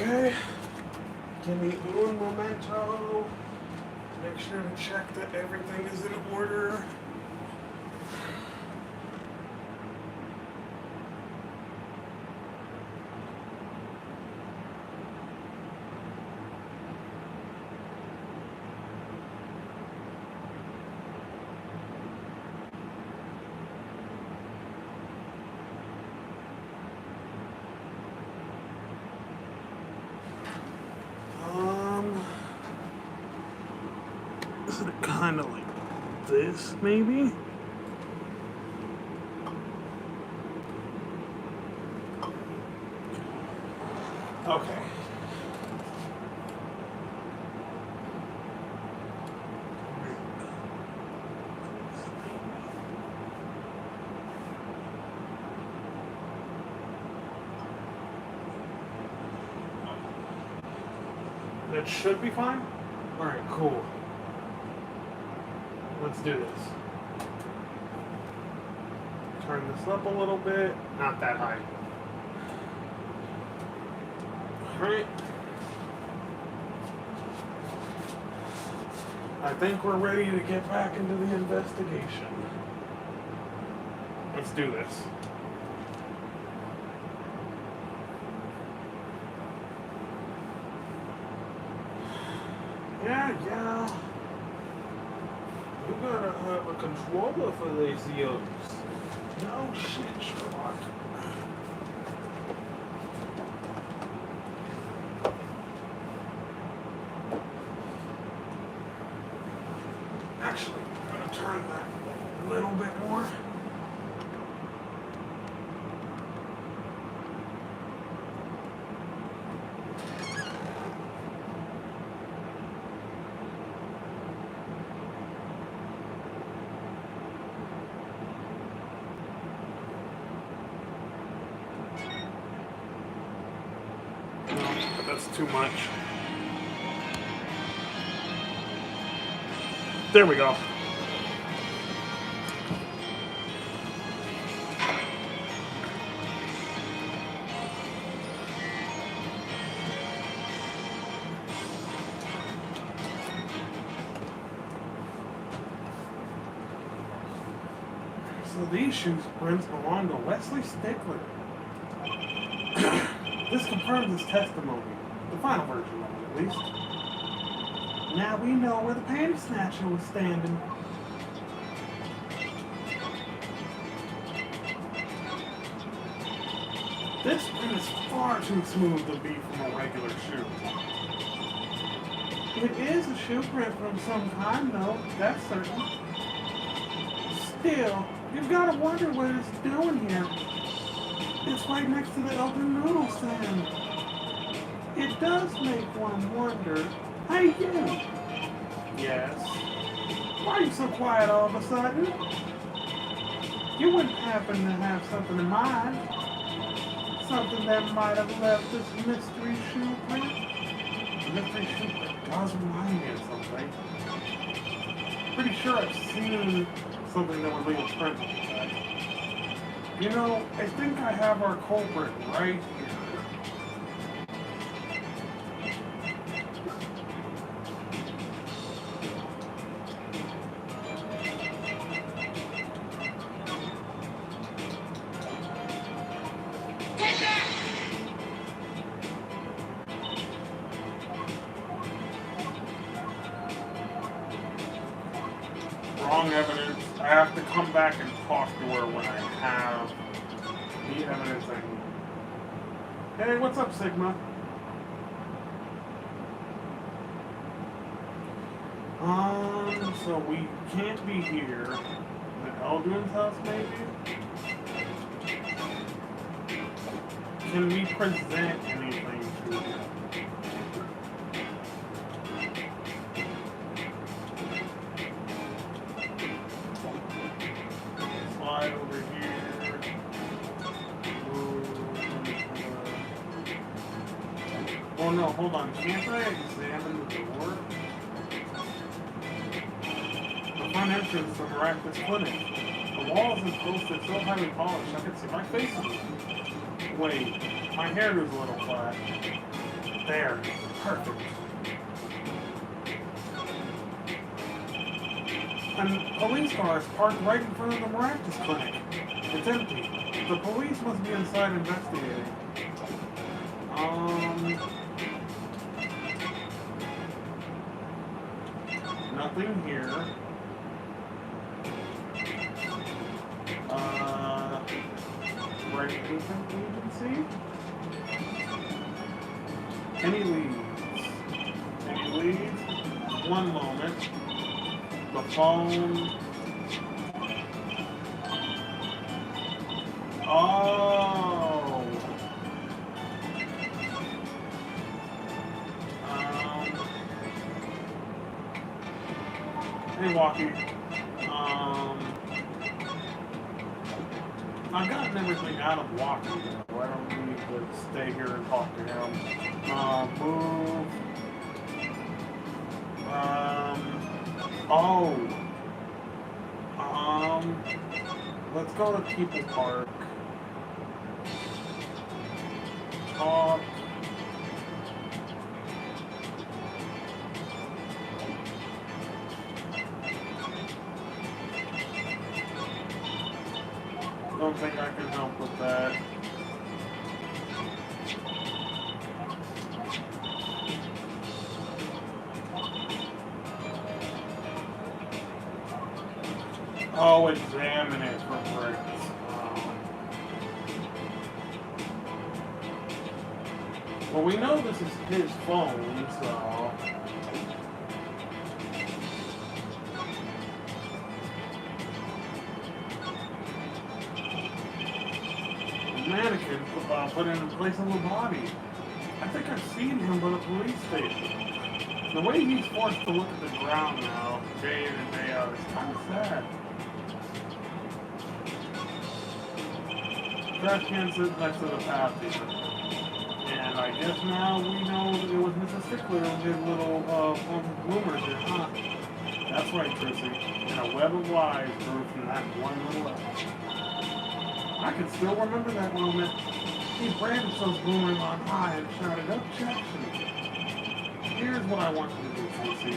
Okay. Give me un momento. Make sure to check that everything is in order. Is it kind of like this, maybe? Okay. That should be fine? Alright, cool. Let's do this. Turn this up a little bit. Not that high. Alright. I think we're ready to get back into the investigation. Let's do this. Yeah. You gotta have a controller for these yokes. No shit, Sherlock. Actually, I'm gonna turn that a little bit more. That's too much. There we go. So these shoe prints belong to Wesley Stickler. This confirms his testimony. The final version of it, at least. Now we know where the panty snatcher was standing. This print is far too smooth to be from a regular shoe. It is a shoe print from some kind, though, that's certain. Still, you've got to wonder what it's doing here. It's right next to the open noodle stand. It does make one wonder. Hey, you! Yes? Why are you so quiet all of a sudden? You wouldn't happen to have something in mind? Something that might have left this mystery shoe print? The mystery shoe print does remind me of something. Pretty sure I've seen something that would leave a print like that. You know, I think I have our culprit right here. Wrong evidence. I have to come back and talk to her when I have the evidence I need. Hey, what's up, Sigma? So we can't be here. The Eldrin's house, maybe? Can we present anything to him? Slide over here. Oh no, hold on. Can't I examine the door? The front entrance to Miraculous Clinic. The walls and posts are so highly polished I can see my face in them. Wait, my hair is a little flat. There. Perfect. And police car is parked right in front of the Maractus clinic. It's empty. The police must be inside investigating. Nothing here. Right agency? Any leads? Any leads? One moment. The phone. Oh. Hey, Walkie. I've gotten everything out of Walkie, so I don't need to stay here and talk to him. Move. Let's go to People Park. Talk. Don't think I can help with that. Oh, examine it for bricks. Well, we know this is his phone, so... Mannequin put in place of a body. I think I've seen him by the police station. The way he's forced to look at the ground now, day in and day out, is kind of sad. Trash can sits next to the path here. And I guess now we know that it was Mrs. Stickler who did little bloomers here, huh? That's right, Trissy. And a web of lies grew from that one little eye. I can still remember that moment. He brandished those bloomers on high and shouted, "Objection!" Here's what I want you to do, Trissy.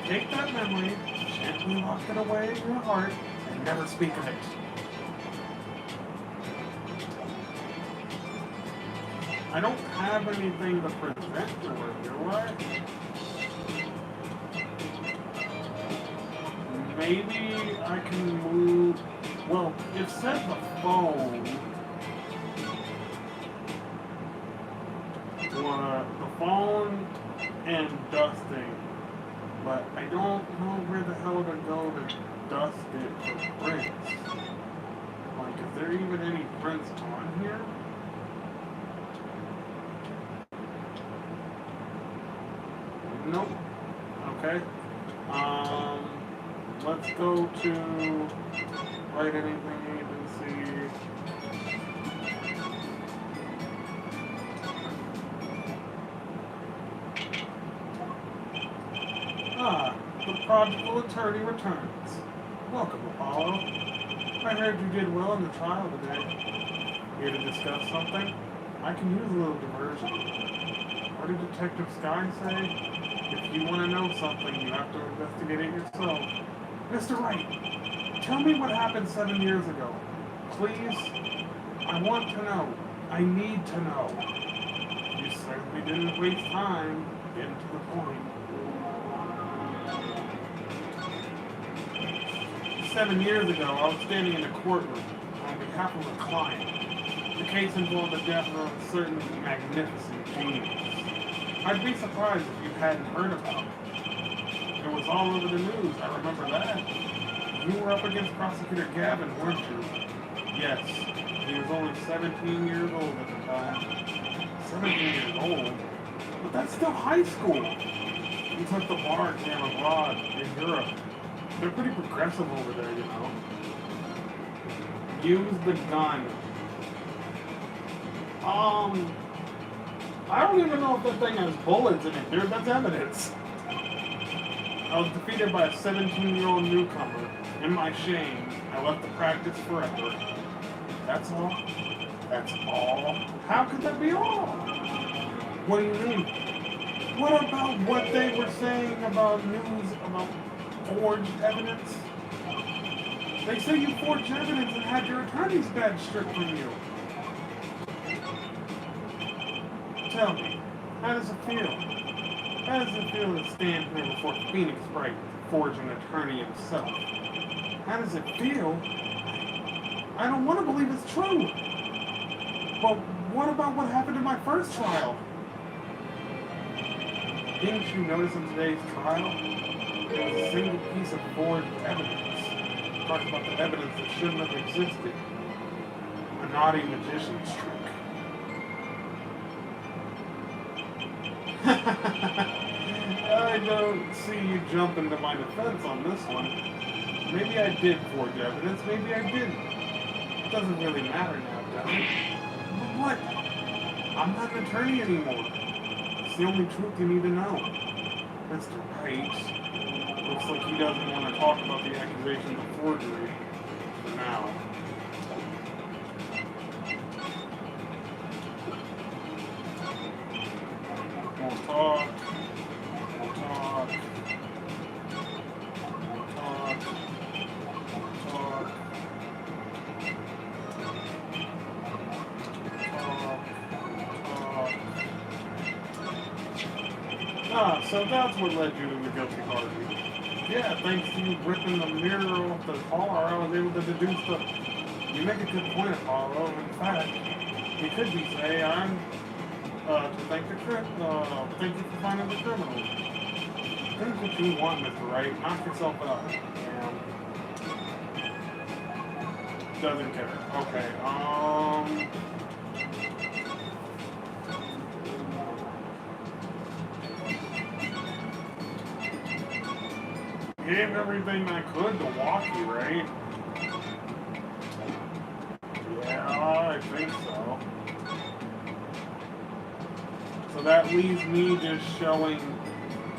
Take that memory, gently lock it away in your heart, and never speak of it. I don't have anything to present to her, do I? Maybe I can move... Well, it said the phone. The phone and dusting. But I don't know where the hell to go to dust it for prints. Like, is there even any prints on here? Nope. Okay. Let's go to Write Anything Agency. Ah, the prodigal attorney returns. Welcome, Apollo. I heard you did well in the trial today. Here to discuss something? I can use a little diversion. What did Detective Sky say? If you want to know something, you have to investigate it yourself. Mr. Wright, tell me what happened 7 years ago. Please? I want to know. I need to know. You certainly didn't waste time getting to the point. 7 years ago, I was standing in a courtroom on behalf of a client. The case involved the death of a certain magnificent genius. I'd be surprised if you hadn't heard about it. It was all over the news, I remember that. You were up against Prosecutor Gavin, weren't you? Yes. He was only 17 years old at the time. 17 years old? But that's still high school. He took the bar exam abroad in Europe. They're pretty progressive over there, you know. Use the gun. I don't even know if that thing has bullets in it, dude. That's evidence. I was defeated by a 17-year-old newcomer. In my shame, I left the practice forever. That's all? That's all? How could that be all? What do you mean? What about what they were saying about news about forged evidence? They say you forged evidence and had your attorney's badge stripped from you. Tell me, how does it feel? How does it feel to stand here before Phoenix Bright, forge an attorney himself? How does it feel? I don't want to believe it's true. But what about what happened in my first trial? Didn't you notice in today's trial, there was a single piece of forged evidence? Talked about the evidence that shouldn't have existed. A naughty magician's trick. I don't see you jumping to my defense on this one. Maybe I did forge evidence, maybe I didn't. It doesn't really matter now, does it? But what? I'm not an attorney anymore. It's the only truth you need to know. Mr. Page looks like he doesn't want to talk about the accusations of forgery for now. We'll talk. We'll talk. We'll talk. We'll talk. Ah, so that's what led you to the guilty party. Yeah, thanks to you ripping the mirror off the car, I was able to deduce the... You make a good point, Apollo. In fact, you could be say I'm... to thank you for finding the criminal. Here's what you want, Mr. Wright. Knock yourself out. Doesn't care. Okay, gave everything I could to Walkie, right? Yeah, I think so. So that leaves me just showing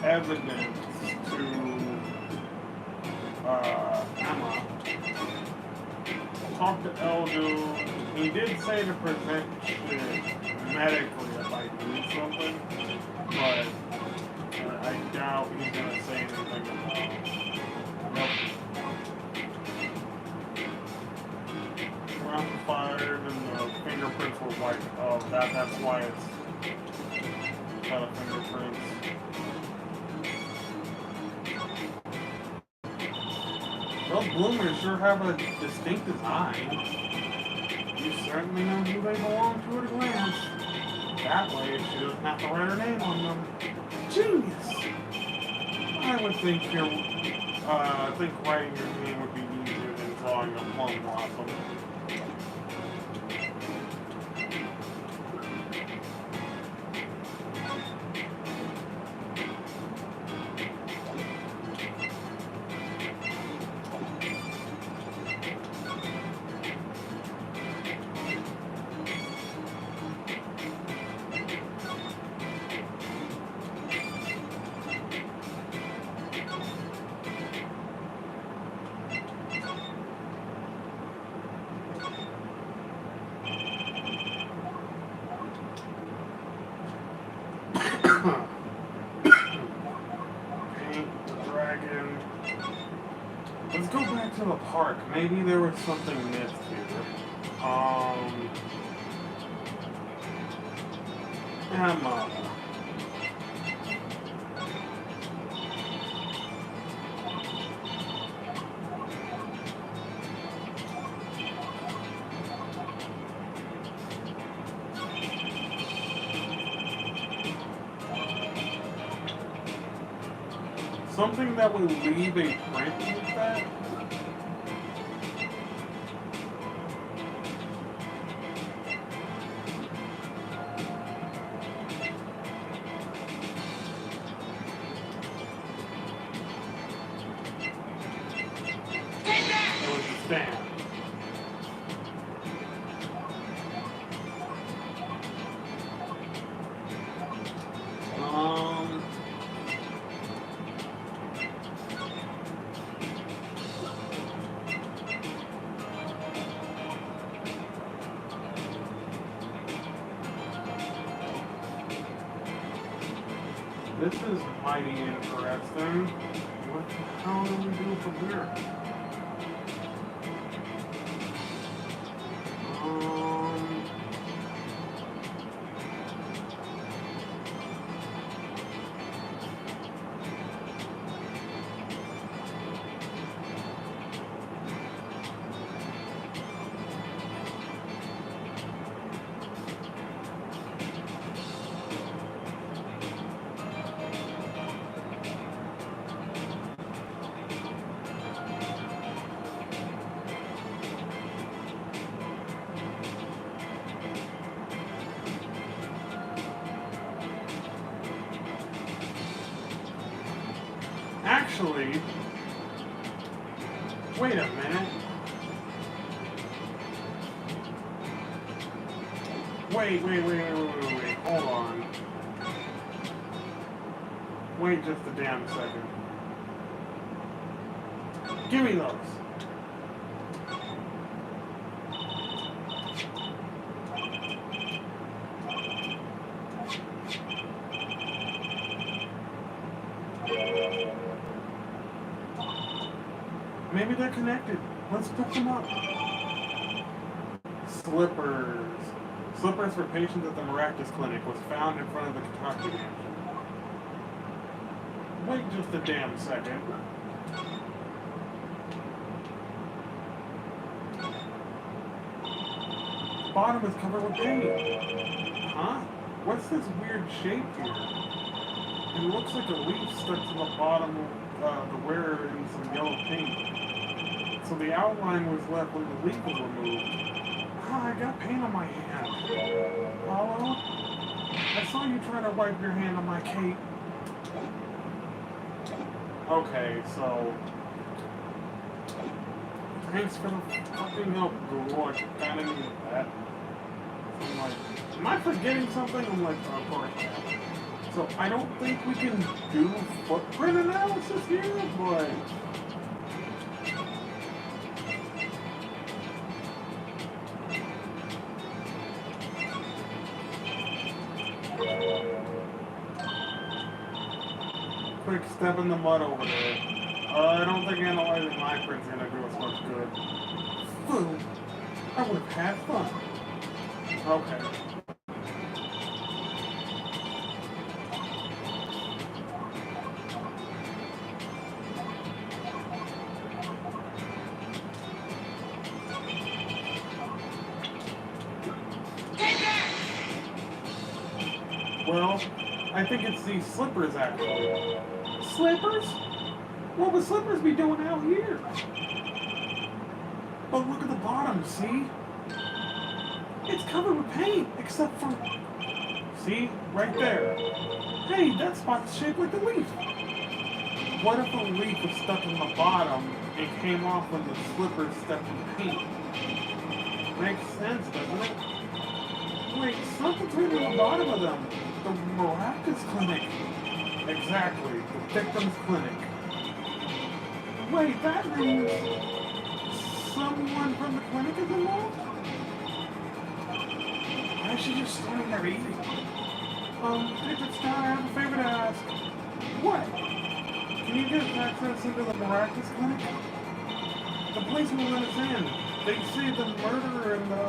evidence to Emma. Talk to Eldo. He did say to present shit medically if I need something, but I doubt he's gonna say anything about it. Nope. Round fired and the fingerprints were white. Oh, that's why it's got a fingerprints. Those bloomers sure have a distinct design. You certainly know who they belong to at a glance. That way she doesn't have to write her name on them. Genius! I would think writing your name would be easier than drawing a plum blossom. Let's go back to the park. Maybe there was something missed here. Emma. Something that would leave a print with that? It was the stamp. This is mighty interesting. What the hell do we do from here? Actually, wait a minute. Wait. Hold on. Wait just a damn second. Give me those. Maybe they're connected. Let's pick them up. Slippers. Slippers for patients at the Maractus Clinic was found in front of the Kentucky Mansion. Wait just a damn second. Bottom is covered with paint. Huh? What's this weird shape here? It looks like a leaf stuck to the bottom of the wearer in some yellow paint. So the outline was left when the leaf was removed. Ah, I got paint on my hand. Hello? I saw you trying to wipe your hand on my cape. Okay, so... Thanks for the fucking help, Google. I kinda needed that. So I'm like, am I forgetting something? I'm like, of course. So I don't think we can do footprint analysis here, but... Quick step in the mud over there. I don't think analyzing my print's gonna do us much good. Fool! I would have had fun. Okay. Well, I think it's these slippers, actually. Slippers? What would slippers be doing out here? But look at the bottom, see? It's covered with paint, except for... See? Right there. Hey, that spot's shaped like a leaf. What if a leaf was stuck in the bottom and came off when the slippers stepped in paint? Makes sense, doesn't it? Wait, something's written on the bottom of them. The Maractus Clinic. Exactly, the victim's clinic. Wait, that means someone from the clinic is involved? Why is she just standing there eating? Detective Scott, I have a favor to ask. What? Can you get access into the Maractus Clinic? The police will let us in. They say the murderer and the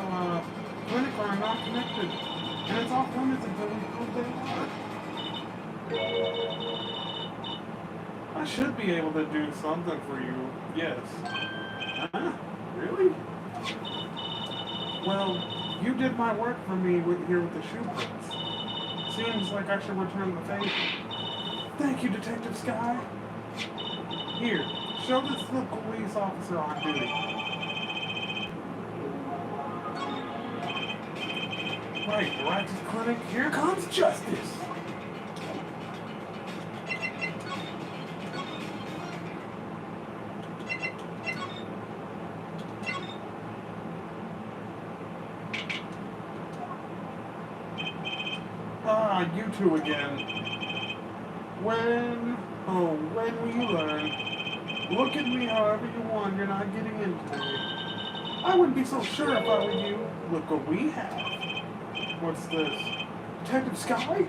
clinic are not connected, and it's off limits until we prove they are. I should be able to do something for you, yes. Huh? Really? Well, you did my work for me here with the shoe prints. Seems like I should return the favor. Thank you, Detective Sky. Here, show this to the police officer on duty. Right, Maractus Clinic, here comes justice! Ah, you two again. When will you learn? Look at me however you want, you're not getting into me. I wouldn't be so sure if I were you. Look what we have. What's this? Detective Sky?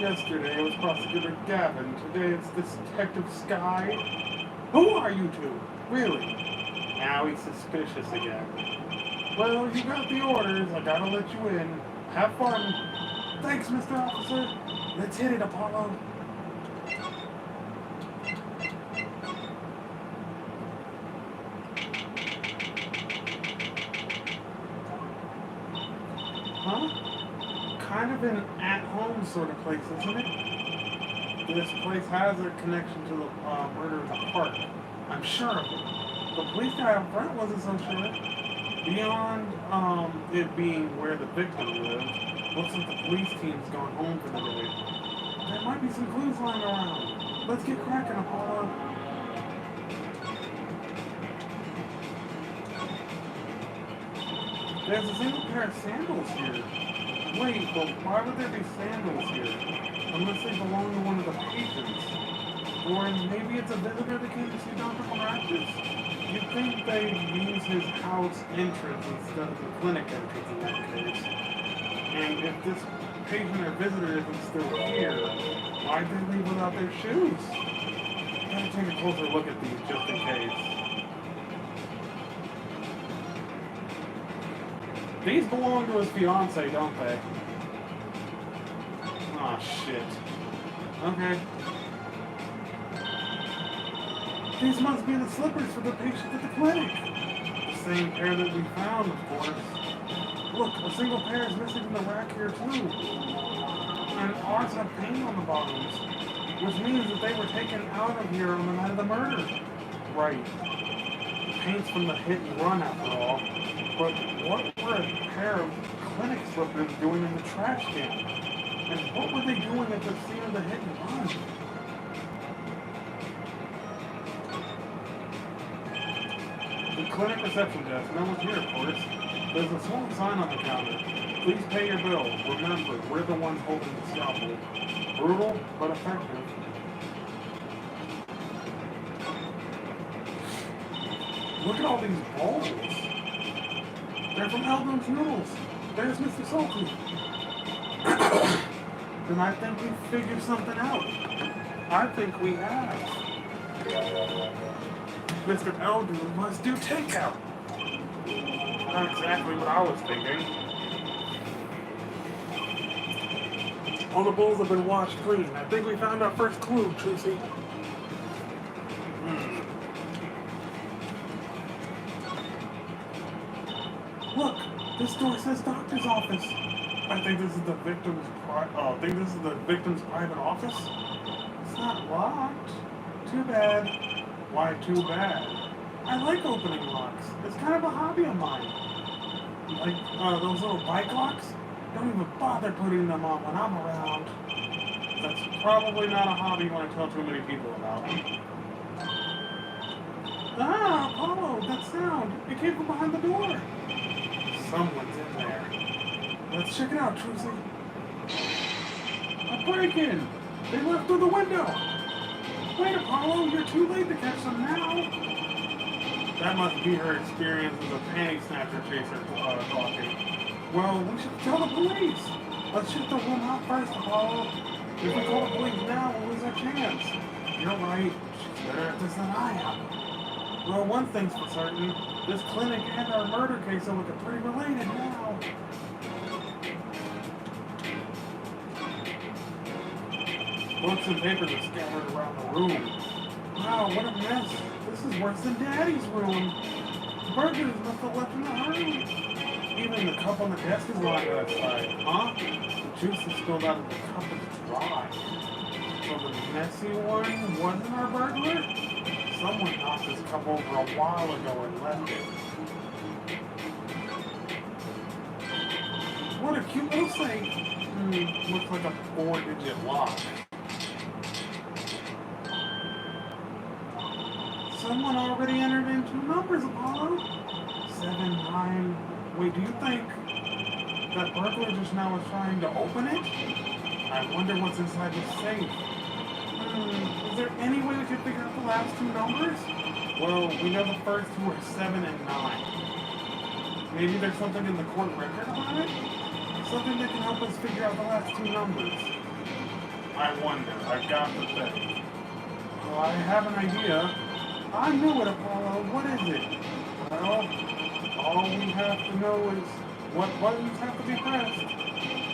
Yesterday it was Prosecutor Gavin. Today it's Detective Sky. Who are you two? Really? Now he's suspicious again. Well, you got the orders. I gotta let you in. Have fun. Thanks, Mr. Officer. Let's hit it, Apollo. Huh? Kind of an at-home sort of place, isn't it? This place has a connection to the murder in the park. I'm sure of it. The police guy up front wasn't so sure. Beyond it being where the victim lived, looks like the police team's gone home for the day. There might be some clues lying around. Let's get cracking, Apollo. There's a single pair of sandals here. Wait, but why would there be sandals here? Unless they belong to one of the patients. Or maybe it's a visitor that came to see Dr. Maracus. You'd think they'd use his house entrance instead of the clinic entrance in that case. And if this patient or visitor isn't still here, why'd they leave without their shoes? Gotta take a closer look at these just in case. These belong to his fiancée, don't they? Aw, shit. Okay. These must be the slippers for the patient at the clinic. The same pair that we found, of course. Look, a single pair is missing from the rack here, too. And ours have paint on the bottoms, which means that they were taken out of here on the night of the murder. Right. The paint's from the hit and run, after all. But what were a pair of clinic slippers doing in the trash can? And what were they doing at the scene of the hit and run? The clinic reception desk, no one's here, of course. There's a small sign on the counter. Please pay your bill. Remember, we're the ones holding the scalpel. Brutal, but effective. Look at all these bowls. They're from Eldon's Noodles. There's Mr. Salty. Then I think we figured something out. I think we have. Mr. Eldon must do takeout. Not exactly what I was thinking. All the bowls have been washed clean. I think we found our first clue, Tracy. Look, this door says doctor's office. I think this is the victim's private office. It's not locked. Too bad. Why too bad? I like opening locks. It's kind of a hobby of mine. Like those little bike locks. Don't even bother putting them on when I'm around. That's probably not a hobby you want to tell too many people about. Ah, Apollo, that sound. It came from behind the door. Someone's in there. Let's check it out, Trucy. A break-in! They left through the window! Wait, Apollo, you're too late to catch them now! That must be her experience as a panty snatcher chaser talking. Well, we should tell the police! Let's shut the room out first, Apollo. If we call the police now, we'll lose our chance. You're right. She's better at this than I am. Well, one thing's for certain. This clinic and our murder case are looking pretty related now. Books and papers are scattered around the room. Wow, what a mess. This is worse than Daddy's room. Burgers must have left in a hurry. Even the cup on the desk is lying outside. Huh? The juice is spilled out of the cup is dry. So the messy one wasn't our burglar? Someone knocked this cup over a while ago and left it. What a cute little safe. Looks like a 4-digit lock. Someone already entered in 2 numbers, Apollo. 7, 9. Wait, do you think that burglar just now is trying to open it? I wonder what's inside this safe. Is there any way we could figure out the last 2 numbers? Well, we know the first 2 are 7 and 9. Maybe there's something in the court record about it? Something that can help us figure out the last 2 numbers. I wonder. I've got to think. Well, I have an idea. I know it, Apollo. What is it? Well, all we have to know is what buttons have to be pressed.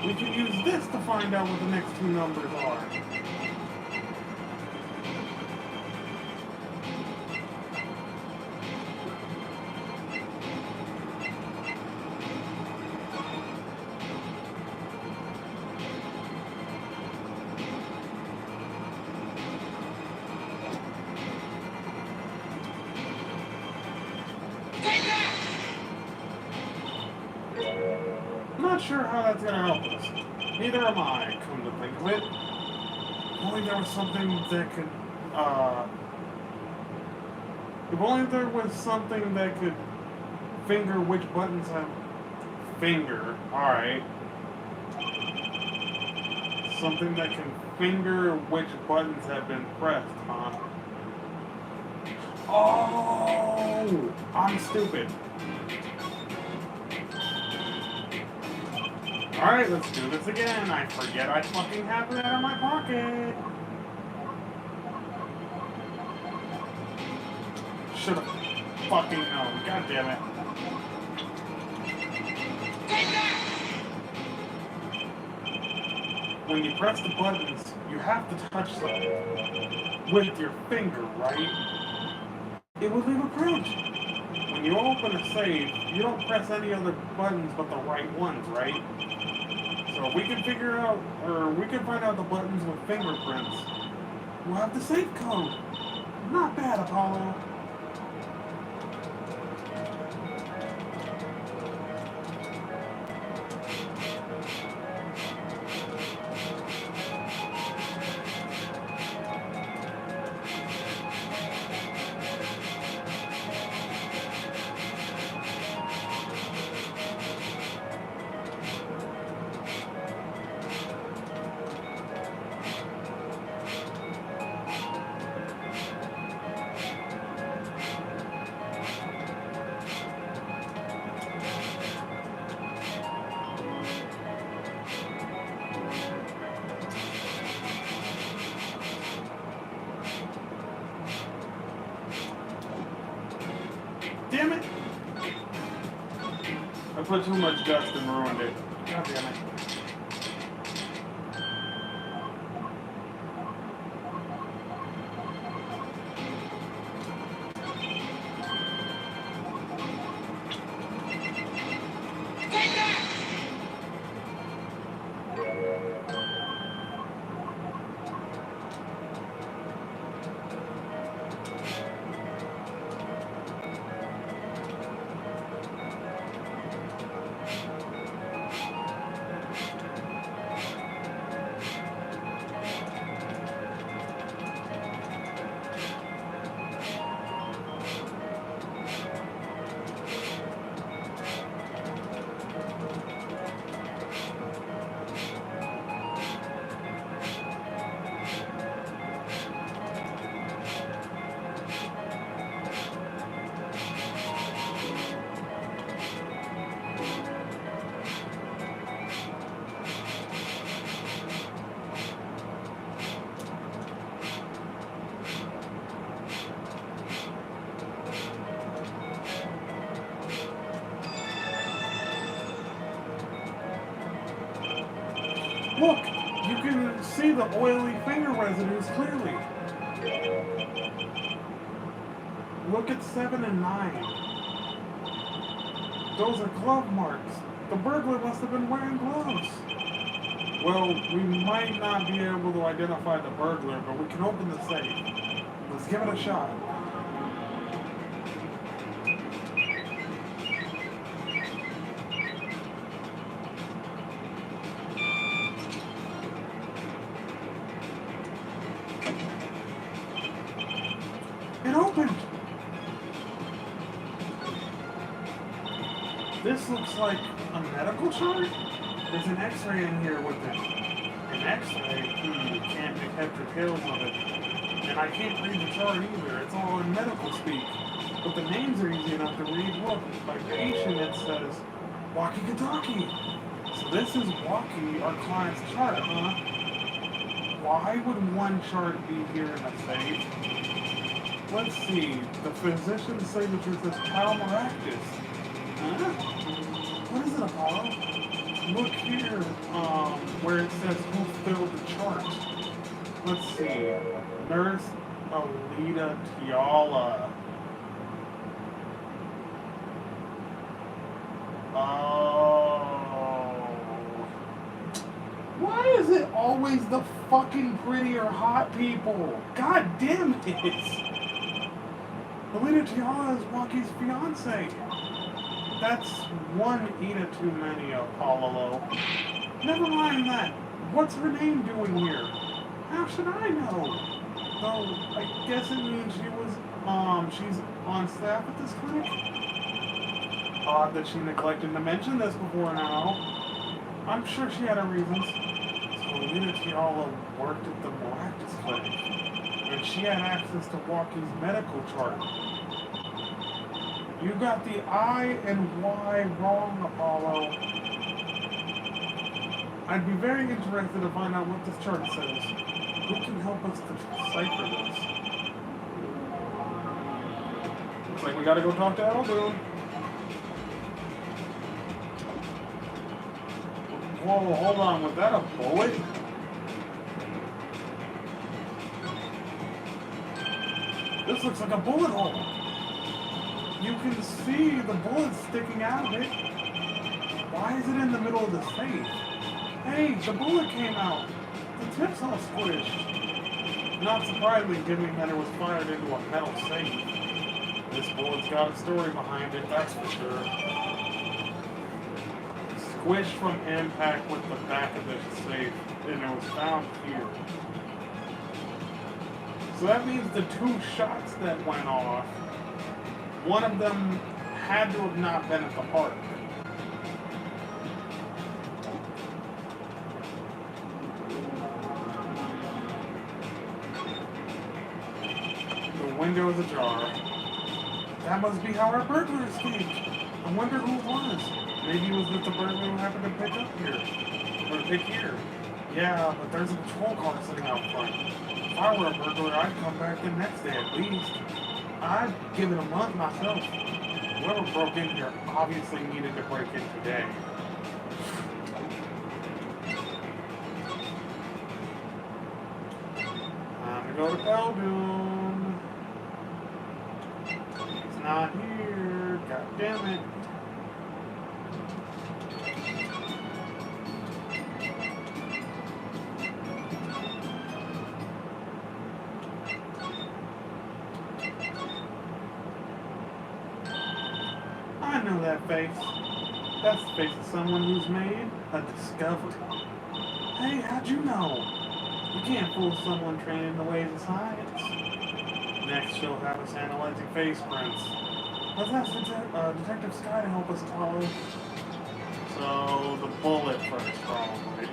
We can use this to find out what the next two numbers are. Not sure how that's gonna help us. Neither am I, come to think of it. If only there was something that could, if only there was something that could finger which buttons have... Finger, alright. Something that can finger which buttons have been pressed, huh? Oh! I'm stupid. Alright, let's do this again. I forget I fucking have that in my pocket. Should've fucking known. God damn it. When you press the buttons, you have to touch them with your finger, right? It will leave a prompt. When you open a save, you don't press any other buttons but the right ones, right? So we can figure out, or we can find out the buttons with fingerprints. We'll have the safe code. Not bad, Apollo. Damn it! I put too much dust and ruined it. God damn it. Look, you can see the oily finger residues clearly. Look at 7 and 9. Those are glove marks. The burglar must have been wearing gloves. Well, we might not be able to identify the burglar, but we can open the safe. Let's give it a shot. It opened! This looks like a medical chart? There's an x-ray in here with it. An x-ray? Can't make heads or tails of it. And I can't read the chart either. It's all in medical speak. But the names are easy enough to read. Look, by patient it says Walkie-Talkie. So this is Walkie, our client's chart, huh? Why would one chart be here in a safe? Let's see. The physician's signature says Palmaractus. Huh? What is it, Apollo? Look here, where it says who filled the chart. Let's see. Nurse Alita Tiala. Oh. Why is it always the fucking pretty or hot people? God damn it! Alita Tiala is Waukie's fiance. That's one Ida too many, Apollo. Never mind that. What's her name doing here? How should I know? Though, I guess it means she's on staff at this clinic? Odd that she neglected to mention this before now. I'm sure she had her reasons. So Alita Tiala worked at the Maractus clinic, and she had access to Waukie's medical chart. You got the I and Y wrong, Apollo. I'd be very interested to find out what this chart says. Who can help us decipher this? Looks like we gotta go talk to Eldoon. Whoa, hold on, was that a bullet? This looks like a bullet hole. You can see the bullet sticking out of it. Why is it in the middle of the safe? Hey, the bullet came out. The tip's all squished. Not surprising, given that it was fired into a metal safe. This bullet's got a story behind it, that's for sure. Squished from impact with the back of the safe, and it was found here. So that means the two shots that went off, one of them had to have not been at the park. The window is ajar. That must be how our burglar escaped. I wonder who it was. Maybe it was with the burglar who happened to pick up here. Or pick here. Yeah, but there's a patrol car sitting out front. If I were a burglar, I'd come back the next day at least. I'd give it a month myself. Whoever broke in here obviously needed to break in today. Time to go to Eldoon. It's not here. God damn it. I know that face. That's the face of someone who's made a discovery. Hey, how'd you know? You can't fool someone trained in the ways of science. Next, she'll have us analyzing face prints. Let's ask Detective Sky to help us follow. So, the bullet first, probably.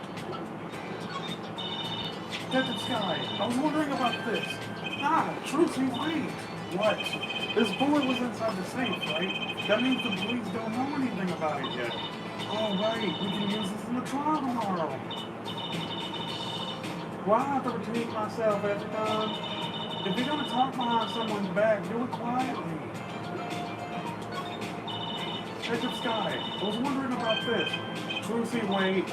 Detective Sky, I was wondering about this. Truth be told. What? This bullet was inside the safe, right? That means the police don't know anything about it yet. Oh, right. We can use this in the trial tomorrow. Do I have to repeat myself every time? If you're going to talk behind someone's back, do it quietly. Detective Sky, I was wondering about this. Trucy, wait.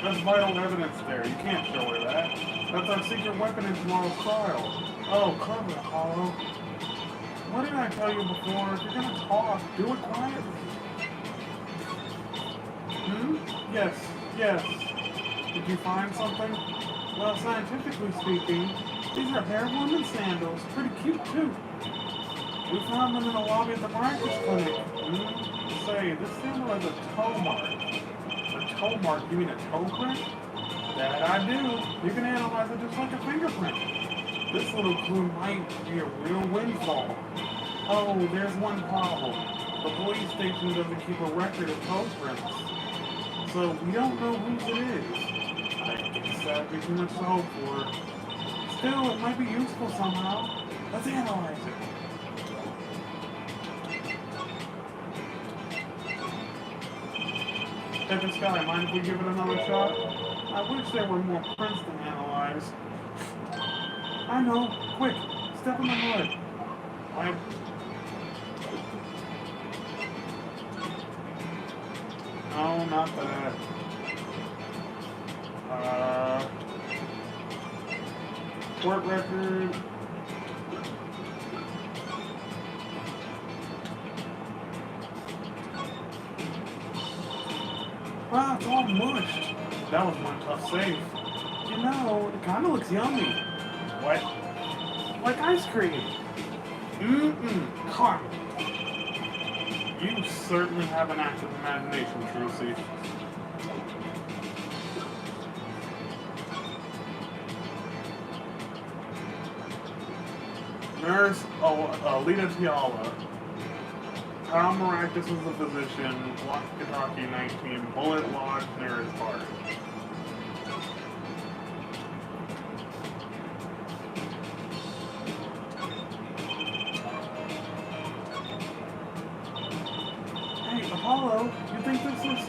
That's vital evidence there. You can't show her that. That's our secret weapon in tomorrow's trial. Oh, clever, Apollo. What did I tell you before? If you're gonna talk, do it quietly. Yes. Did you find something? Well, scientifically speaking, these are hair woman sandals. Pretty cute, too. We found them in the lobby at the Maractus clinic. Say, this sandal has a toe mark. A toe mark? You mean a toe print? That I do. You can analyze it just like a fingerprint. This little clue might be a real windfall. Oh, there's one problem. The police station doesn't keep a record of toe prints. So we don't know whose it is. I guess that'd be too much to hope for. Still, it might be useful somehow. Let's analyze it. Detective Sky, mind if we give it another shot? I wish there were more prints to analyze. I know. Quick, step in the mud. I... No, not that. Court record. Wow, it's all mushed. That was one tough save. You know, it kind of looks yummy. What? Like ice cream. Caramel. You certainly have an active imagination, Trucy. Nurse Alita Tiala. Kyle Maractus is the physician. Walkie-talkie 19. Bullet lodged near his heart. Hey, Apollo, you think this is...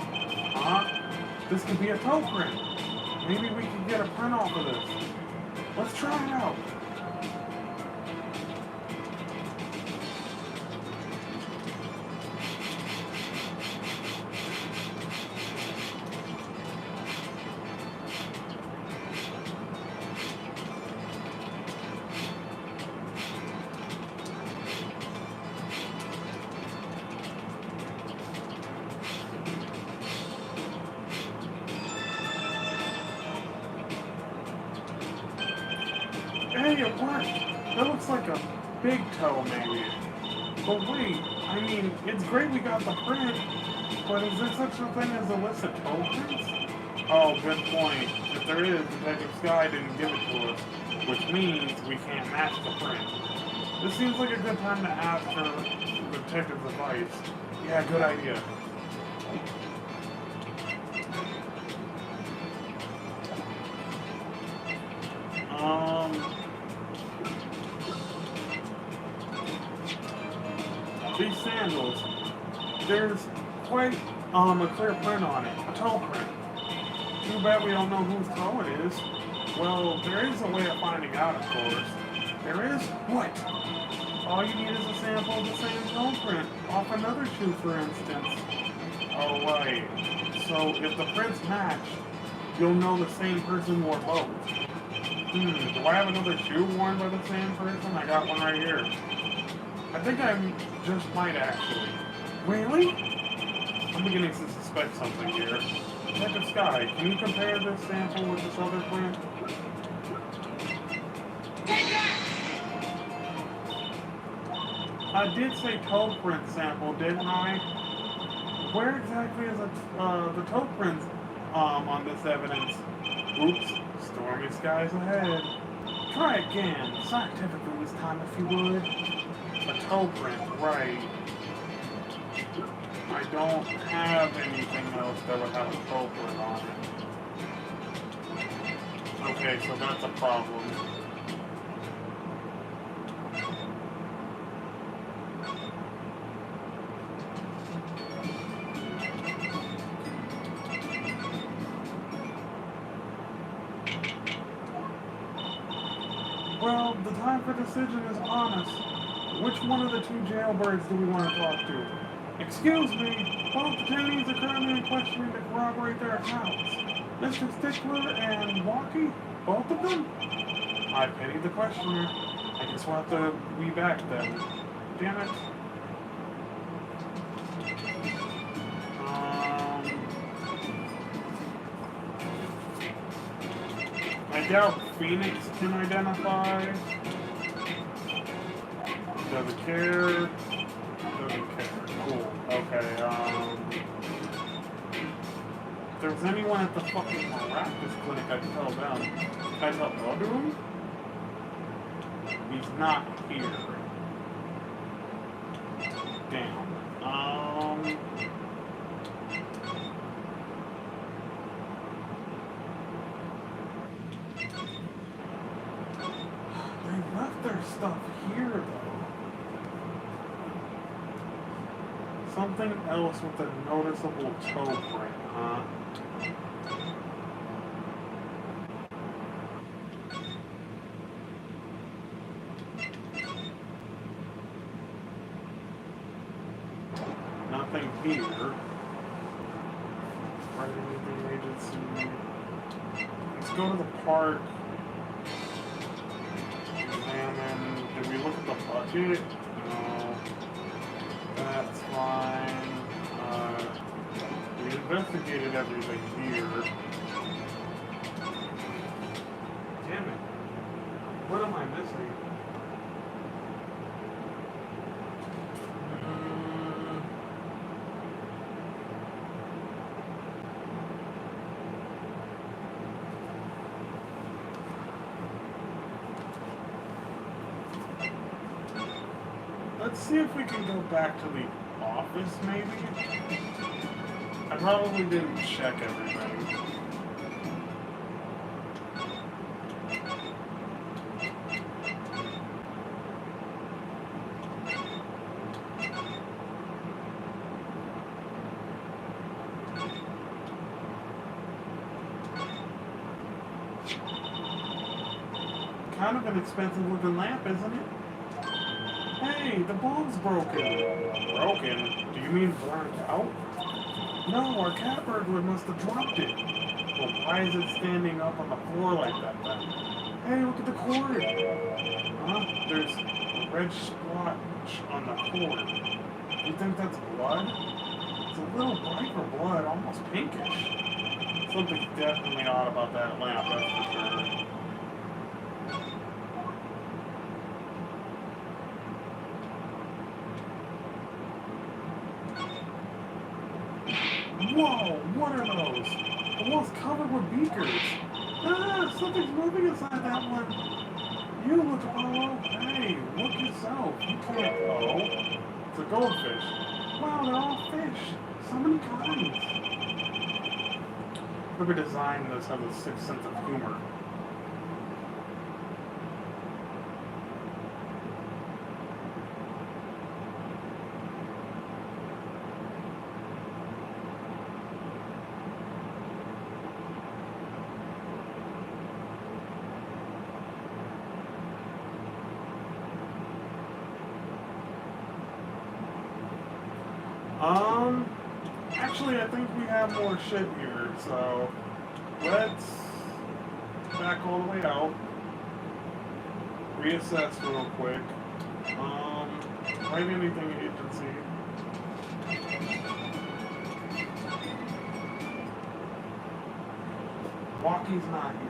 This could be a toe print. Maybe we could get a print off of this. Let's try it out. Hey, it worked! That looks like a big toe, maybe. But wait, I mean, it's great we got the print, but is there such a thing as illicit toe prints? Oh, good point. If there is, Detective Sky didn't give it to us, which means we can't match the print. This seems like a good time to ask for the detective's advice. Yeah, good idea. These sandals, there's quite a clear print on it, a toe print. Too bad we don't know whose toe it is. Well, there is a way of finding out, of course. There is? What? All you need is a sample of the same toe print, off another shoe, for instance. Oh, right. So, if the prints match, you'll know the same person wore both. Do I have another shoe worn by the same person? I got one right here. I think I just might, actually. Really? I'm beginning to suspect something here. Detective Sky, can you compare this sample with this other print? I did say toe print sample, didn't I? Where exactly is the toe print on this evidence? Oops, stormy skies ahead. Try again, scientifically this time if you would. A toe print, right. I don't have anything else that would have a toe print on it. Okay, so that's a problem. Well, the time for decision is upon us. Which one of the two jailbirds do we want to talk to? Excuse me, both detainees are currently in questioning to corroborate their accounts. Mr. Stickler and Walkie? Both of them? I pity the questioner. I guess we'll have to be back then. Damn it. I doubt Phoenix can identify. Doesn't care. Doesn't care. Cool. Okay, if there was anyone at the fucking Maractus clinic, I'd tell them. Can I tell Elderum? He's not here. Damn. They left their stuff here, though. Something else with a noticeable toe print, huh? here. Right, anything agency. Let's go to the park. Examine. Did we look at the budget? No. That's fine. We investigated everything here. Damn it. What am I missing? Let's see if we can go back to the office, maybe? I probably didn't check everything. Kind of an expensive looking lamp, isn't it? Hey, the bulb's broken. Broken? Do you mean burnt out? No, our cat burglar must have dropped it. Well, why is it standing up on the floor like that then? Hey, look at the cord. Huh? There's a red splotch on the cord. You think that's blood? It's a little bright for blood, almost pinkish. Something's definitely odd about that lamp, that's for sure. Whoa, what are those? The wall's covered with beakers. Ah, something's moving inside that one. You look, Apollo. Hey, look yourself. You can't know. It's a goldfish. Wow, they're all fish. So many kinds. Whoever designed this has a sixth sense of humor. Actually, I think we have more shit here, so let's back all the way out, reassess real quick, write anything agency. Walkie's not here.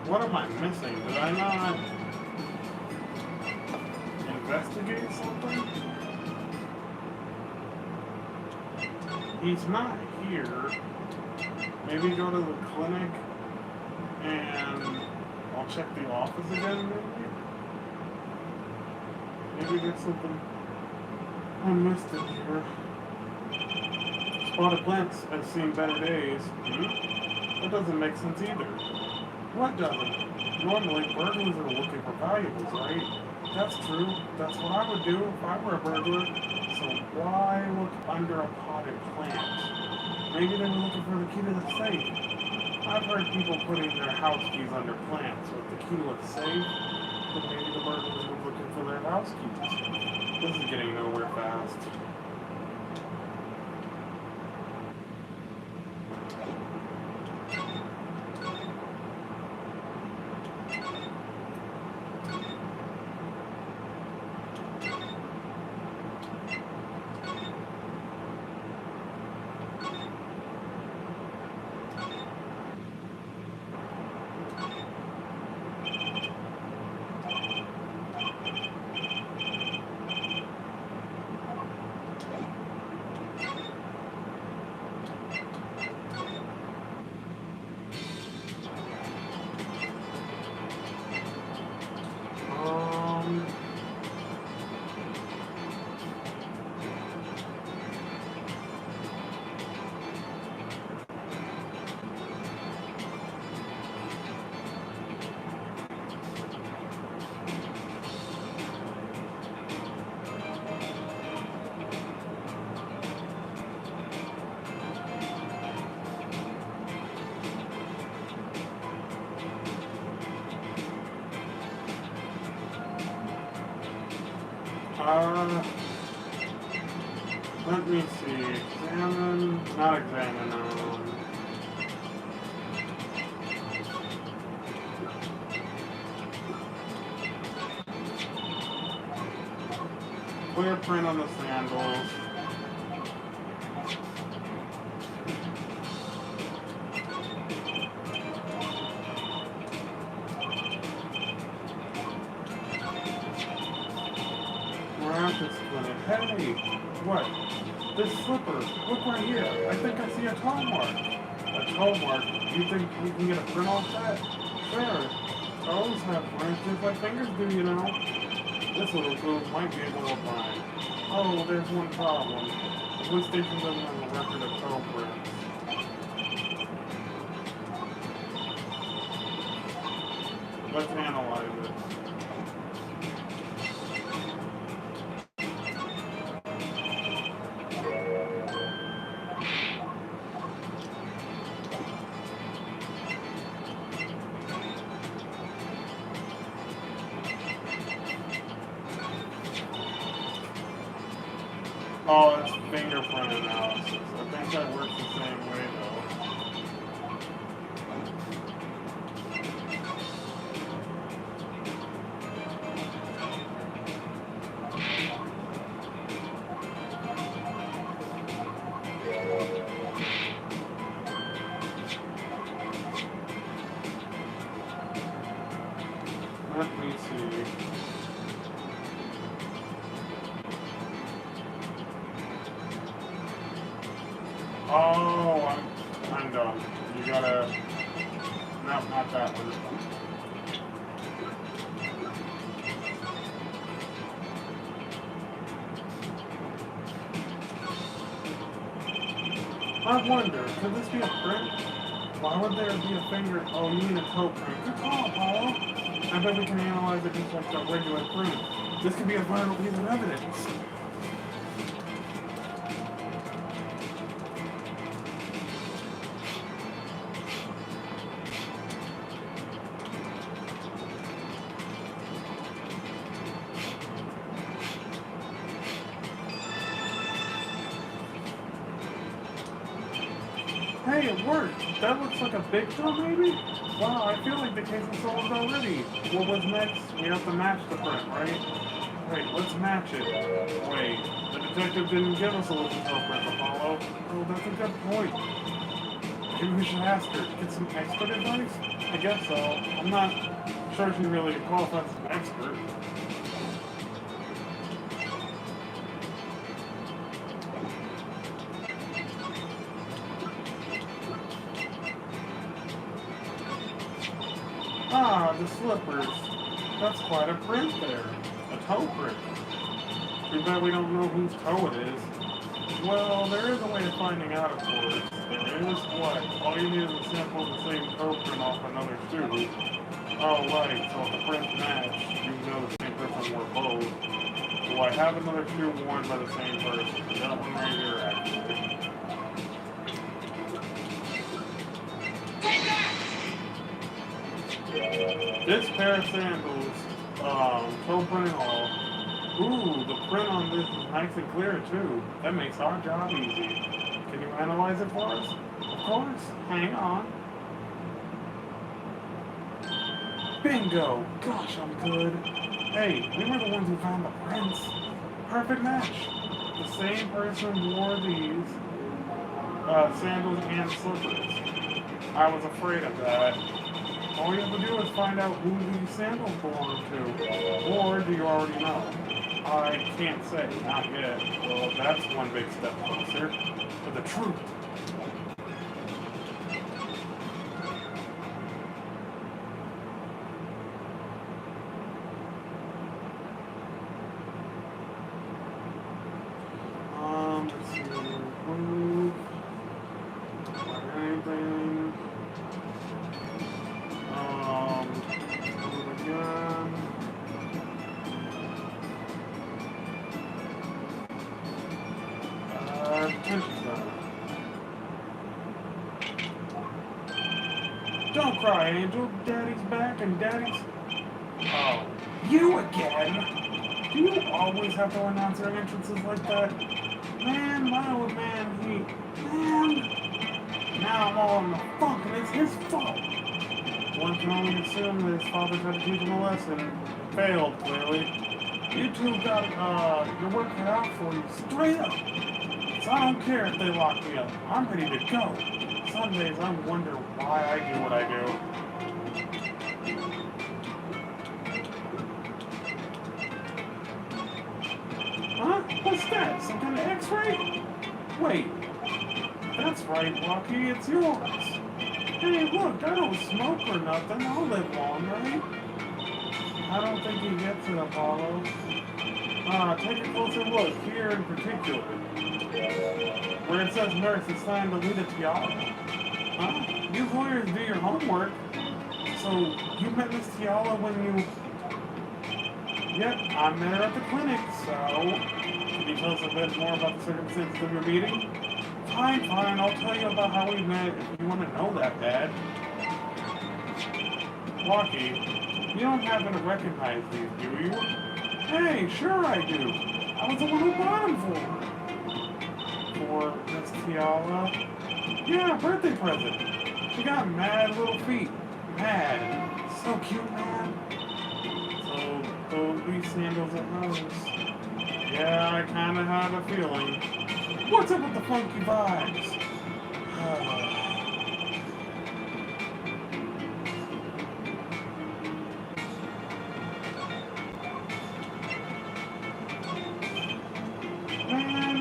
What am I missing? Did I not investigate something? He's not here. Maybe go to the clinic and I'll check the office again, maybe? Maybe there's something I missed in here. Spotted plants have seen better days. That doesn't make sense either. What doesn't? Normally, burglars are looking for valuables, right? That's true. That's what I would do if I were a burglar. So why look under a potted plant? Maybe they were looking for the key to the safe. I've heard people putting their house keys under plants with the key to the safe, but maybe the burglars were looking for their house keys. This is getting nowhere fast. Uh, let me see. Examine, not examine, clear print on the sandals. Hey, what? This slipper. Look right here. I think I see a toe mark. A toe mark? You think we can get a print off that? Sure. Toes have prints just like fingers do, you know. This little tool might be able to find. Oh, there's one problem. The police station doesn't have a record of toe prints. Let's analyze it. Oh, it's fingerprint analysis. I think that works the same way, though. Let me see. Oh, I'm done. You gotta... No, not that one. I wonder, could this be a print? Why would there be a finger? Oh, you mean a toe print. Good call, Apollo. I bet we can analyze it just like a regular print. This could be a vital piece of evidence. Hey, it worked! That looks like a big toe, maybe? Wow, I feel like the case is solved already. What was next? We have to match the print, right? Wait, let's match it. Wait, the detective didn't give us a looking toe print, Apollo. Oh, that's a good point. Maybe we should ask her. Get some expert advice? I guess so. I'm not sure she really qualifies as an expert. Ah, the slippers. That's quite a print there. A toe print. Too bad we don't know whose toe it is. Well, there is a way of finding out, of course. There is what? All you need is a sample of the same toe print off another shoe. Oh, right. So if the prints match, you know the same person wore both. Do I have another shoe worn by the same person? That one right here, actually. This pair of sandals, toe printing all. Ooh, the print on this is nice and clear too. That makes our job easy. Can you analyze it for us? Of course. Hang on. Bingo! Gosh, I'm good. Hey, we were the ones who found the prints. Perfect match. The same person wore these sandals and slippers. I was afraid of that. All you have to do is find out who these sandals belong to. Or do you already know? I can't say, not yet. Well, that's one big step closer to the truth. Let's see. Move. Anything. Move again. Don't cry, Angel. Daddy's back and Daddy's... Oh, you again? Do you always have to announce your entrances like that? Man, my old man, now I'm all in the funk and it's his fault. One can only assume that his father tried to teach him a lesson and failed, clearly. You two got your work cut out for you, straight up. So I don't care if they lock me up. I'm ready to go. Some days I wonder why I do what I do. Huh? What's that? Some kind of x-ray? Wait. That's right, Lucky. It's yours. Hey, look, I don't smoke or nothing. I'll live long, right? I don't think he gets it, Apollo. Take a closer look, here in particular. Where it says nurse, it's signed Alita Tiala. Huh? You lawyers do your homework. So, you met Miss Tiala when you... Yep, I met her at the clinic, so... Can you tell us a bit more about the circumstances of your meeting? Fine, I'll tell you about how we met if you want to know that bad. Lucky, you don't happen to recognize these, do you? Hey, sure I do. I was the one who bought them for her. For Miss Tiala? Yeah, birthday present. She got mad little feet. Mad. So cute, man. So, these sandals are hers. Yeah, I kinda had a feeling. What's up with the funky vibes? Man,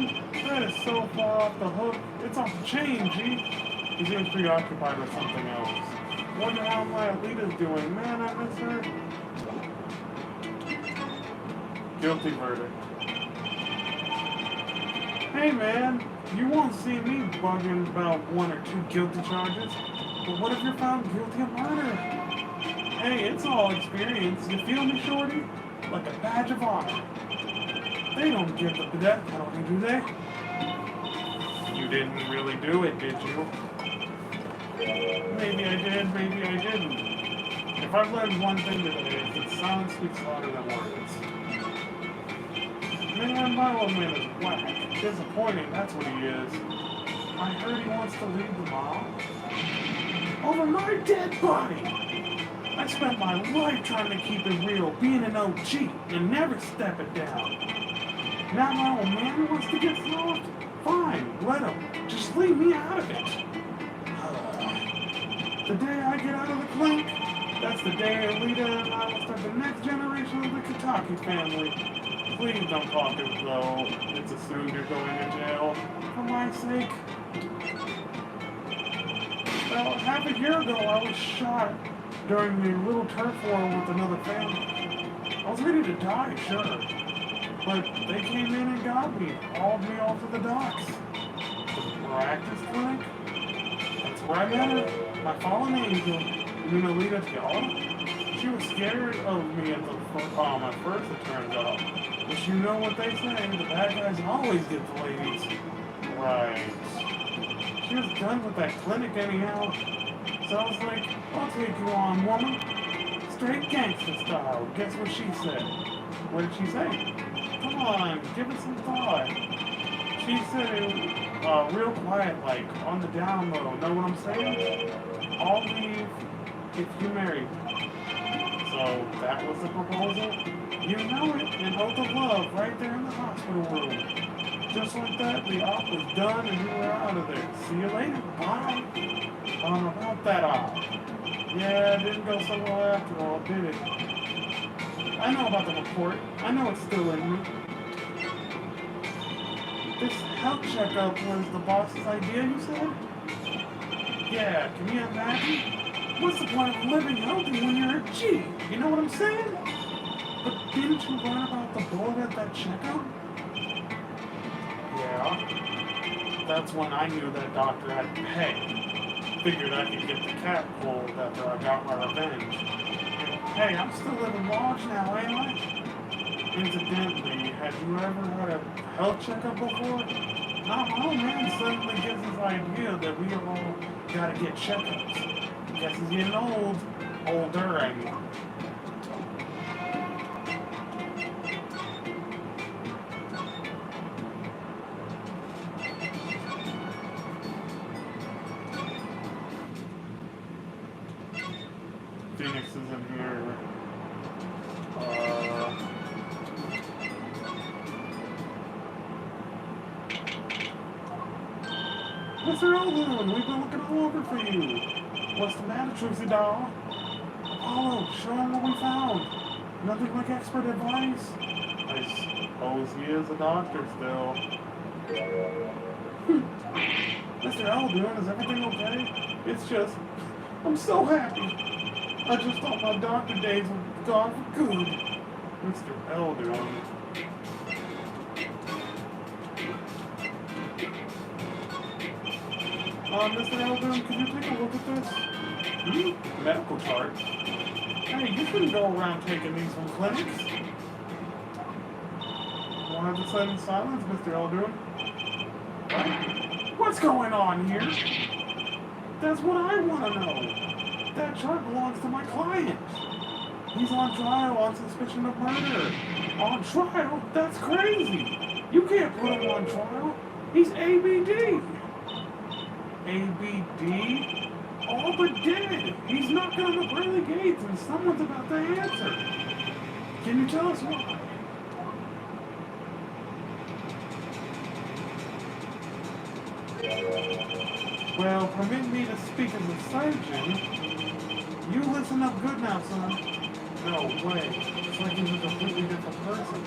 that is so far off the hook. It's off the chain, G. He seems preoccupied with something else. Wonder how my Alita's doing. Man, I miss her. Guilty verdict. Hey man, you won't see me bugging about 1 or 2 guilty charges. But what if you're found guilty of murder? Hey, it's all experience. You feel me, shorty? Like a badge of honor. They don't give the death penalty, do they? You didn't really do it, did you? Maybe I did, maybe I didn't. If I've learned one thing today, it's that silence speaks louder than words. Man, my old man is whack. Disappointing, that's what he is. I heard he wants to leave the mob. Over my dead body! I spent my life trying to keep it real, being an OG, and never step it down. Now my old man wants to get soft? Fine, let him. Just leave me out of it. The day I get out of the clink, that's the day Alita and I will start the next generation of the Kataki family. Please don't talk as though it's assumed you're going to jail. For my sake. Well, half a year ago I was shot during the little turf war with another family. I was ready to die, sure. But they came in and got me, hauled me off to the docks. The practice clinic? That's where I met her. My fallen angel, you mean Alita Tiala? She was scared of me at first, it turns out. But you know what they say, the bad guys always get the ladies. Right. She was done with that clinic anyhow. So I was like, I'll take you on, woman. Straight gangster style. Guess what she said? What did she say? Come on, give it some thought. She said it real quiet, like, on the down low. Know what I'm saying? I'll leave if you marry me. So that was the proposal? You know it, an oath of love right there in the hospital room. Just like that, the op was done and we were out of there. See you later. Bye. About that op. Yeah, it didn't go so well after all, did it? I know about the report. I know it's still in me. This health checkup was the boss's idea, you said? Yeah, can you imagine? What's the point of living healthy when you're a G? You know what I'm saying? But didn't you learn about the bullet at that checkup? Yeah. That's when I knew that doctor had to pay. Figured I could get the cat pulled after I got my revenge. Hey, I'm still living large now, ain't I? Incidentally, had you ever had a health checkup before? My old man suddenly gets this idea that we all gotta get checkups. Guess he's getting old. Older, I mean. Phoenix is in here. Mr. Elden, we've been looking all over for you. What's the matter, Trixie doll? Apollo, show him what we found. Nothing like expert advice. I suppose he is a doctor still. Mr. Elden, is everything okay? It's just, I'm so happy. I just thought my doctor days were gone for good. Mr. Elden. Mr. Elden, could you take a look at this? Medical chart. Hey, you couldn't go around taking these from clinics. Why the sudden silence, Mr. Elden? What? What's going on here? That's what I want to know. That chart belongs to my client. He's on trial on suspicion of murder. On trial? That's crazy. You can't put him on trial. He's ABD. ABD? All but dead. He's knocked on the pearly gates and someone's about to answer. Can you tell us why? Well, permit me to speak as a surgeon. You listen up good now, son. No way. It's like he's a completely different person.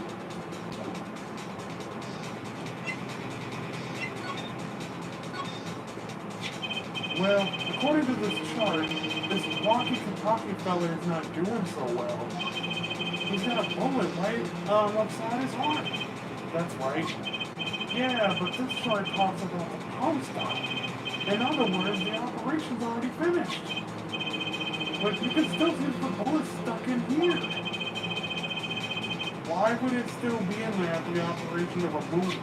Well, according to this chart, this walkie-talkie fella is not doing so well. He's got a bullet right upside his heart. That's right. Yeah, but this chart talks about the post-op. In other words, the operation's already finished. But you can still see the bullet stuck in here. Why would it still be in there after the operation of a wound?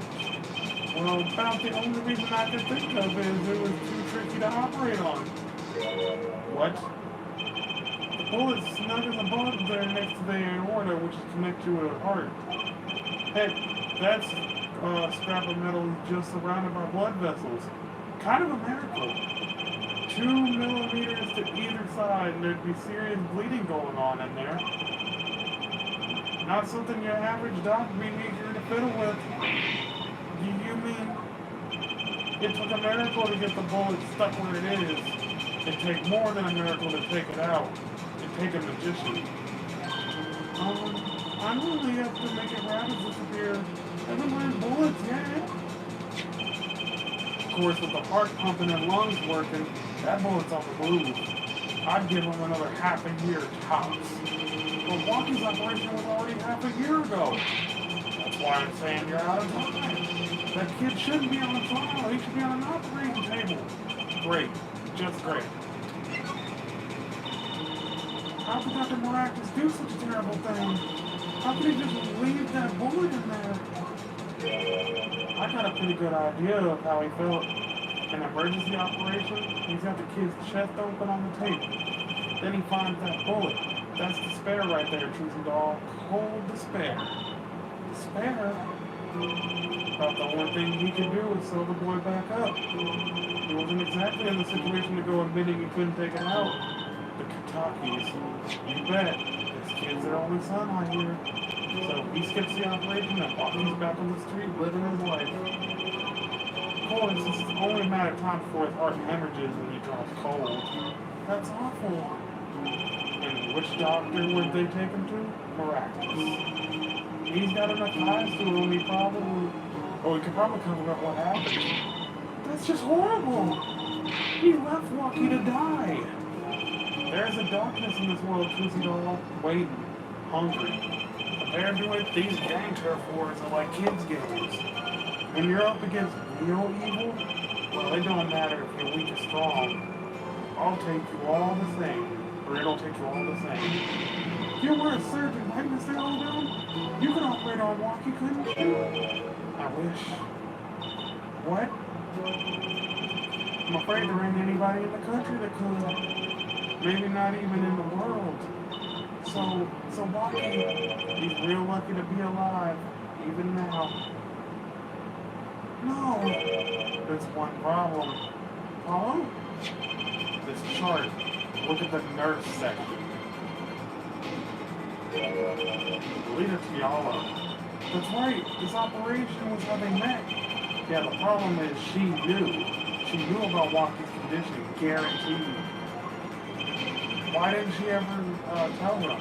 Well, about the only reason I could think of is it was too tricky to operate on. What? The bullet's snug as a bug there next to the aorta, which is connected to a heart. Hey, that's scrap of metal just surrounded by blood vessels. Kind of a miracle. 2 millimeters to either side, and there'd be serious bleeding going on in there. Not something your average doctor would be eager to fiddle with. You mean it took a miracle to get the bullet stuck where it is? It'd take more than a miracle to take it out. It'd take a magician. I'm only up to making rabbits disappear. Never mind bullets yet. Of course, with the heart pumping and lungs working, that bullet's on the move. I'd give him another half a year tops. But Walkie's operation was already half a year ago. That's why I'm saying you're out of time. That kid shouldn't be on trial. He should be on an operating table. Great. Just great. How could Dr. Maractus do such a terrible thing? How could he just leave that bullet in there? I got a pretty good idea of how he felt. An emergency operation, he's got the kid's chest open on the table. Then he finds that bullet. That's despair right there, Trixie doll. Cold despair. Despair? About the only thing he could do was sew the boy back up. He wasn't exactly in the situation to go admitting he couldn't take it out. The Katakis. You bet. This kid's their only son, I hear. So he skips the operation and Walkie's back on the street living his life. Of course, it's only a matter of time before his heart hemorrhages and he drops cold. That's awful. And which doctor would they take him to? Maractus. He's got enough ties to him, he could probably cover up what happened. That's just horrible. He left Walkie to die. There's a darkness in this world, Trixie doll, waiting, hungry. Compared to it, these gang turf wars are like kids' games. When you're up against real evil, well, it don't matter if you're weak or strong. I'll take you all the same, or it'll take you all the same. You were a surgeon, right, Mr. Elden? You could operate on Walkie, couldn't you? I wish. What? I'm afraid there ain't anybody in the country that could. Maybe not even in the world. So Walkie, he's real lucky to be alive, even now. No, there's one problem. Apollo? This chart, look at the nurse section. Alita Tiala. That's right, this operation was how they met. Yeah, the problem is she knew. She knew about Walker's condition, guaranteed. Why didn't she ever tell her?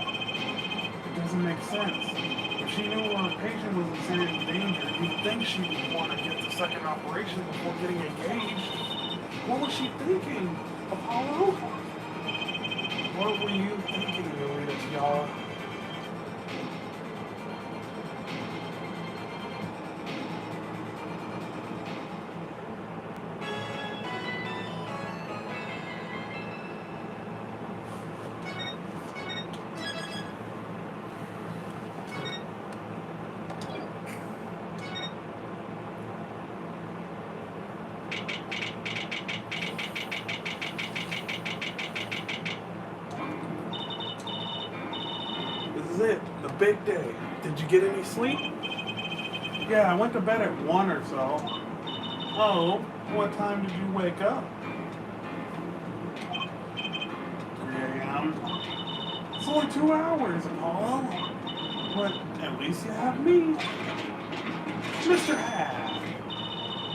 It doesn't make sense. If she knew her patient was in serious danger, you'd think she would want to get the second operation before getting engaged. What was she thinking, Apollo? What were you thinking, Alita Tiala? This is it, the big day. Did you get any sleep? Yeah, I went to bed at 1 or so. Oh, what time did you wake up? 3 a.m. It's only 2 hours, Apollo. But at least you have me. Mr. Hat.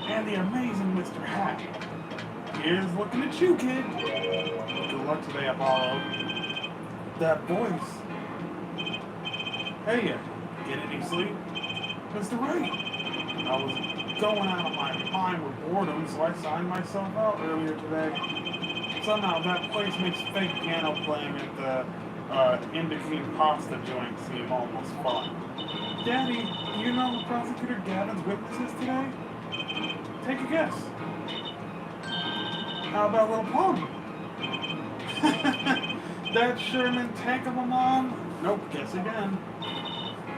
And the amazing Mr. Hat. Here's looking at you, kid. Good luck today, Apollo. That voice. Hey, get any sleep? Mr. Wright. I was going out of my mind with boredom, so I signed myself out earlier today. Somehow that place makes fake piano playing at the Indian pasta joint seem almost fun. Daddy, do you know Prosecutor Gavin's witnesses today? Take a guess. How about Little Plum? That Sherman tank of a mom? Nope, guess again.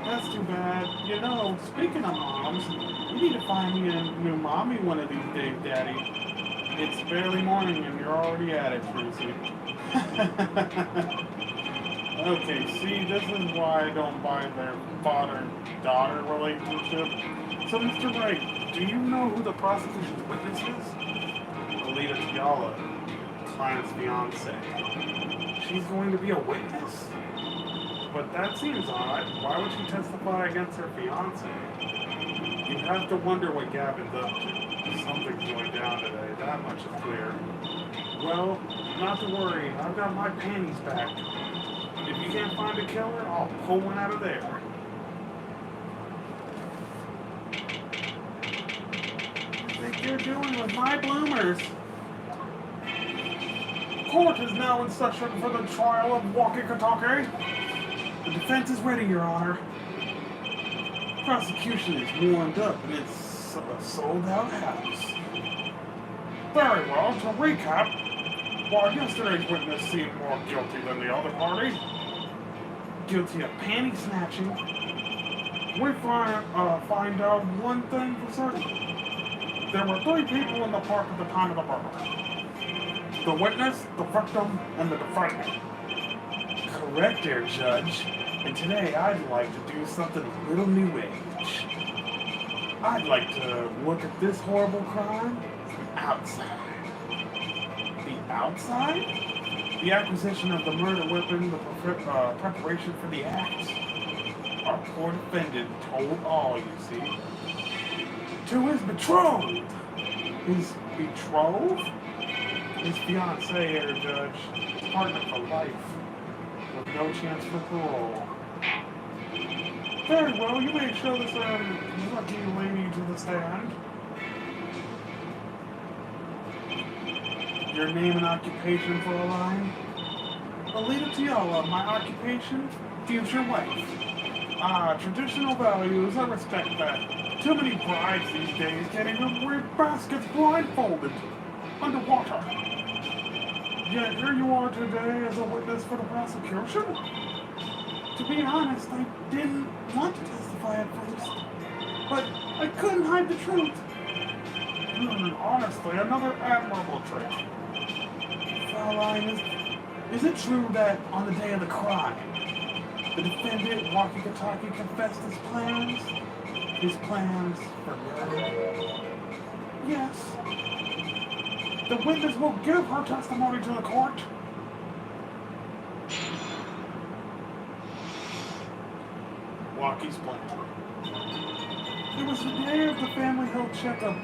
That's too bad. You know, speaking of moms, you need to find me a new mommy one of these days, Daddy. It's barely morning and you're already at it, Trucy. Okay, see, this is why I don't buy their father-daughter relationship. So, Mr. Wright, do you know who the prosecution's witness is? Alita Tiala, client's fiance. She's going to be a witness? But that seems odd. Why would she testify against her fiance? You have to wonder what Gavin's up to. Something's going down today, that much is clear. Well, not to worry, I've got my panties back. If you can't find a killer, I'll pull one out of there. What do you think you're doing with my bloomers? Court is now in session for the trial of Walkie-Talkie. The defense is ready, Your Honor. Prosecution is warmed up and it's a sold-out house. Very well, to recap, while yesterday's witness seemed more guilty than the other party, guilty of panty snatching, we find out one thing for certain. There were 3 people in the park at the time of the murder. The witness, the victim, and the defendant. Correct there, Judge. And today I'd like to do something a little new age. I'd like to look at this horrible crime from outside. The outside? The acquisition of the murder weapon, the preparation for the act. Our poor defendant told all, you see. To his betrothed. His betrothed? His fiancée, Herr Judge. Partner for life. With no chance for parole. Very well, you may show this lucky lady to the stand. Your name and occupation for a line? Alita Tiala, my occupation, future wife. Traditional values, I respect that. Too many brides these days getting them weird baskets blindfolded, underwater. Yet here you are today as a witness for the prosecution? To be honest, I didn't want to testify at first, but I couldn't hide the truth. Honestly, another admirable trait. Fraulein, is it true that on the day of the crime, the defendant, Walkie-Talkie, confessed his plans? His plans for murder? Yes. The witness will give her testimony to the court. Walkie's plan. It was the day of the family health checkup.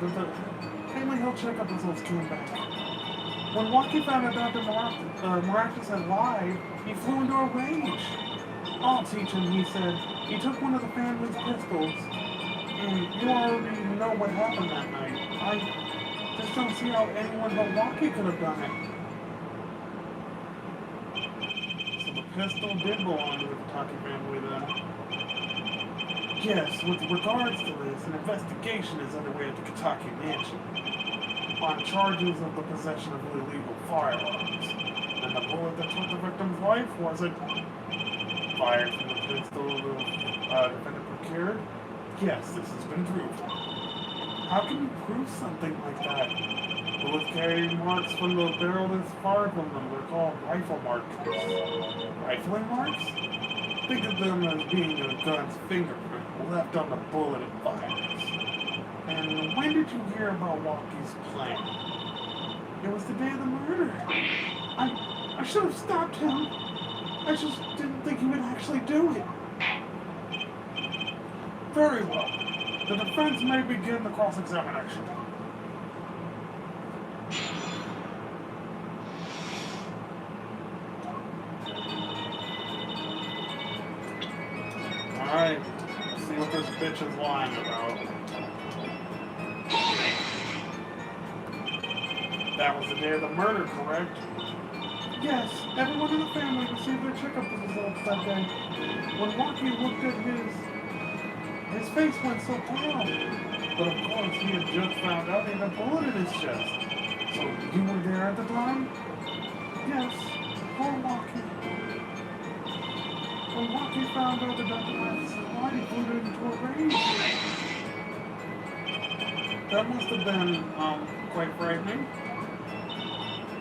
The family health checkup results came back. When Walkie found out Dr. Maractus had lied, he flew into a rage. I'll teach him, he said. He took one of the family's pistols, and you already know what happened that night. I just don't see how anyone but Walkie could have done it. So the pistol did belong to the Pataki family then. Yes, with regards to this, an investigation is underway at the Kitaki Mansion on charges of the possession of illegal firearms. And the bullet that took the victim's life wasn't fired from the pistol the defendant procured? Yes, this has been proven. How can you prove something like that? Bullets carrying marks from the barrel that's fired from them. They're called rifle marks. Rifling marks? Think of them as being a gun's fingerprint left on the bullet it fires. And when did you hear about Walkie's plan? It was the day of the murder. I should have stopped him. I just didn't think he would actually do it. Very well. The defense may begin the cross-examination. Alright, let's see what this bitch is lying about. That was the day of the murder, correct? Yes, everyone in the family received their checkup results that day. When Walkie looked at his face went so pale. But of course, he had just found out he had a bullet in his chest. So you were there at the time? Yes, poor Walkie. When Walkie found out that Dr. Maractus had lied, he flew into a rage. That must have been, quite frightening.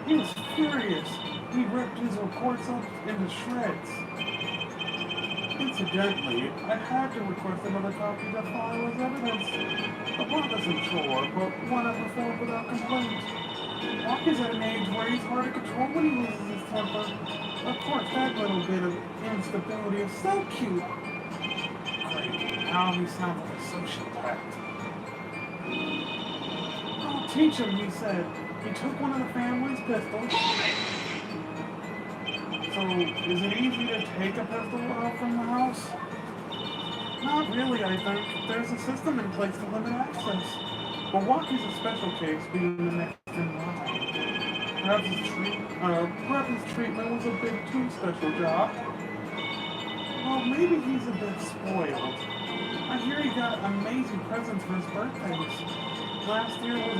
He was furious. He ripped his reports up into shreds. Incidentally, I had to request another copy to file as evidence. The plot isn't sure, but one I performed without complaint. Walkie's at an age where he's hard to control when he loses his temper. Of course, that little bit of instability is so cute. Great, now he sounds like a sociopath. I'll teach him, he said. He took one of the family's pistols. So, is it easy to take a pistol out from the house? Not really, I think. There's a system in place to limit access. But Walkie's a special case, being the next in line. Perhaps his treatment was a bit too special job. Well, maybe he's a bit spoiled. I hear he got amazing presents for his birthdays. Last year was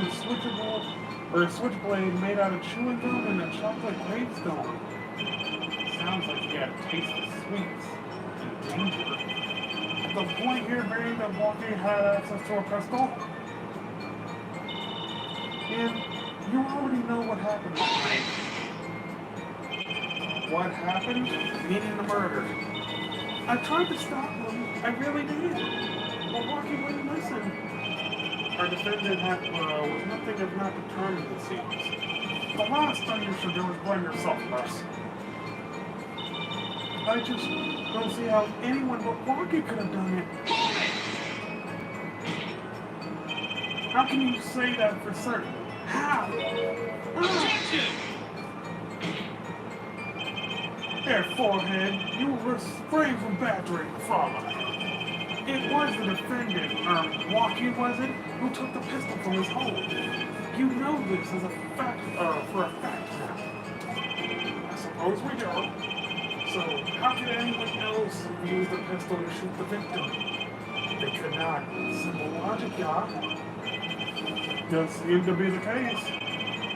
a switchblade made out of chewing gum and a chocolate gravestone. Sounds like he had a taste of sweets and danger. The point here being that Walkie had access to a pistol. And you already know what happened that night. What happened? Meaning the murder. I tried to stop him. I really did. But Walkie wouldn't listen. Our defendant was nothing if not determined, it seems. The last thing you should do is blame yourself, nurse. I just don't see how anyone but Walkie could have done it. How can you say that for certain? How? There, forehead, you will refrain from badgering the father. It was the defendant, Walkie, was it, who took the pistol from his home. You know this as a fact, for a fact now. I suppose we do. So, how could anyone else use the pistol to shoot the victim? They could not. Simple logic, yeah. Does seem to be the case.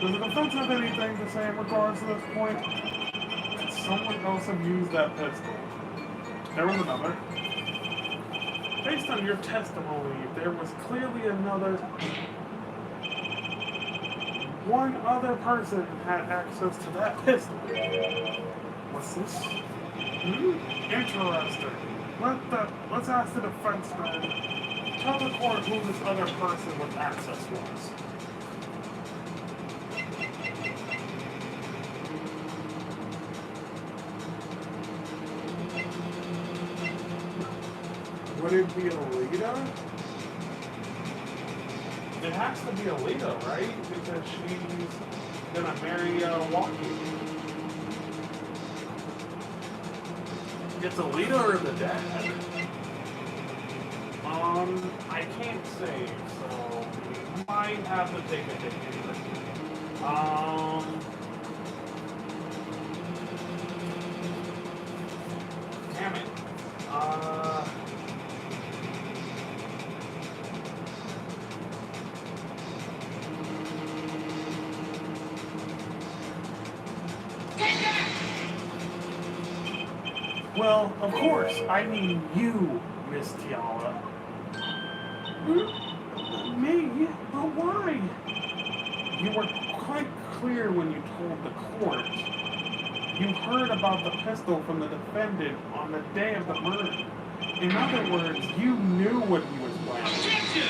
Does the defense have anything to say in regards to this point? Could someone else have used that pistol? There was another. Based on your testimony, there was clearly one other person had access to that pistol. What's this? Interesting. Let's ask the defense man. Tell the court who this other person with access was. Would it be Alita? It has to be Alita, right? Because she's gonna marry Walkie. It's Alita or the dad? I can't say, so we might have to take a hit here. Damn it. Well, of course, I mean you, Miss Tiala. Me? But why? You were quite clear when you told the court. You heard about the pistol from the defendant on the day of the murder. In other words, you knew what he was planning.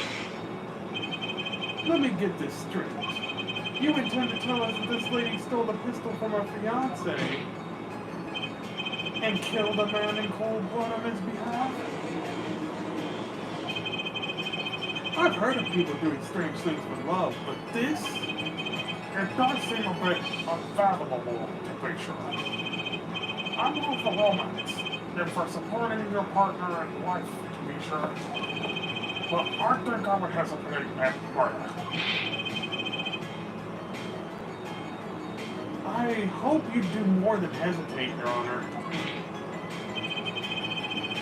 Let me get this straight. You intend to tell us that this lady stole the pistol from her fiancé and killed a man in cold blood on his behalf? I've heard of people doing strange things for love, but this? It does seem a bit unfathomable, to be sure. I'm all for romance, and for supporting your partner and wife, to be sure. But I think I would hesitate at murder. I hope you do more than hesitate, Your Honor.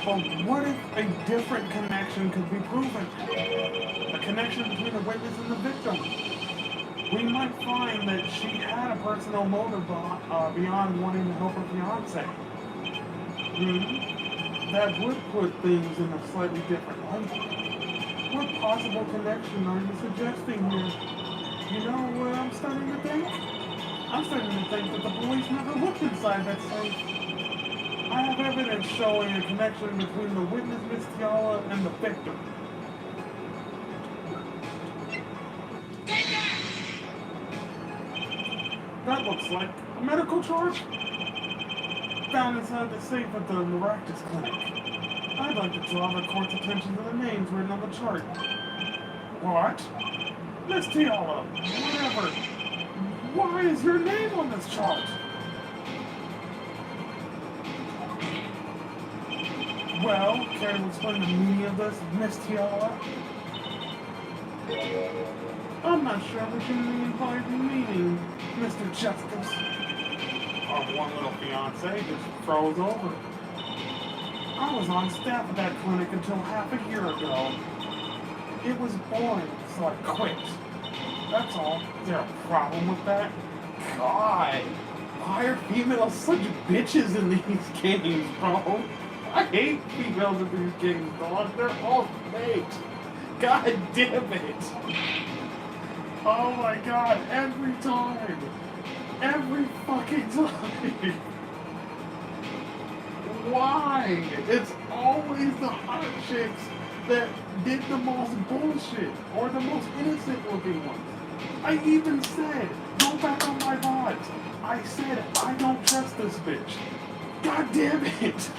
But what if a different connection could be proven? A connection between the witness and the victim. We might find that she had a personal motive beyond wanting to help her fiancé. That would put things in a slightly different light. What possible connection are you suggesting here? You know what I'm starting to think? I'm starting to think that the police never looked inside that safe. I have evidence showing a connection between the witness, Miss Tiala, and the victim. That looks like a medical chart. Found inside the safe at the Maractus Clinic. I'd like to draw the court's attention to the names written on the chart. What? Miss Tiala, whatever. Why is your name on this chart? Well, care to explain the meaning of this, Miss Tiala? I'm not sure we can implied meaning, Mr. Justice. Our one little fiancé just froze over. I was on staff at that clinic until half a year ago. It was boring, so I quit. That's all. Is there a problem with that? God, why are females such bitches in these games, bro? I hate females in these games, dog. They're all fake. God damn it. Oh my god, every time. Every fucking time. Why? It's always the hot chicks that did the most bullshit or the most innocent looking ones. I even said, go back on my VODs. I said, I don't trust this bitch. God damn it.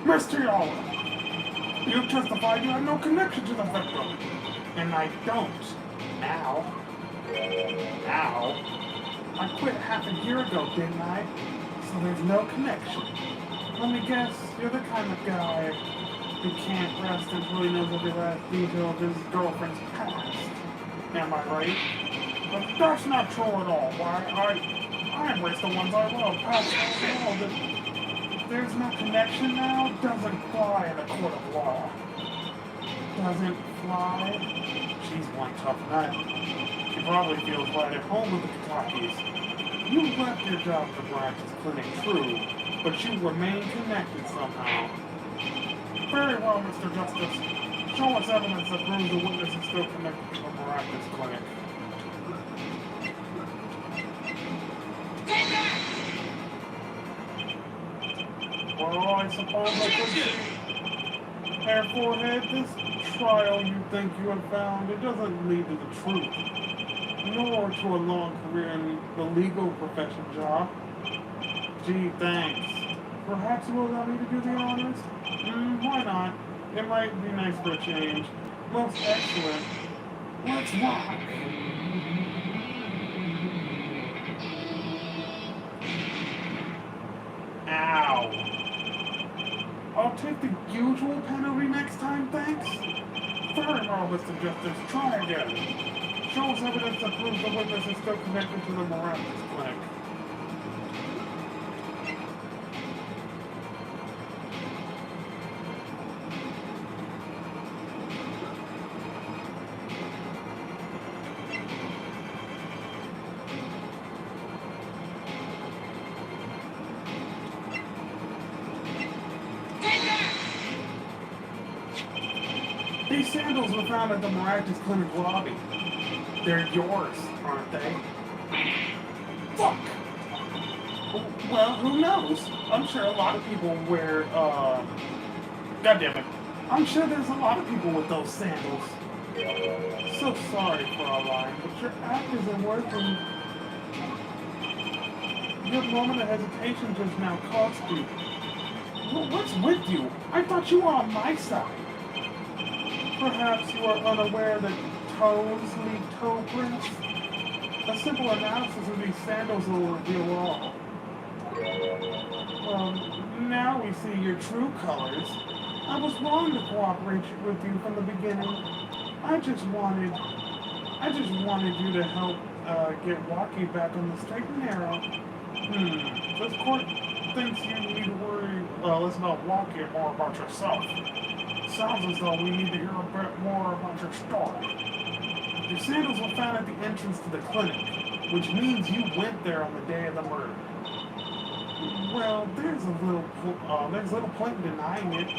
Mr. Tiala, you testified you had no connection to the victim. And I don't. Now. I quit half a year ago, didn't I? So there's no connection. Let me guess, you're the kind of guy who can't rest until he knows every last detail of his girlfriend's past. Am I right? But that's not true at all. Why, I embrace the ones I love. There's no connection now, doesn't fly in a court of law. Doesn't fly? She's one tough nut. She probably feels right at home with the Katakis. You left your job at the Maractus Clinic, true, but you remain connected somehow. Very well, Mr. Justice. Show us evidence that proves the witness is still connected to the Maractus Clinic. Well, I suppose I could see. Hair forehead, this trial you think you have found, it doesn't lead to the truth, nor to a long career in the legal profession, job. Gee, thanks. Perhaps you will allow me to do the honors? Why not? It might be nice for a change. Most excellent. Let's rock. Ow. I'll take the usual penalty next time, thanks. Very well, Mr. Justice. Try again. Show us evidence that proves the witness is still connected to the Morales clinic. These sandals were found at the Maractus Clinic lobby. They're yours, aren't they? Fuck! Well, who knows? I'm sure a lot of people wear, God damn it. I'm sure there's a lot of people with those sandals. So sorry for our line, but your act isn't working. Your moment of hesitation just now cost you. Well, what's with you? I thought you were on my side. Perhaps you are unaware that toes leave toe prints? A simple analysis of these sandals will reveal all. Now we see your true colors. I was wrong to cooperate with you from the beginning. I just wanted you to help get Walkie back on the straight and narrow. This court thinks you need to worry less about Walkie and more about yourself. Sounds as though we need to hear a bit more about your story. Your sandals were found at the entrance to the clinic, which means you went there on the day of the murder. Well, there's little point in denying it.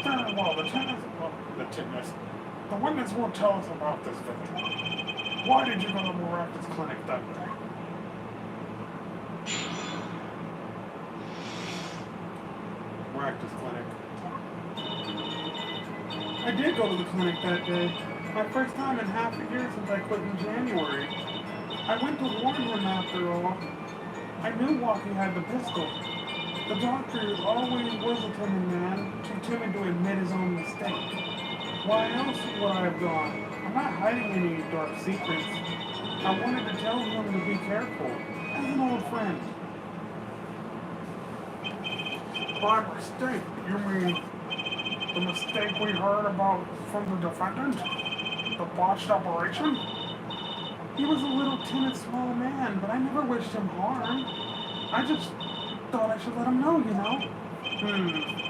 Very well, the witness will tell us about this victim. Why did you go to Maractus Clinic that day? Maractus Clinic. I did go to the clinic that day. My first time in half a year since I quit in January. I went to warn him after all. I knew Walkie had the pistol. The doctor always was a timid man, too timid to admit his own mistake. Why else would I have gone? I'm not hiding any dark secrets. I wanted to tell him to be careful, as an old friend. By mistake, you mean the mistake we heard about from the defendant? The botched operation? He was a little timid, small man, but I never wished him harm. I just thought I should let him know, you know?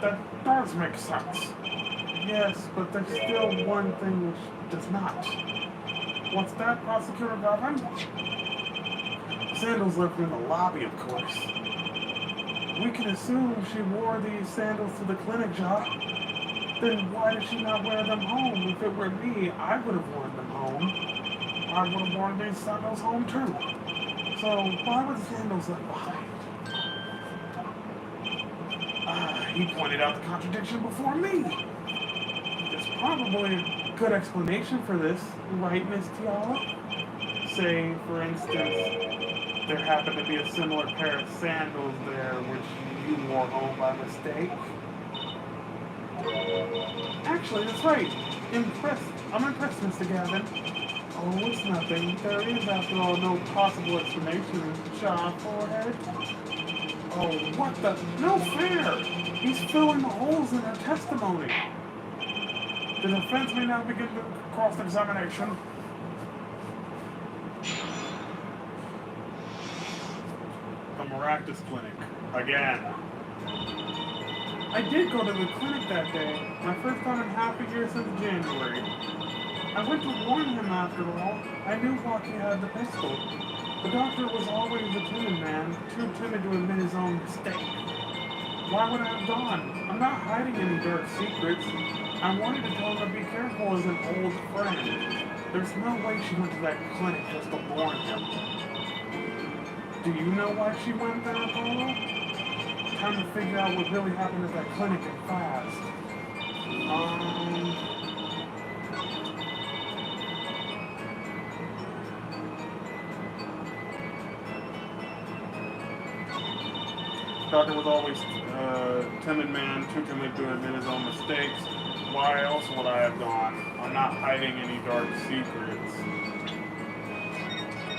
That does make sense. Yes, but there's still one thing which does not. What's that, Prosecutor Govern? Sandals left in the lobby, of course. We can assume she wore these sandals to the clinic, Jacques. Then why did she not wear them home? If it were me, I would have worn them home. I would have worn these sandals home too. So why were the sandals left behind? He pointed out the contradiction before me. There's probably a good explanation for this, right, Miss Tiala? Say, for instance, there happened to be a similar pair of sandals there which you wore home by mistake. Actually, that's right. I'm impressed, Mr. Gavin. Oh, it's nothing. There is, after all, no possible explanation. Jaw forehead. Oh, what the? No fair! He's filling the holes in her testimony. The defense may now begin the cross-examination. The Maractus Clinic. Again. I did go to the clinic that day, my first time in half a year since January. I went to warn him after all. I knew Walkie had the pistol. The doctor was always a timid man, too timid to admit his own mistake. Why would I have gone? I'm not hiding any dark secrets. I wanted to tell him to be careful as an old friend. There's no way she went to that clinic just to warn him. Do you know why she went there, Apollo? Time to figure out what really happened at that clinic and fast. Doctor was always a timid man, too timid to admit his own mistakes. Why else would I have gone? I'm not hiding any dark secrets.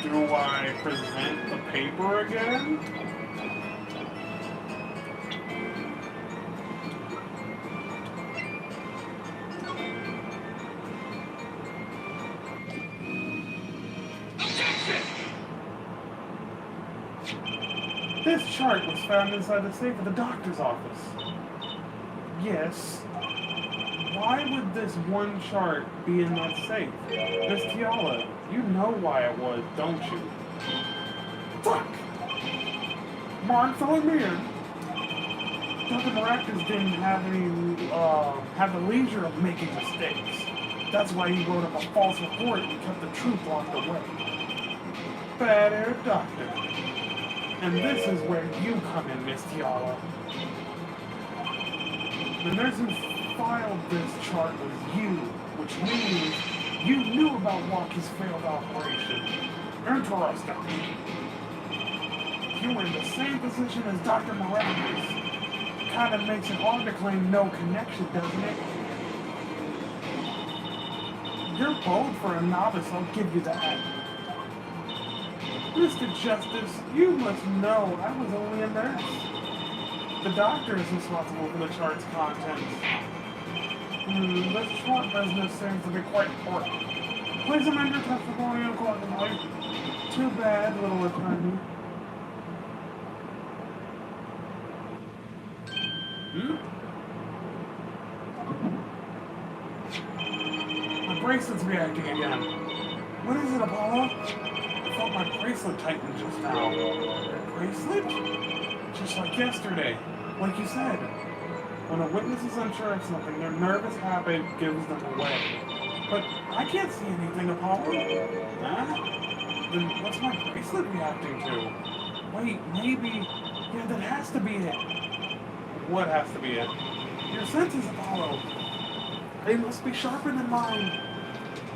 Do I present the paper again? This chart was found inside the safe of the doctor's office. Yes. Why would this one chart be in that safe? Miss Tiala, you know why it was, don't you? Fuck! Mark, follow me in. Dr. Maracas didn't have the leisure of making mistakes. That's why he wrote up a false report and kept the truth locked away. Bad air doctor. And this is where you come in, Miss Tiala. The nurse who filed this chart was you, which means you knew about Walkie's failed operation. Interesting. You were in the same position as Dr. Morales. Kind of makes it hard to claim no connection, doesn't it? You're bold for a novice, I'll give you that. Mr. Justice, you must know I was only a nurse. The doctor is responsible for the chart's contents. This chart business seems to be quite important. Please amend your testimony accordingly. Too bad, little attorney. My bracelet's reacting again. What is it, Apollo? I felt my bracelet tighten just now. Bracelet? Just like yesterday. Like you said. When a witness is unsure of something, their nervous habit gives them away. But I can't see anything, Apollo. Huh? Then what's my bracelet reacting to? Wait, maybe... Yeah, that has to be it. What has to be it? Your senses, Apollo. They must be sharper than mine.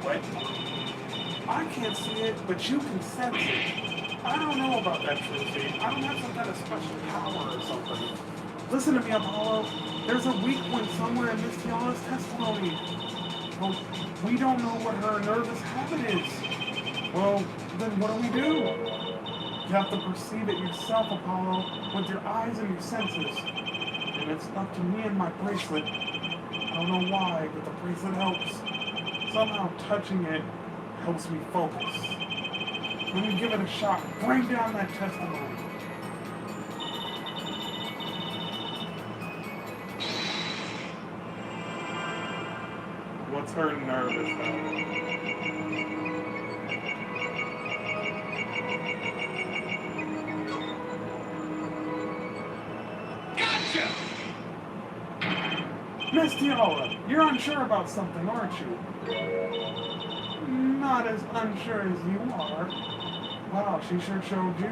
What? I can't see it, but you can sense it. I don't know about that, Trucy. I don't have some kind of special power or something. Listen to me, Apollo. There's a weak point somewhere in Miss Tiala's testimony. Well, we don't know what her nervous habit is. Well, then what do? You have to perceive it yourself, Apollo, with your eyes and your senses. And it's up to me and my bracelet. I don't know why, but the bracelet helps. Somehow touching it helps me focus. Let me give it a shot. Bring down that testimony. What's her nervous habit? Gotcha! Miss Tiala, you're unsure about something, aren't you? Not as unsure as you are. Wow, she sure showed you.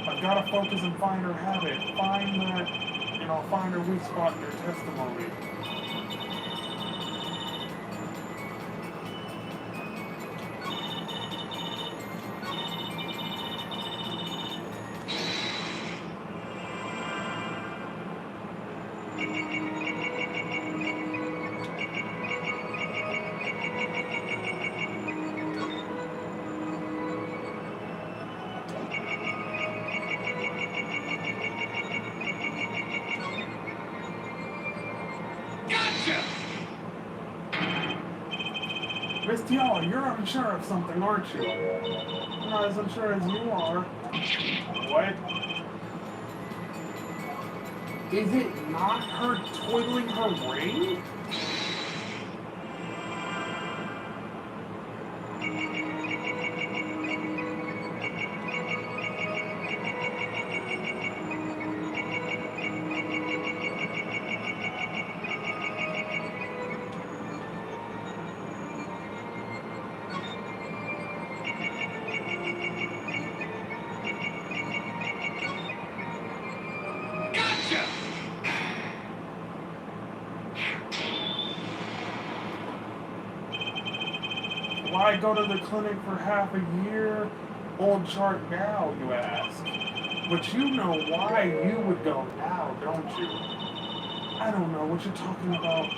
I've got to focus and find her habit. Find that, and I'll find her weak spot in her testimony. Miss Tiala, you're unsure of something, aren't you? Not as unsure as you are. What? Is it not her twiddling her ring? Why go to the clinic for half a year? Old chart now, you ask. But you know why you would go now, don't you? I don't know what you're talking about.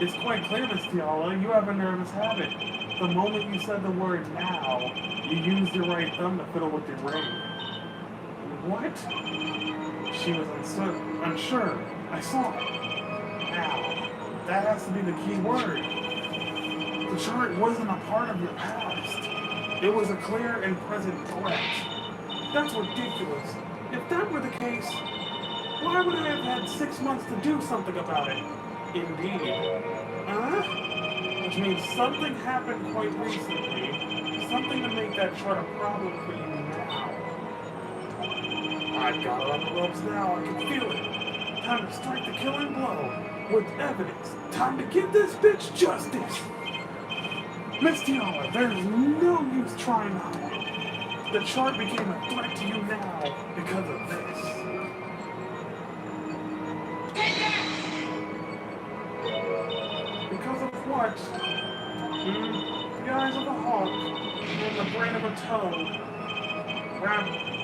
It's quite clear, Miss Tiala, you have a nervous habit. The moment you said the word now, you used your right thumb to fiddle with your ring. What? She was unsure. I saw it. Now, that has to be the key word. The chart wasn't a part of your past. It was a clear and present threat. That's ridiculous. If that were the case, why would I have had 6 months to do something about it? Indeed. Huh? Which means something happened quite recently. Something to make that chart a problem for you now. I've got her on the ropes now. I can feel it. Time to strike the killing blow. With evidence. Time to give this bitch justice. Miss Tiala, there's no use trying to hide. The chart became a threat to you now because of this. Because of what? The eyes of a hawk and the brain of a toad.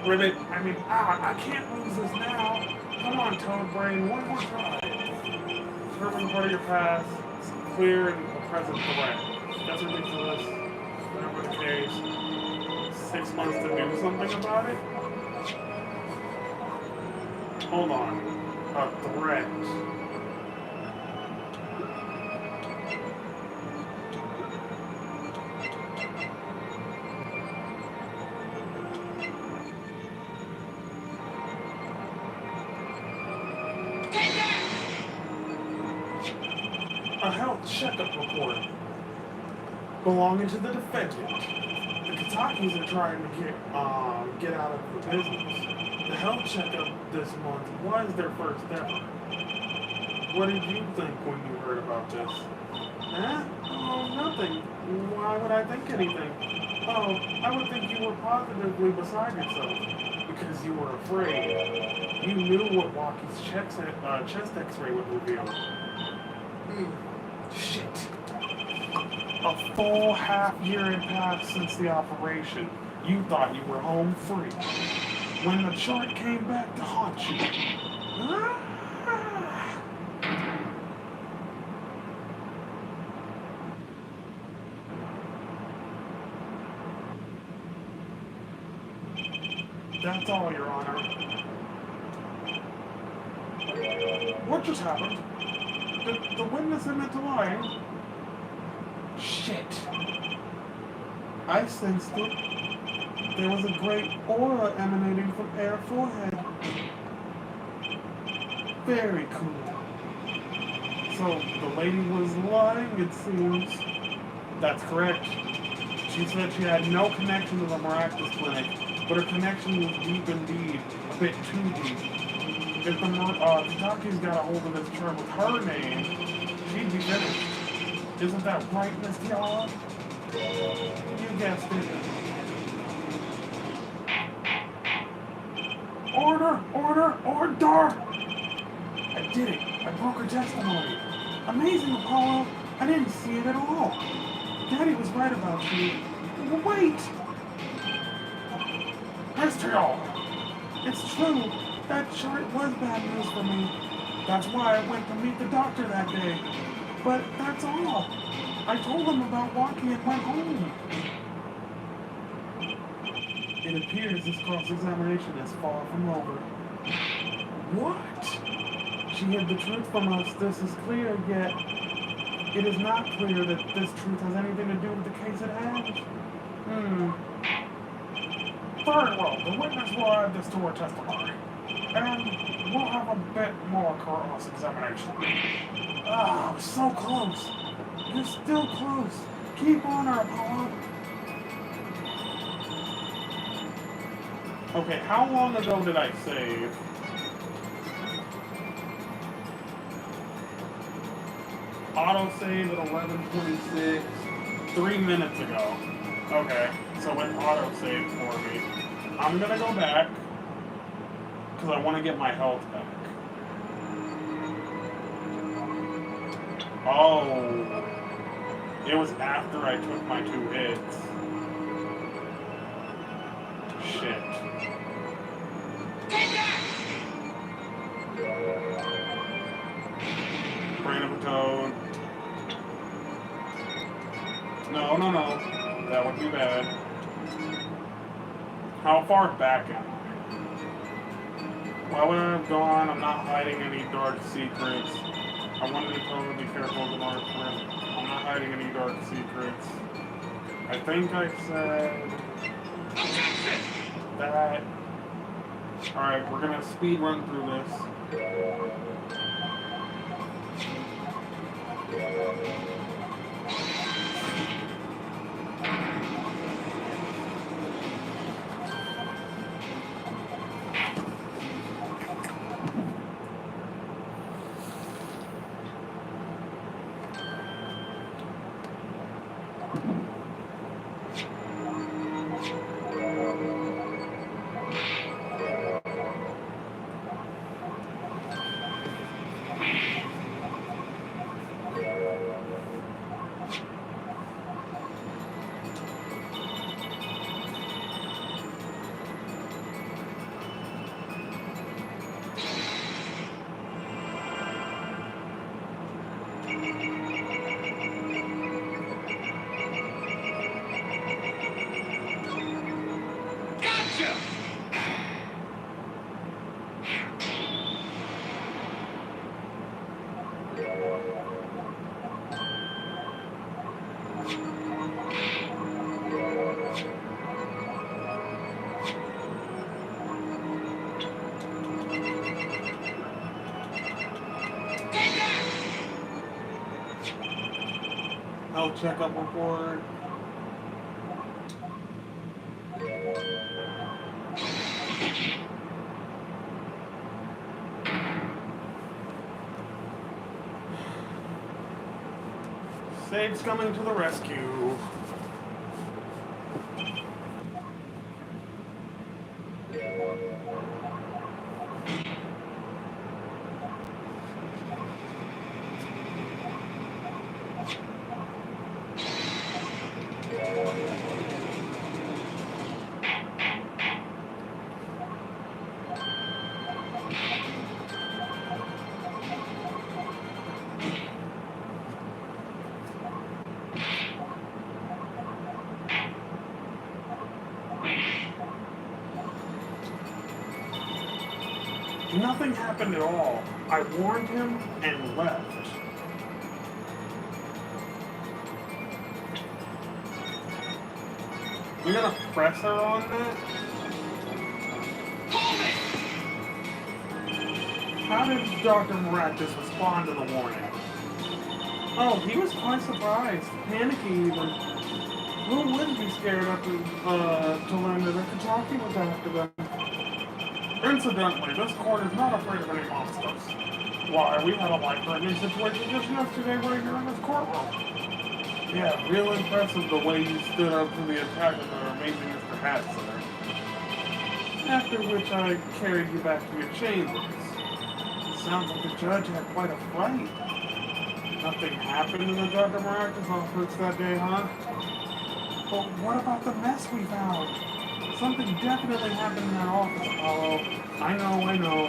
Ribbit, I can't lose this now. Come on, toad brain, one more try. Determine part of your past, clear and present threat. That's ridiculous. Whatever the case. 6 months to do something about it? Hold on. A threat. A health checkup report belonging to the defendant. The Katakis are trying to get out of the business. The health checkup this month was their first ever. What did you think when you heard about this? Huh? Oh, nothing. Why would I think anything? Oh, I would think you were positively beside yourself because you were afraid. You knew what Waki's chest x-ray would reveal. Shit. A full half year had passed since the operation. You thought you were home free. When the chart came back to haunt you. That's all, Your Honor. What just happened? The witness admitted to lying. Shit. I sensed it. There was a great aura emanating from Air Forehead. Very cool. So, the lady was lying, it seems. That's correct. She said she had no connection to the Miraculous Clinic, but her connection was deep indeed. A bit too deep. If the Kataki's got a hold of this chart with her name, she'd be finished. Isn't that right, Miss Tiala? You guessed it. Order! I did it. I broke her testimony. Amazing, Apollo. I didn't see it at all. Daddy was right about you. Wait! Miss Tiala! It's true. That chart was bad news for me. That's why I went to meet the doctor that day. But that's all. I told him about Waki and went home. It appears this cross-examination is far from over. What? She hid the truth from us. This is clear, yet it is not clear that this truth has anything to do with the case at hand. Very well. The witness will add this to her testimony. And we'll have a bit more cross-examination. Ah, so close. You're still close. Keep on her, Apollo. Okay, how long ago did I save? Autosave at 11:26. 3 minutes ago. Okay, so it autosaved for me. I'm gonna go back because I want to get my health back. Oh, it was after I took my 2 hits. Shit. no. That would be bad. How far back am I? Why would I have gone? I'm not hiding any dark secrets. I wanted to tell him to be careful of the dark friend. I'm not hiding any dark secrets. I think I said that. Alright, we're gonna speed run through this. Health checkup report. Save's coming to the rescue. Nothing happened at all. I warned him and left. You're gonna press her on that? How did Dr. Maractus respond to the warning? Oh, he was quite surprised. Panicky even. Who wouldn't be scared after, to learn that a Kataki was after them? Incidentally, this court is not afraid of any monsters. Why, we had a life-threatening situation just yesterday right here in this courtroom. Yeah, real impressive the way you stood up to the attack of our amazing Mr. Hat, sir. After which I carried you back to your chambers. Sounds like the judge had quite a fright. Nothing happened in the Dr. Maractus office that day, huh? But what about the mess we found? Something definitely happened in that office, Apollo. I know.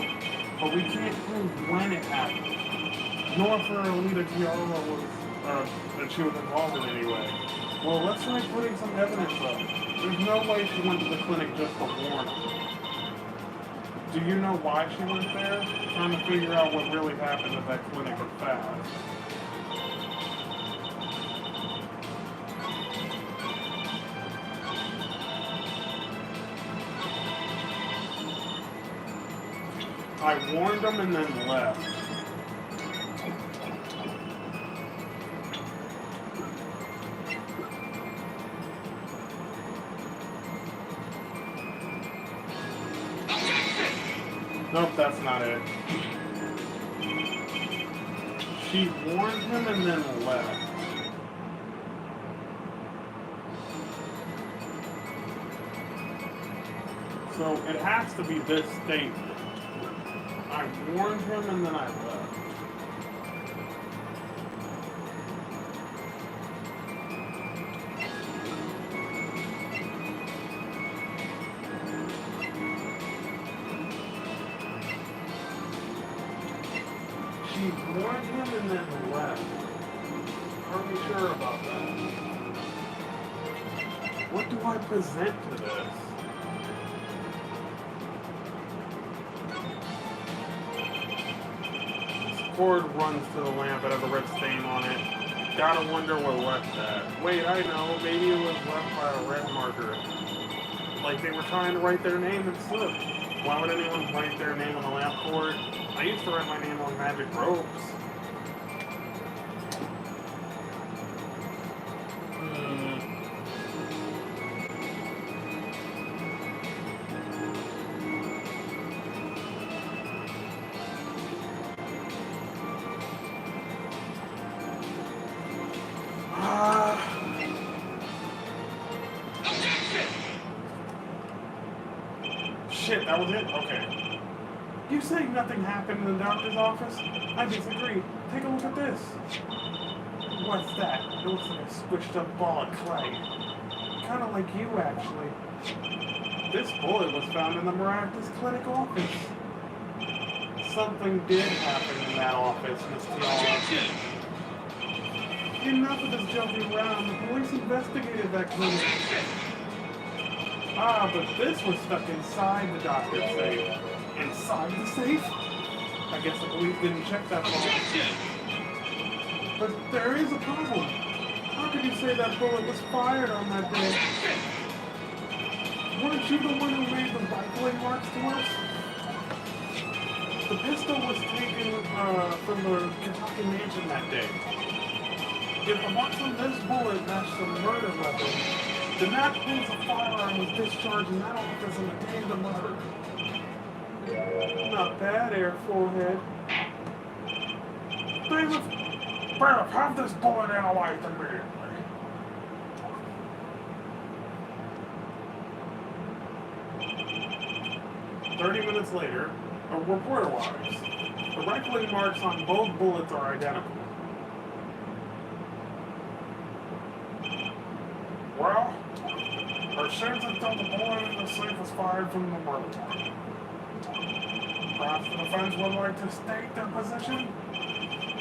But we can't prove when it happened. Nor for Alita Tiara was, that she was involved in any way. Well, let's try putting some evidence up. There's no way she went to the clinic just to warn us. Do you know why she went there? Trying to figure out what really happened at that clinic at Fast. I warned them and then left. Nope, that's not it. She warned him and then left. So it has to be this statement. I warned him and then I left. She warned him and then left. Aren't we sure about that? What do I present to this? This cord runs to the lamp. It has a red stain on it. Gotta wonder what left that. Wait, I know. Maybe it was left by a red marker. Like they were trying to write their name and slip. Why would anyone write their name on the lamp cord? I used to write my name on magic ropes. Shit, that was it? Okay. You say nothing happened in the doctor's office? I disagree. Take a look at this. What's that? It looks like a squished up ball of clay. Kind of like you, actually. This bullet was found in the Maractus Clinic office. Something did happen in that office, Miss Tiala. Enough of this jumping around. The police investigated that clinic. Ah, but this was stuck inside the doctor's safe. Inside the safe? I guess the police didn't check that far. But there is a problem. How could you say that bullet was fired on that day? Weren't you the one who made the rifling marks to us? The pistol was taken from the Kentucky mansion that day. If the marks on this bullet matched the murder weapon, then that means a firearm was discharged in that office on the day of the murder. Not bad, Air Forehead. Bailiff, have this bullet analyzed immediately. "30 minutes later, a report arrives. The rifling marks on both bullets are identical. Well, our senses thought the bullet in the safe was fired from the murder weapon. Perhaps the defense would like to state their position?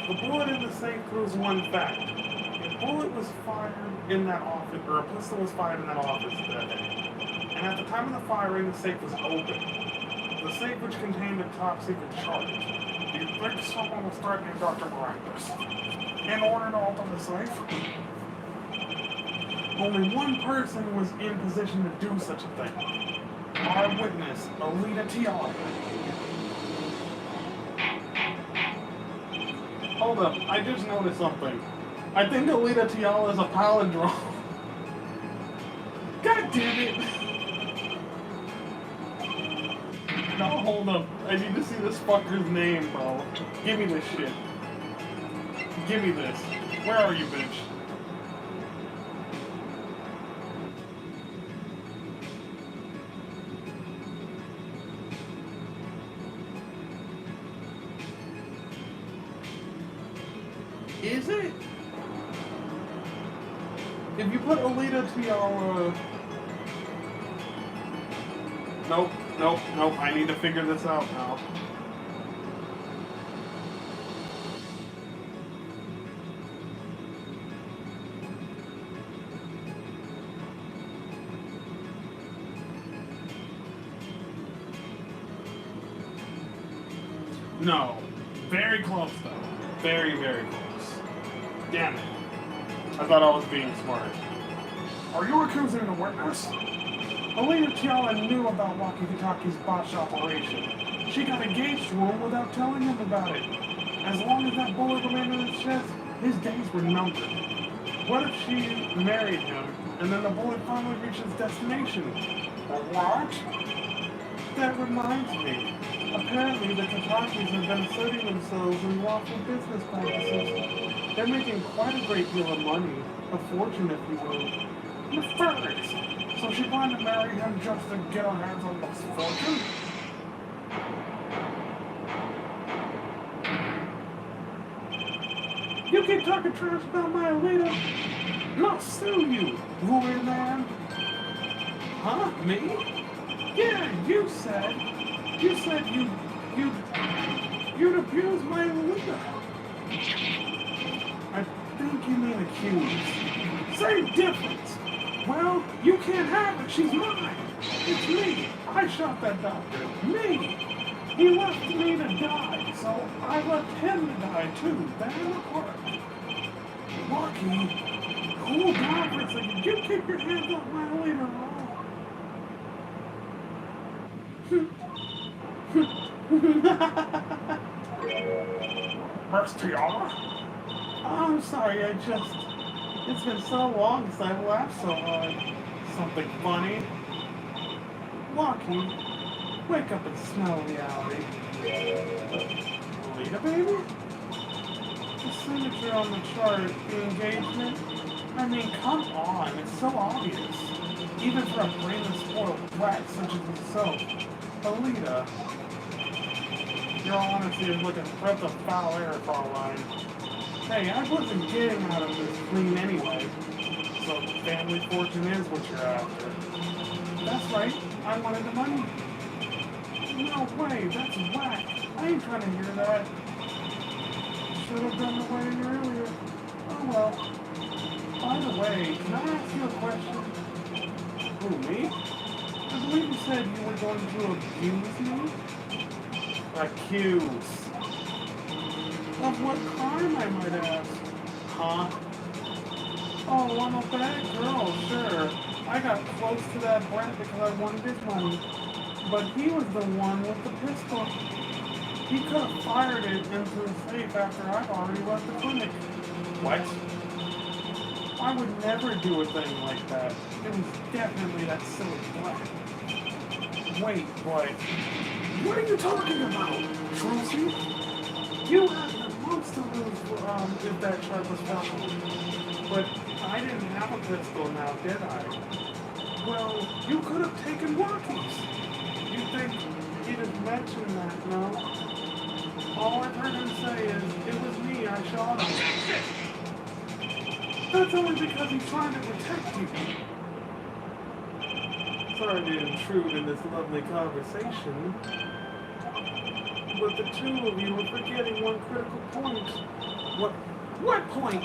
The bullet in the safe proves one fact. A bullet was fired in that office, or a pistol was fired in that office that day. And at the time of the firing, the safe was open. The safe which contained a top secret charge. Do you think someone was threatening Dr. Maractus in order to open the safe? Only one person was in position to do such a thing. Our witness, Alita Tiala. Hold up, I just noticed something. I think Alita Tiala is a palindrome. God damn it! No, hold up. I need to see this fucker's name, bro. Give me this shit. Give me this. Where are you, bitch? Is it? If you put Alita Tiala... Nope, I need to figure this out now. No. Very close, though. Very, very close. Damn it. I thought I was being smart. Are you accusing the witness? Alita Tiala knew about Wakikitaki's botched operation. She got engaged to him without telling him about it. As long as that bullet remained in his chest, his days were numbered. What if she married him, and then the bullet finally reached its destination? What? That reminds me. Apparently, the Kitakis have been asserting themselves in lawful business practices. They're making quite a great deal of money. A fortune, if you will. Nefarious! So she planned to marry him just to get her hands on this fortune? You keep talking trash about my Alita, and I'll sue you, lawyer man. Huh? Me? Yeah, you said you'd abuse my Alita. I think you mean accuse. Same difference. Well, you can't have it. She's mine. It's me. I shot that doctor. Me. He left me to die, so I left him to die too. Damn apart. Lucky. Cool down for a second. You keep your hands off my leader. Miss Tiara? I'm sorry, it's been so long since I've laughed so hard. Something funny? Lucky, wake up and smell reality. Lita, baby? The signature on the chart, the engagement? I mean, come on, it's so obvious. Even for a brainless spoiled brat such as yourself. Alita, your honesty is like a breath of foul air, Fraulein. Hey, I wasn't getting out of this clean anyway. So family fortune is what you're after. That's right, I wanted the money. No way, that's whack. I ain't trying to hear that. Should have done the wedding earlier. Oh well. By the way, can I ask you a question? Who, me? I believe you said you were going to abuse me? Accuse. Of what crime, I might ask? Huh? Oh, I'm a bad girl, sure. I got close to that brat because I wanted his money. But he was the one with the pistol. He could have fired it into the safe after I'd already left the clinic. What? I would never do a thing like that. It was definitely that silly brat. Wait, what? What are you talking about, Trucy? You had the months to lose if that chart was found. But I didn't have a pistol now, did I? Well, you could have taken Rocky's. You think he didn't mention that, no? All I've heard him say is, it was me, I shot him. That's only because he's trying to protect you. Sorry to intrude in this lovely conversation, but the two of you are forgetting one critical point. What point?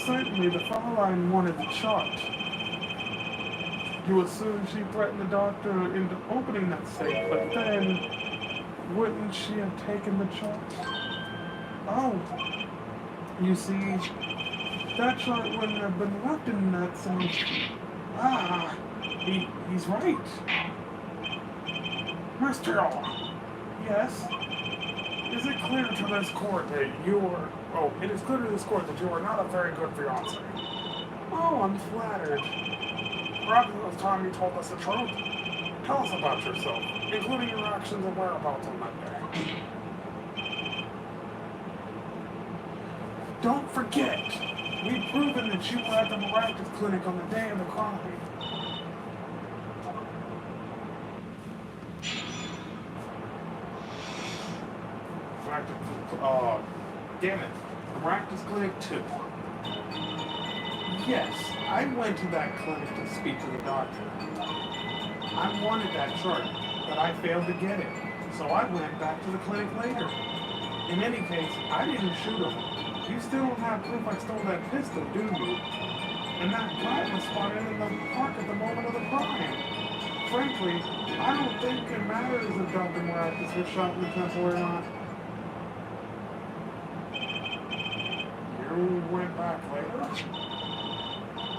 Certainly the Fraulein wanted the chart. You assume she threatened the doctor into opening that safe, but then, wouldn't she have taken the chart? Oh, you see, that chart wouldn't have been left in that safe. Ah, he's right. Mr. All. Yes? Is it clear to this court that you are... Oh, it is clear to this court that you are not a very good fiancé. Oh, I'm flattered. Perhaps it was time you told us the truth. Tell us about yourself, including your actions and whereabouts on that day. Don't forget, we've proven that you were at the Maractus Clinic on the day of the crime. Damn it. Maractus Clinic 2. Yes, I went to that clinic to speak to the doctor. I wanted that chart, but I failed to get it. So I went back to the clinic later. In any case, I didn't shoot him. You still don't have proof I stole that pistol, do you? And that brat was spotted in the park at the moment of the crime. Frankly, I don't think it matters if Dr. Maractus was shot in the temple or not. You went back later?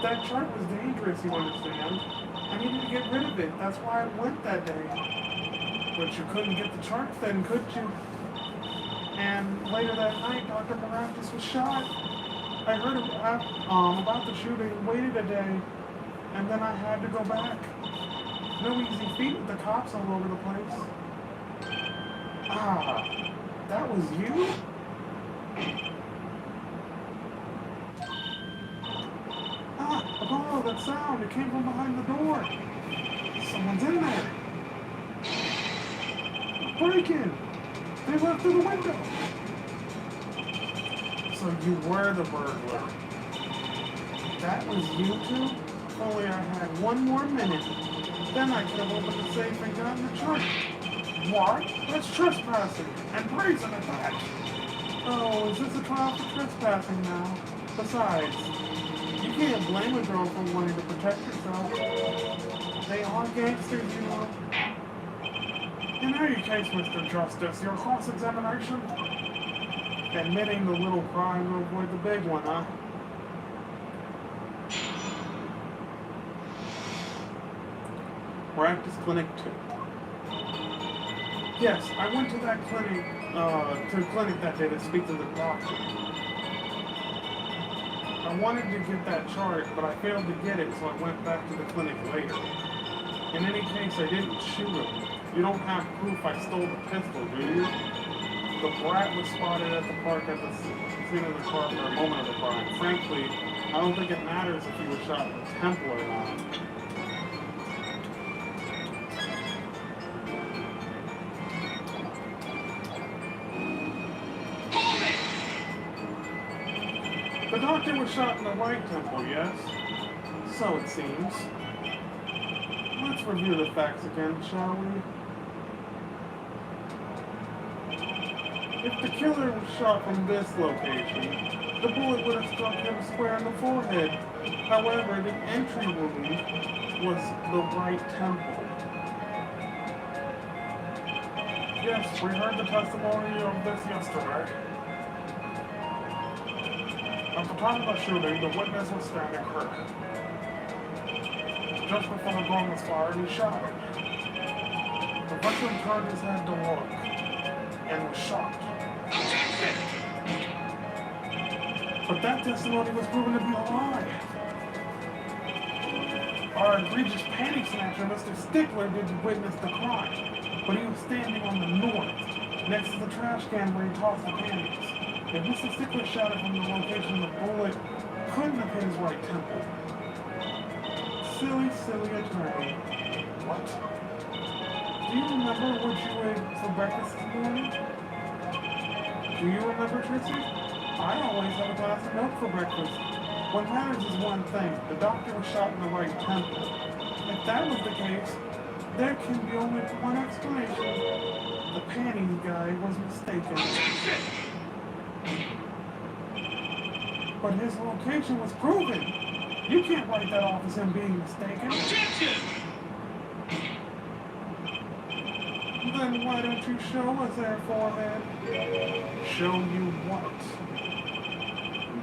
That chart was dangerous, you understand. I needed to get rid of it. That's why I went that day. But you couldn't get the chart then, could you? And later that night, Dr. Maractus was shot. I heard about the shooting, waited a day, and then I had to go back. No easy feat with the cops all over the place. Ah, that was you? Oh, that sound, it came from behind the door. Someone's in there. Break-in. They left through the window. So you were the burglar. That was you two? Only I had one more minute. Then I could have opened the safe and gotten the chart. What? That's trespassing. And brazen at that. Oh, is this a trial for trespassing now? Besides, You can't blame a girl for wanting to protect herself. They are gangsters, you know. In any case, Mr. Justice, your cross-examination? Admitting the little crime will avoid the big one, huh? Practice Clinic 2. Yes, I went to that clinic, that day to speak to the doctor. I wanted to get that chart, but I failed to get it, so I went back to the clinic later. In any case, I didn't shoot him. You don't have proof I stole the pistol, do you? The brat was spotted at the park at the scene of the car for a moment of the crime. Frankly, I don't think it matters if he was shot in the temple or not. The doctor was shot in the right temple, yes? So it seems. Let's review the facts again, shall we? If the killer was shot from this location, the bullet would have struck him square in the forehead. However, the entry wound was the right temple. Yes, we heard the testimony of this yesterday. At the time of the shooting, the witness was standing hurt. Just before the gun was fired, he shot him. The victim turned his head to look and was shot. But that testimony was proven to be a lie. Our egregious panty snatcher, Mr. Stickler, didn't witness the crime, but he was standing on the north, next to the trash can where he tossed the panties. If Mr. Stickler shot it from the location, the bullet couldn't have hit his right temple. Silly, silly attorney. What? Do you remember what you ate for breakfast this morning? Do you remember, Trixie? I always have a glass of milk for breakfast. What matters is one thing. The doctor was shot in the right temple. If that was the case, there can be only one explanation. The panties guy was mistaken. But his location was proven. You can't write that off as him being mistaken. Objection! Then why don't you show us their forehead? Show you what?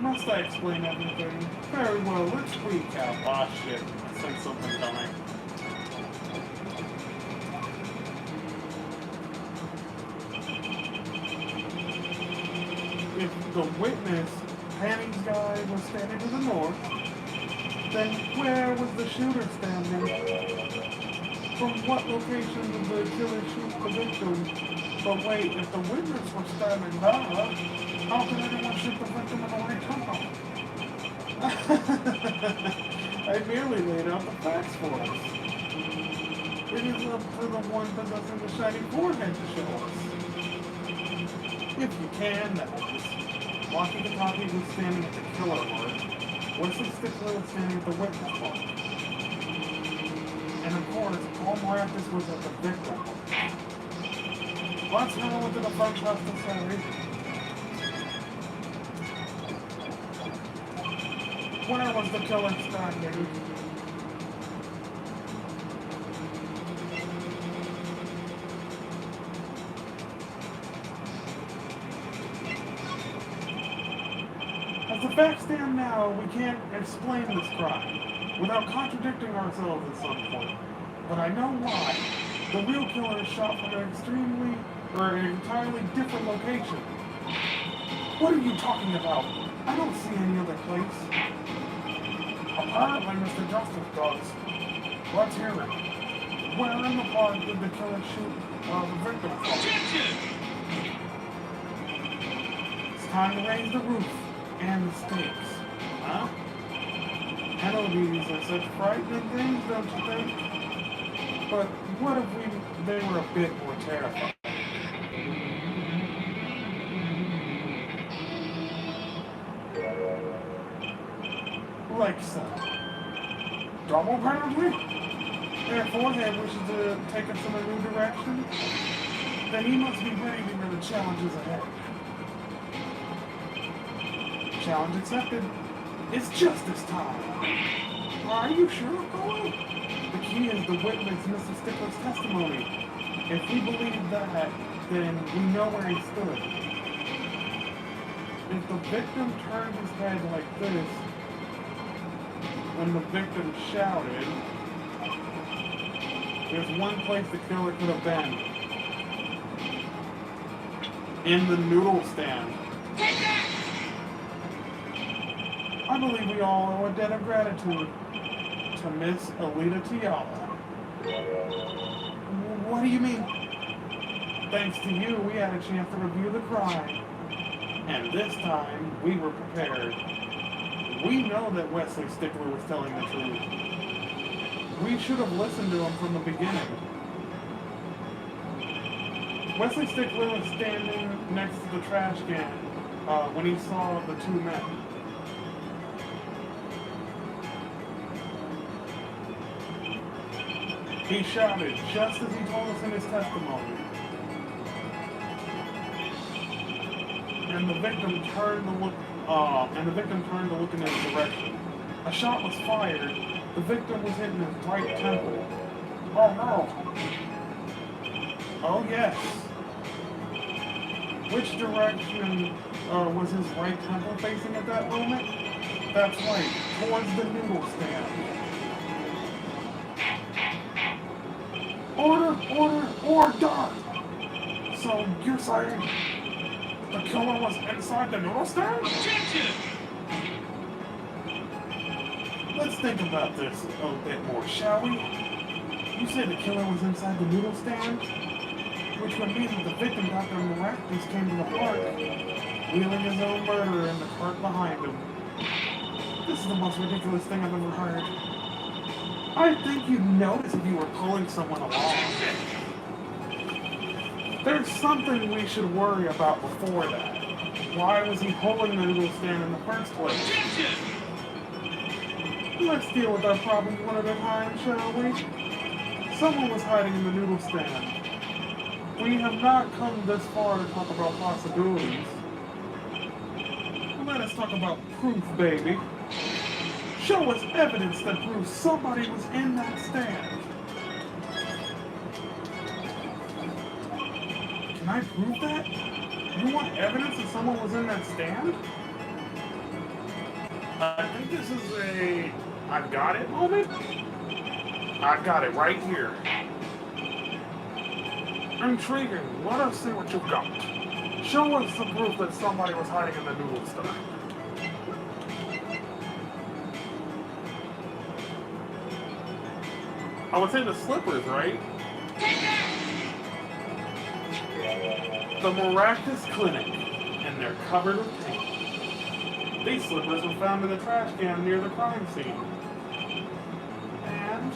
Must I explain everything? Very well, let's recap. Ah, shit. I sense something coming. If the witness, Panty's guy, was standing to the north, then where was the shooter standing? From what location did the killer shoot the victim? But wait, if the witness was standing there, how can anyone shoot the victim in the right temple? I merely laid out the facts for us. It is up to the one possessing the shiny forehead to show us. If you can, that is. Walkie-talkie was standing at the killer mark. Wesley Stickler was standing at the witness mark. And of course, Paul Maracus was at the victim mark. Let's have a look at the front has to say. Where was the killer standing? As the facts stand now, we can't explain this crime without contradicting ourselves at some point. But I know why. The real killer is shot from an entirely different location. What are you talking about? I don't see any other place. Apparently, Mr. Justice does. Let's hear it. Where in the park did the killer shoot the victim from? Objection! It's time to raise the roof and the stakes. Huh? Penalties are such frightening things, don't you think? But what if they were a bit more terrifying? Like so. Double penalty? Their forehead wishes to take us in a new direction? Then he must be ready for the challenges ahead. Challenge accepted. It's justice time. Are you sure, Cole? The key is the witness, Mr. Stickler's testimony. If we believe that, then we know where he stood. If the victim turned his head like this, when the victim shouted, there's one place the killer could have been. In the noodle stand. I believe we all owe a debt of gratitude to Miss Alita Tiala. What do you mean? Thanks to you, we had a chance to review the crime. And this time, we were prepared. We know that Wesley Stickler was telling the truth. We should have listened to him from the beginning. Wesley Stickler was standing next to the trash can when he saw the two men. He shouted, just as he told us in his testimony. And the victim turned to look in his direction. A shot was fired. The victim was hit in his right temple. Oh no! Oh yes. Which direction was his right temple facing at that moment? That's right, towards the noodle stand. Order! So you're saying the killer was inside the noodle stand? Let's think about this a bit more, shall we? You said the killer was inside the noodle stand? Which would mean that the victim, Dr. Miraculous, came to the park, wheeling his own murderer in the cart behind him. This is the most ridiculous thing I've ever heard. I think you'd notice if you were pulling someone along. There's something we should worry about before that. Why was he pulling the noodle stand in the first place? Let's deal with our problems one at a time, shall we? Someone was hiding in the noodle stand. We have not come this far to talk about possibilities. Let us talk about proof, baby. Show us evidence that proves somebody was in that stand. Can I prove that? You want evidence that someone was in that stand? I think this is a I've got it moment. I've got it right here. Intriguing. Let us see what you've got. Show us the proof that somebody was hiding in the noodle stand. I would say the slippers, right? The Miraculous Clinic, and they're covered with paint. These slippers were found in the trash can near the crime scene. And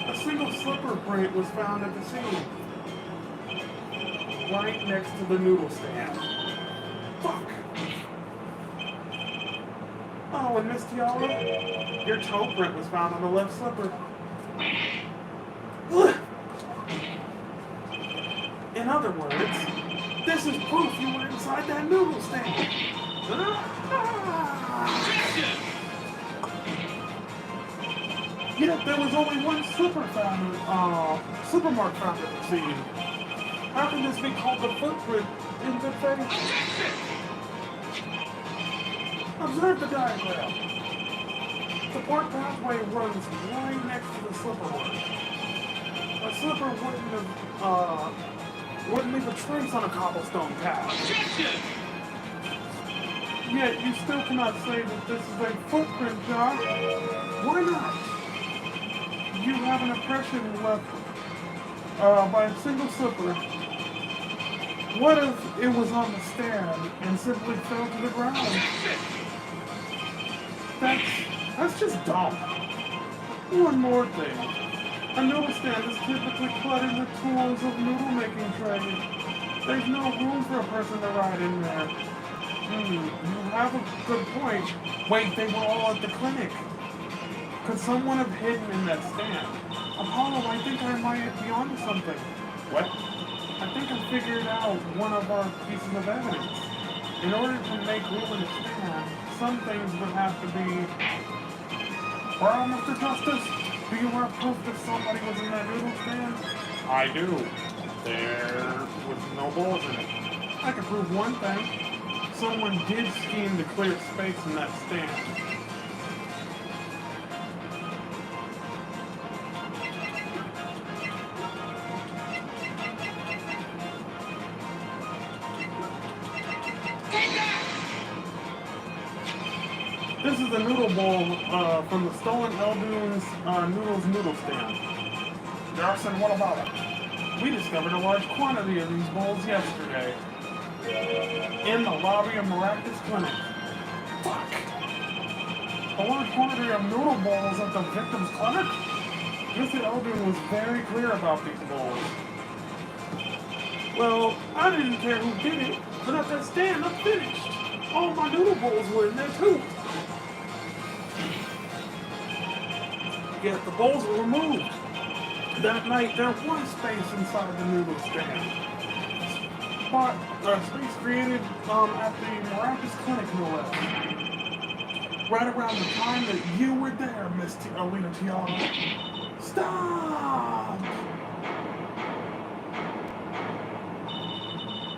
a single slipper print was found at the scene, right next to the noodle stand. Fuck! Oh, and Miss Tiala, your toe print was found on the left slipper. In other words, this is proof you were inside that noodle stand. Yet there was only one slipper mark found at the scene. How can this be called the footprint in good faith? Observe the diagram. The park pathway runs right next to the slipper mark. A slipper wouldn't leave a trace on a cobblestone path. Yet you still cannot say that this is a footprint, Josh. Why not? You have an impression left by a single slipper. What if it was on the stand and simply fell to the ground? That's just dumb. One more thing. A noodle stand is typically cluttered with tools of noodle making trays. There's no room for a person to ride in there. You have a good point. Wait, they were all at the clinic. Could someone have hidden in that stand? Apollo, I think I might be onto something. What? I think I figured out one of our pieces of evidence. In order to make room in the stand, some things would have to be... Well, Mr. Justice, do you have proof that somebody was in that noodle stand? I do. There was no balls in it. I can prove one thing. Someone did scheme to clear space in that stand. This is a noodle bowl from the stolen Eldoon's noodle stand. Garrison, what about it? We discovered a large quantity of these bowls yesterday in the lobby of Maractus Clinic. Fuck! A large quantity of noodle bowls at the victim's clinic? Mr. Eldoon was very clear about these bowls. Well, I didn't care who did it, but at that stand, I'm finished. All my noodle bowls were in there too. Yet the bowls were removed. That night, there was space inside the noodle stand. But space created at the Maractus Clinic, no less. Right around the time that you were there, Miss Alina Tiara. Stop!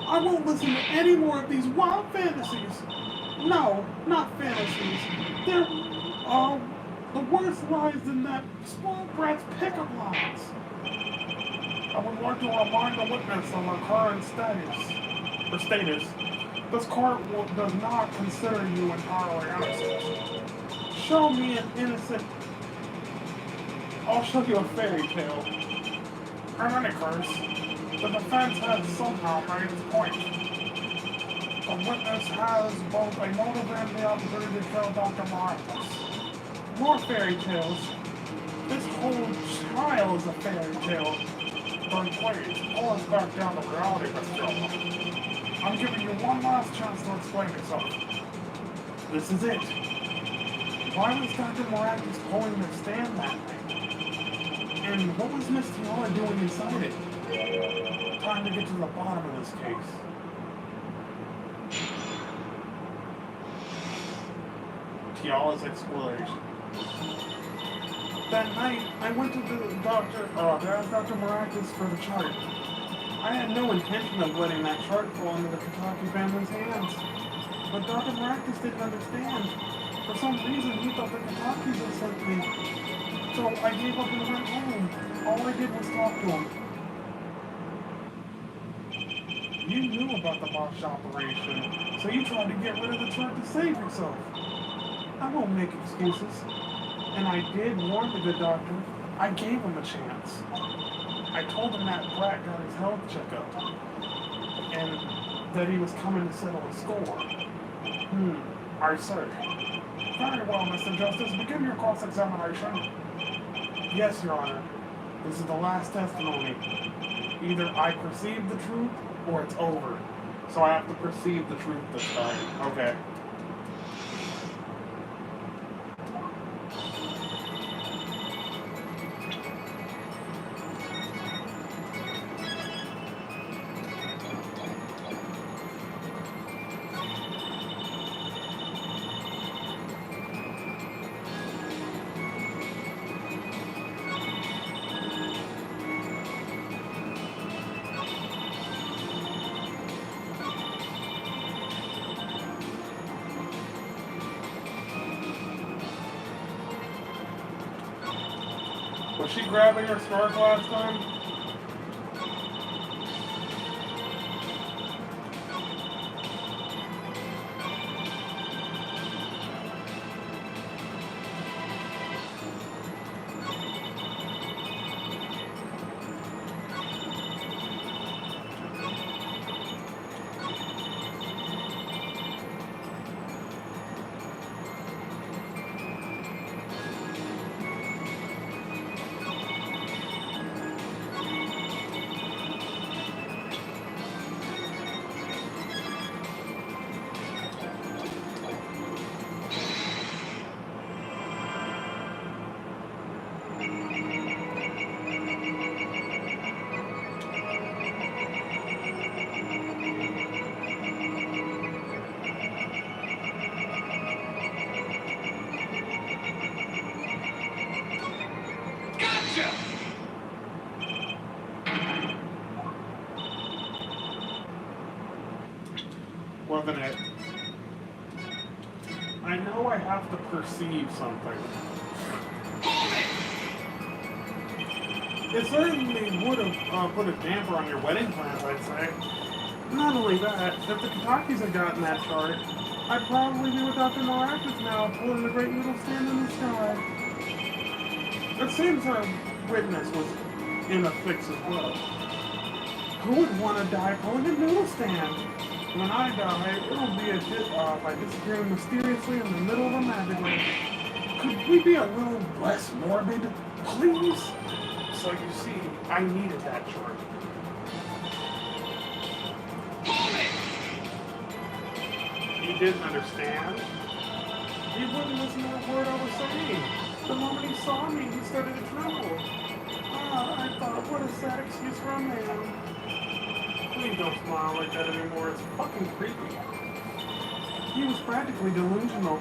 I won't listen to any more of these wild fantasies. No, not fantasies. They're, the worst lies in that small brat's pickup lines. I would like to remind the witness of our current status. This court does not consider you entirely innocent. Show me an innocent... I'll show you a fairy tale. In any case, the defense has somehow made its point. The witness has both a motive and the opportunity to kill Dr. Maractus. More fairy tales. This whole trial is a fairy tale. But please, pull us back down to reality, Mr. Elma. I'm giving you one last chance to explain yourself. This is it. Why was Dr. Maractus pulling the stand that night? And what was Miss Tiara doing inside it? Time to get to the bottom of this case. Tiara's exploration. That night, I went to the doctor, to ask Dr. Maractus for the chart. I had no intention of letting that chart fall into the Kataki family's hands. But Dr. Maractus didn't understand. For some reason, he thought the Katakis had sent me. So I gave up and went home. All I did was talk to him. You knew about the botch operation, so you tried to get rid of the chart to save yourself. I won't make excuses. And I did warn the good doctor. I gave him a chance. I told him that brat got his health checkup. And that he was coming to settle a score. I see. Very well, Mr. Justice. Begin your cross-examination. Yes, Your Honor. This is the last testimony. Either I perceive the truth, or it's over. So I have to perceive the truth this time. Okay. Was she grabbing her scarf last time? loving it. I know I have to perceive something. It certainly would have put a damper on your wedding plans, I'd say. Not only that, if the Katakis had gotten that chart, I'd probably be with Dr. Maracus now, pulling the great noodle stand in the sky. It seems our witness was in a fix as well. Who would want to die pulling a noodle stand? When I die, it'll be by disappearing mysteriously in the middle of a magic ring. Could we be a little less morbid, please? So you see, I needed that chart. He didn't understand. He wouldn't listen to a word I was saying. The moment he saw me, he started to tremble. I thought, what a sad excuse for a man. Please don't smile like that anymore. It's fucking creepy. He was practically delusional.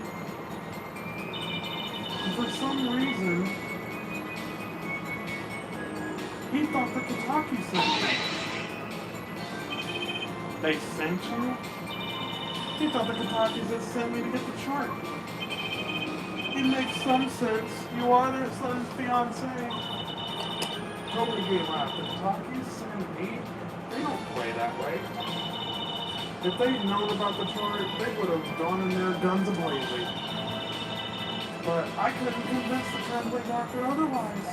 And for some reason, he thought the Kataki sent me. They sent you? He thought the Katakis had sent me to get the chart. It makes some sense. You are their son's fiancé. Totally gave up. The Katakis sent me? They don't play that way. If they'd known about the chart, they would have gone in there guns a-blazing. But I couldn't convince the trembling doctor otherwise.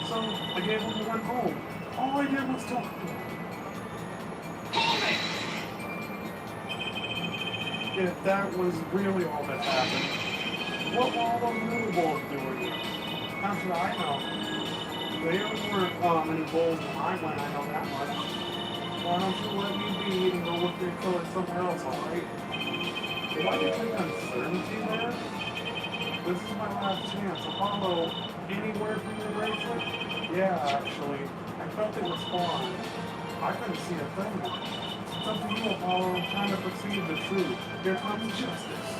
So I gave him and went home. All I did was talk to him. If that was really all that happened, what were all those noodle balls doing? How should I know? They weren't any bowls when I went, I know that much. Why don't you let me be and go look your color somewhere else, alright? Why do you take uncertainty there? This is my last chance. Apollo, anywhere from your bracelet? Yeah, actually. I felt it respond. I couldn't see a thing. It's up to you, Apollo. I'm trying to perceive the truth. Here comes justice.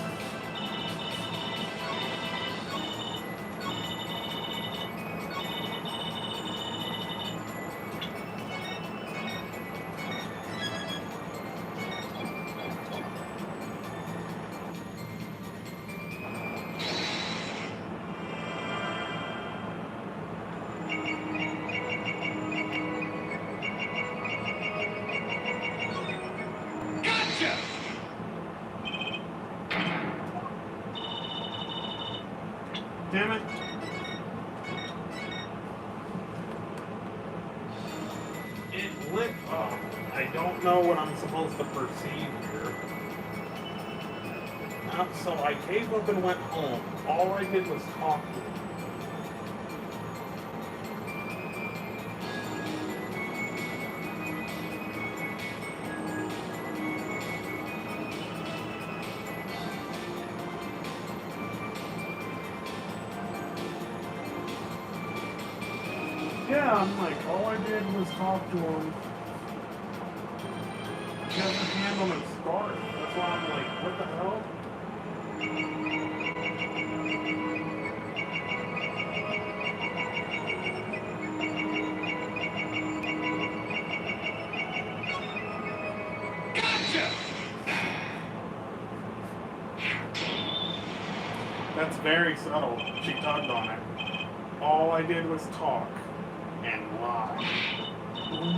Damn it. It lit up. I don't know what I'm supposed to perceive here. So I gave up and went home. All I did was talk to him. Yeah, I'm like, all I did was talk to him. He has his hand on his scarf. That's why I'm like, what the hell? Gotcha! That's very subtle. She tugged on it. All I did was talk. And lie.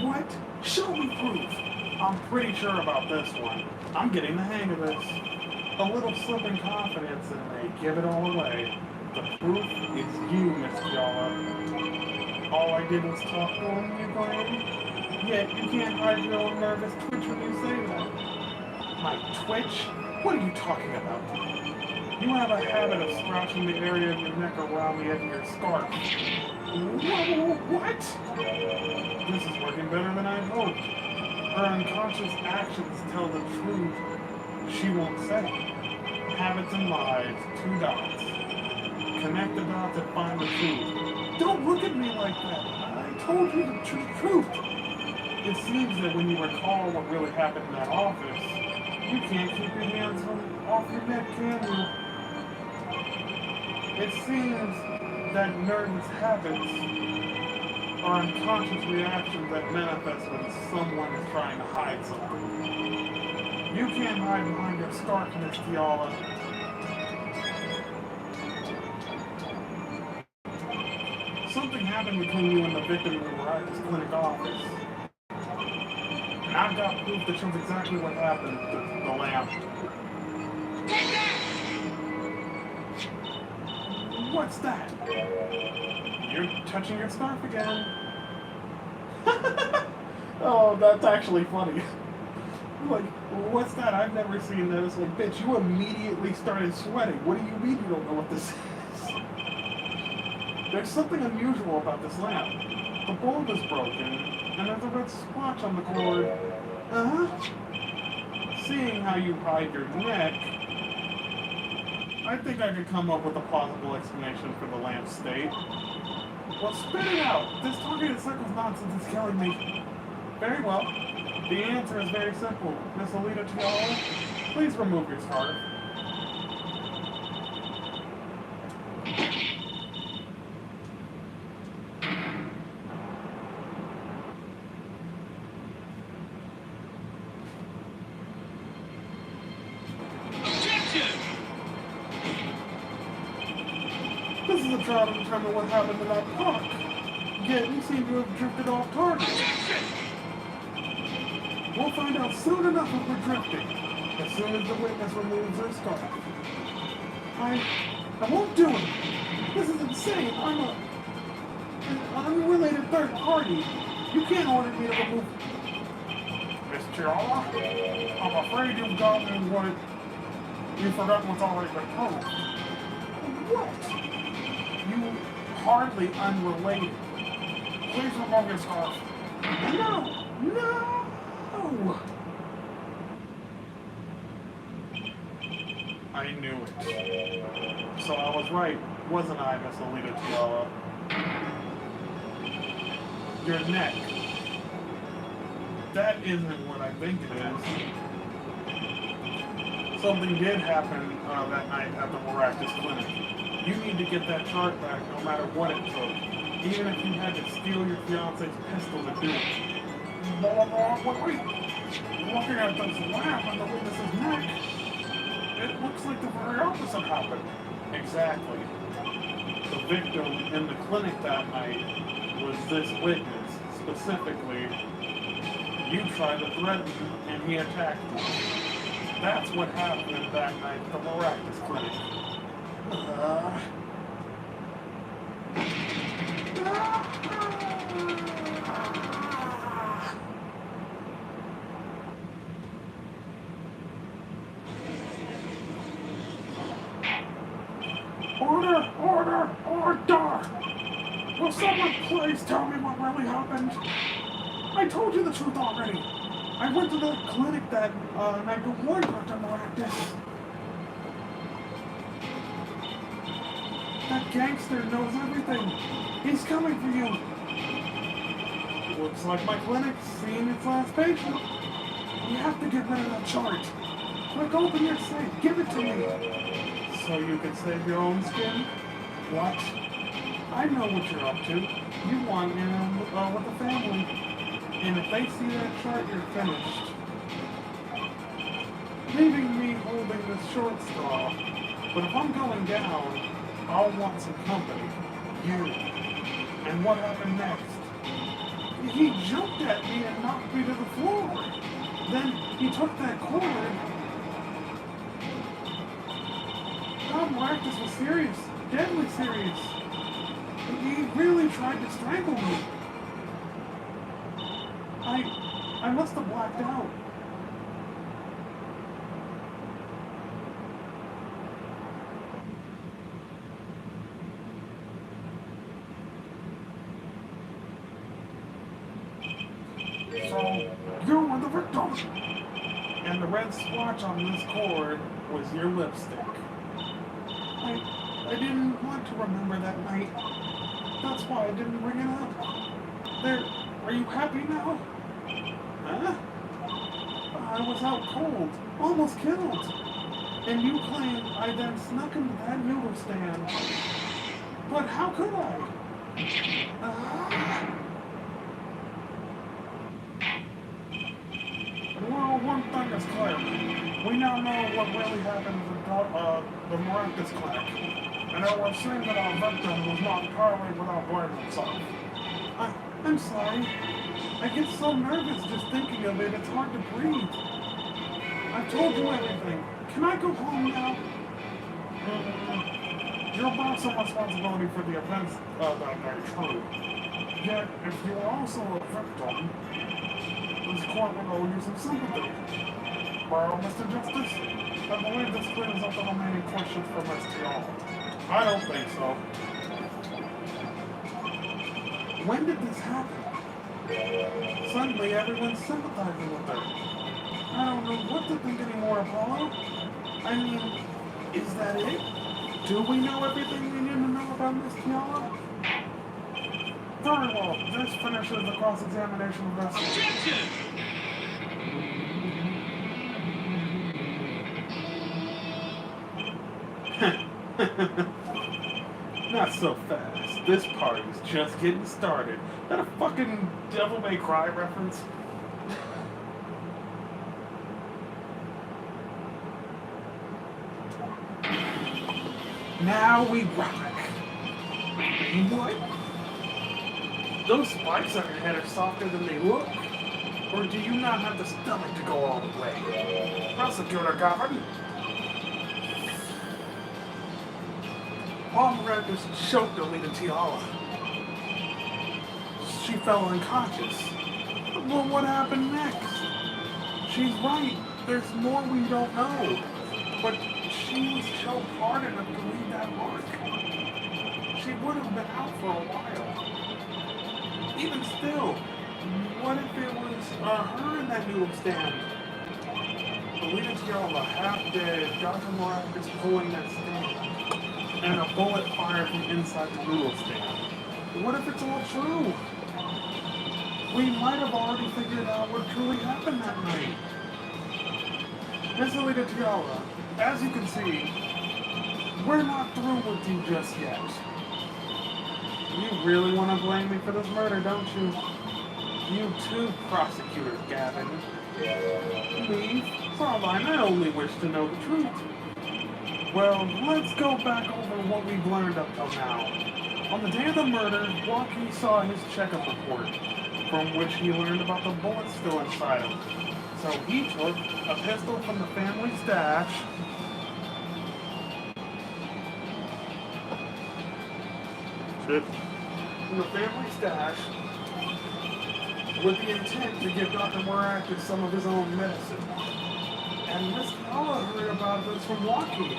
What? Show me proof. I'm pretty sure about this one. I'm getting the hang of this. A little slip in confidence and they give it all away. The proof is you, Miss Fiala. All I did was talk to him, you claim? Yet you can't hide your own nervous twitch when you say that. My twitch? What are you talking about? You have a habit of scratching the area of your neck around the edge of your scarf. What? This is working better than I'd hoped. Her unconscious actions tell the truth she won't say. Habits and lies, 2 dots. Connect the dots and find the truth. Don't look at me like that. I told you the truth. It seems that when you recall what really happened in that office, you can't keep your hands off your neck, can you? It seems that nervous habits are unconscious reactions that manifest when someone is trying to hide something. You can't hide behind your starkness, Tiala. Something happened between you and the victim in the Miraculous Clinic office. And I've got proof that shows exactly what happened to the lamp. What's that? You're touching your scarf again. Oh, that's actually funny. Like, what's that? I've never seen that. It's like, bitch, you immediately started sweating. What do you mean you don't know what this is? There's something unusual about this lamp. The bulb is broken, and there's a red splotch on the cord. Uh-huh. Seeing how you hide your neck, I think I could come up with a plausible explanation for the lamp's state. Well, spit it out! This targeted cycle's nonsense is killing me. Very well. The answer is very simple. Miss Alita Tiala, please remove your scarf. This is a trial to determine what happened to that park. Yet you seem to have drifted off target. We'll find out soon enough if we're drifting, as soon as the witness removes her scarf. I won't do it. This is insane. I'm an unrelated third party. You can't order me to remove... Miss Tiala, I'm afraid you've gotten what... You've forgotten what's already been told. What? You hardly unrelated. Please remove your scarf. No! No! I knew it. So I was right, wasn't I, Miss Alita Tiala? Your neck. That isn't what I think it is. Something did happen that night at the Miraculous Clinic. You need to get that chart back no matter what it took. Even if you had to steal your fiance's pistol to do it. Wait. Looking at this lamp on the witness's neck, it looks like the very opposite happened. Exactly. The victim in the clinic that night was this witness. Specifically, you tried to threaten him and he attacked you. That's what happened that night at the Miraculous Clinic. Order! Will someone please tell me what really happened? I told you the truth already. I went to the clinic that night to warn Dr. Maractus. That gangster knows everything. He's coming for you. Looks like my clinic's seen its last patient. You have to get rid of that chart. Quick, open your safe. Give it to me. So you can save your own skin? What? I know what you're up to. You want in with the family. And if they see that chart, you're finished. Leaving me holding this short straw. But if I'm going down, I'll want some company. You. And what happened next? He jumped at me and knocked me to the floor. Then he took that cord. Tom Maractus was serious. Deadly serious. He really tried to strangle me. I must have blacked out. So, you were the victim. And the red splotch on this cord was your lipstick. I didn't want to remember that night. That's why I didn't bring it up. There, are you happy now? Huh? I was out cold, almost killed. And you claim I then snuck into that noodle stand. But how could I? now know what really happened with the Maracas clinic, and it was seen that our victim was not entirely without blame himself. I'm sorry. I get so nervous just thinking of it, it's hard to breathe. I've told you everything. Can I go home now? You'll bear some responsibility for the events that are true. Yet, if you are also a victim, this court will owe you some sympathy. Well, Mr. Justice, I believe this clears up the remaining questions for Ms. Tiala. I don't think so. When did this happen? Suddenly, everyone's sympathizing with her. I don't know what to think anymore, Apollo. I mean, is that it? Do we know everything we need to know about Miss Tiala? Very well. This finishes the cross-examination of Wrestling. Objection! Not so fast. This party's just getting started. That a fucking Devil May Cry reference? Now we rock. What? Those spikes on your head are softer than they look? Or do you not have the stomach to go all the way? Prosecutor Govan. Paul Maracas choked Alita Tiala. She fell unconscious. Well, what happened next? She's right. There's more we don't know. But she was choked hard enough to leave that mark. She would have been out for a while. Even still, what if it was her in that noodle stand? Alita Tiala, half dead, Dr. Maracas pulling that stand, and a bullet fired from inside the noodle stand. What if it's all true? We might have already figured out what truly happened that night. Miss Alita Tiala, as you can see, we're not through with you just yet. You really want to blame me for this murder, don't you? You too, Prosecutor Gavin. Me? Fraulein, I only wish to know the truth. Well, let's go back over what we've learned up till now. On the day of the murder, Joaquin saw his checkup report, from which he learned about the bullets still inside him. So he took a pistol from the family stash, with the intent to give Dr. Maracas some of his own medicine. And Miss Paula heard about this from Joaquin,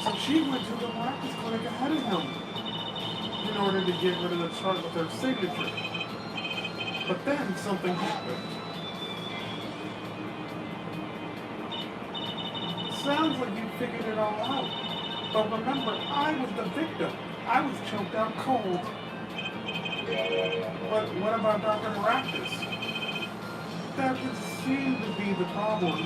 so she went to the Maracas clinic ahead of him in order to get rid of the chart with her signature. But then something happened. Sounds like you figured it all out. But remember, I was the victim. I was choked out cold. But what about Dr. Maracas? That would seem to be the problem.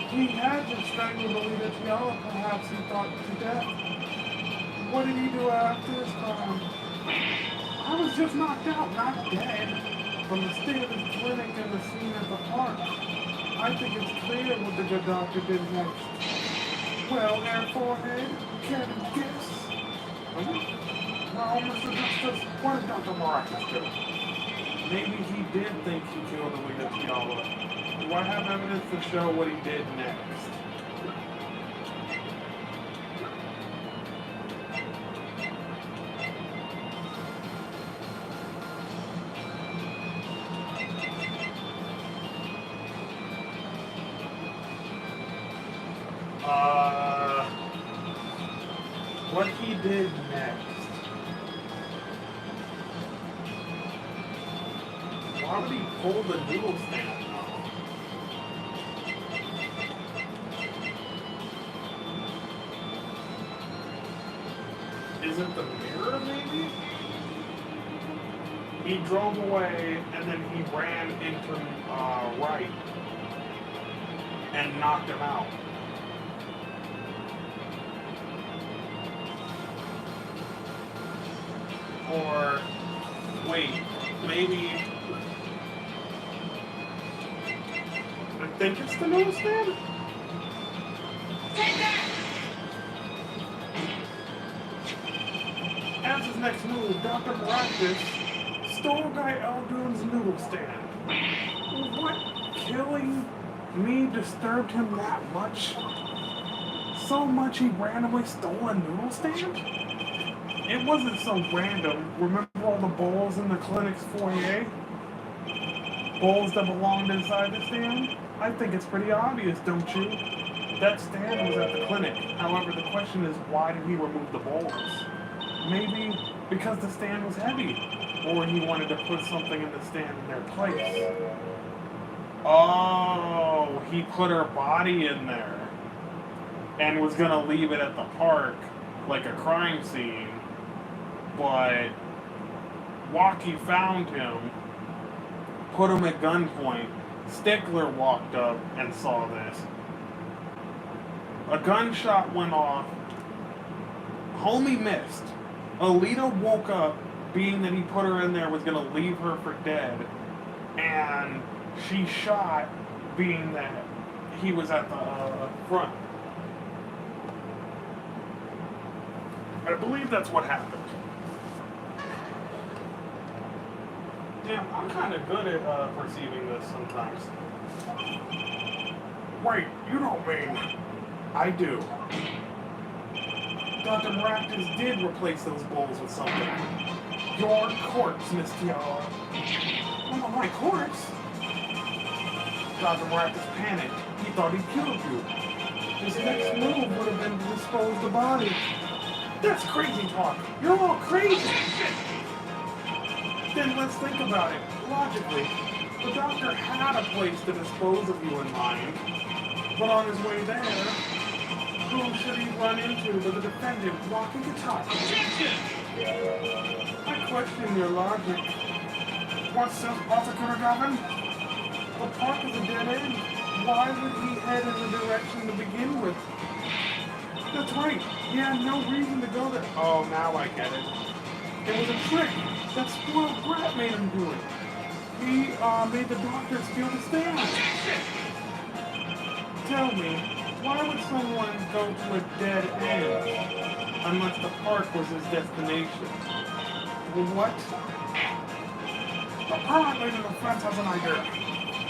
He had to strangle Alita Tiala, perhaps he thought to death. What did he do after his crime? I was just knocked out, not dead. From the state of his clinic and the scene at the park, I think it's clear what the good doctor did next. Well, Air Forehead, can you guess? Well, Mr. Justice, what did Dr. Maracas do? Maybe he did think he killed Alita Tiala. Do I have evidence to show what he did next? What he did next? Why would he pull the noodle stand off? Is it the mirror, maybe? He drove away, and then he ran into right and knocked him out. Or, wait, maybe, I think it's the noodle stand? As his next move, Dr. Maractus stole Guy Eldoon's noodle stand. What? Killing me disturbed him that much? So much he randomly stole a noodle stand? It wasn't so random. Remember all the bowls in the clinic's foyer? Bowls that belonged inside the stand? I think it's pretty obvious, don't you? That stand was at the clinic. However, the question is, why did he remove the bowls? Maybe because the stand was heavy, or he wanted to put something in the stand in their place. Oh, he put her body in there and was gonna leave it at the park like a crime scene, but Walkie found him, put him at gunpoint. Stickler walked up and saw this. A gunshot went off. Homie missed. Alita woke up, being that he put her in there was going to leave her for dead. And she shot, being that he was at the front. I believe that's what happened. Damn, I'm kind of good at perceiving this sometimes. Wait, you don't mean... I do. Dr. Maractus did replace those bowls with something. Your corpse, Miss Tiara. Oh, my corpse? Dr. Maractus panicked. He thought he killed you. His next move would have been to dispose the body. That's crazy talk. You're all crazy. Then let's think about it. Logically, the doctor had a place to dispose of you in mind. But on his way there, whom should he run into but the defendant walking the top? I question your logic. What says Prosecutor Gavin? The park is a dead end. Why would he head in the direction to begin with? That's right. He had no reason to go there. Oh, now I get it. It was a trick. That spoiled brat made him do it. He made the doctor steal the stand. Tell me, why would someone go to a dead end unless the park was his destination? What? Apparently the defense has an idea.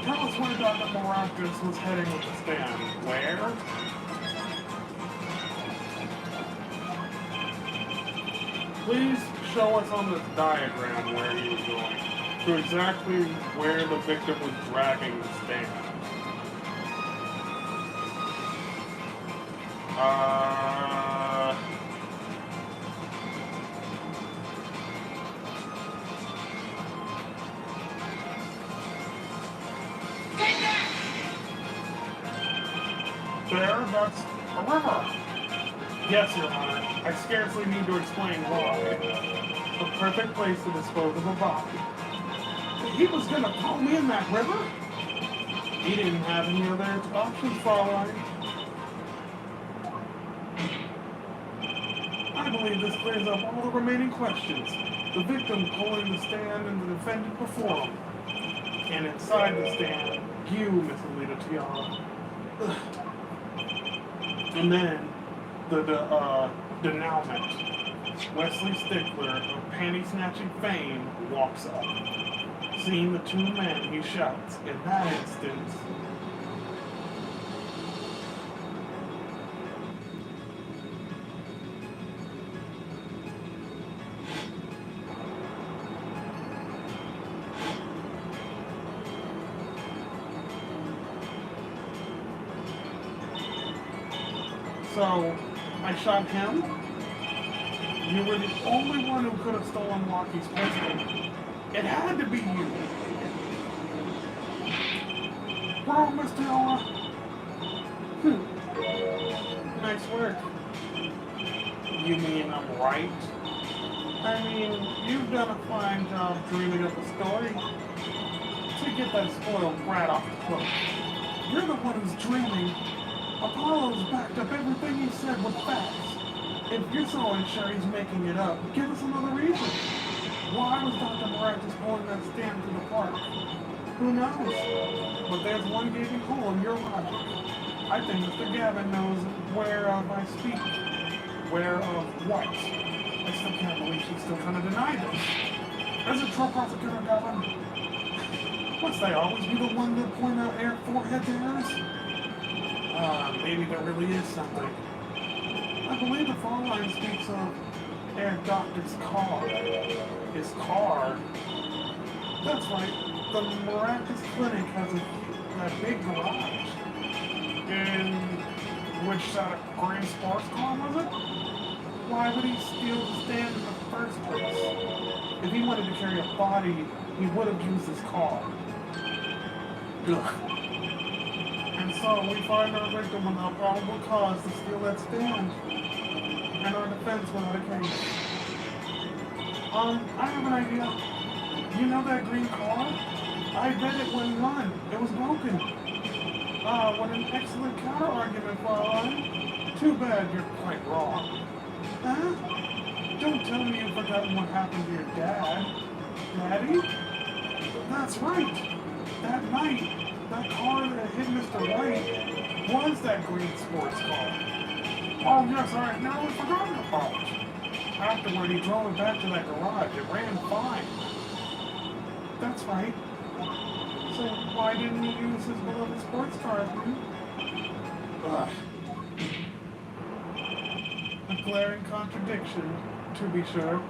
Tell us where Dr. Maractus was heading with the stand. Where? Please show us on this diagram where he was going, to exactly where the victim was dragging the stand. There, that's a river. Yes, Your Honor. I scarcely need to explain why. The perfect place to dispose of a body. He was gonna throw me in that river? He didn't have any other options, Fraulein. I believe this clears up all the remaining questions. The victim pulling the stand and the defendant before him. And inside the stand, you, Miss Alita Tiara. And then, the denouement. Wesley Stickler of panty-snatching fame walks up. Seeing the two men, he shouts, in that instance, so, I shot him? You were the only one who could have stolen Walkie's pistol. It had to be you. Wow, Mr. Ola. Nice work. You mean I'm right? I mean, you've done a fine job dreaming up a story to get that spoiled brat off the hook. You're the one who's dreaming. Apollo's backed up everything he said with facts. If you're so unsure he's making it up, give us another reason. Why was Dr. Maractus pulling that stand to the park? Who knows? But there's one gaping hole in your logic. I think Mr. Gavin knows whereof I speak. Whereof what? I still can't believe she's still trying to deny this. As a true prosecutor, Gavin, must I always be the one to point out Air forehead errors? Maybe there really is something. I believe the phone line speaks of Air Doctor's car. His car? That's right. The Maracas Clinic has a big garage. In which green sports car was it? Why would he steal the stand in the first place? If he wanted to carry a body, he would have used his car. Ugh. And so we find our victim without probable cause to steal that stand. And our defense without a case. I have an idea. You know that green car? I bet it wouldn't run. It was broken. What an excellent counter-argument, Fraulein. Too bad you're quite wrong. Huh? Don't tell me you've forgotten what happened to your dad. Daddy? That's right. That night, that car that hit Mr. White was that green sports car. Oh yes, I had nearly forgotten about it. Afterward, he drove it back to that garage. It ran fine. That's right. So why didn't he use his beloved sports car? Ugh. A glaring contradiction, to be sure.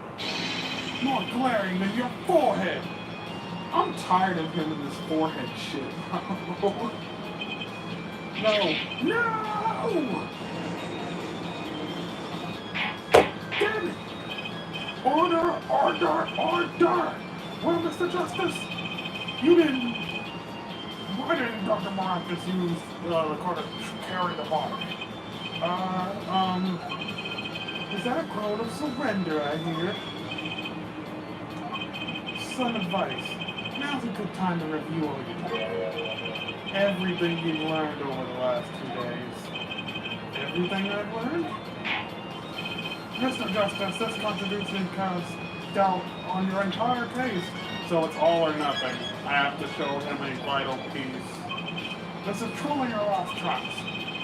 More glaring than your forehead. I'm tired of him and this forehead shit. No. No! Damn it! Order, order, order! Well, Mr. Justice, you didn't... Why didn't Dr. Marcus use the car to carry the body? Is that a groan of surrender, I hear? Some advice. Now's a good time to review all your everything you've learned over the last 2 days. Everything I've learned? Mr. Justice, this contradiction casts doubt on your entire case. So it's all or nothing. I have to show him a vital piece. This is truly your last chance.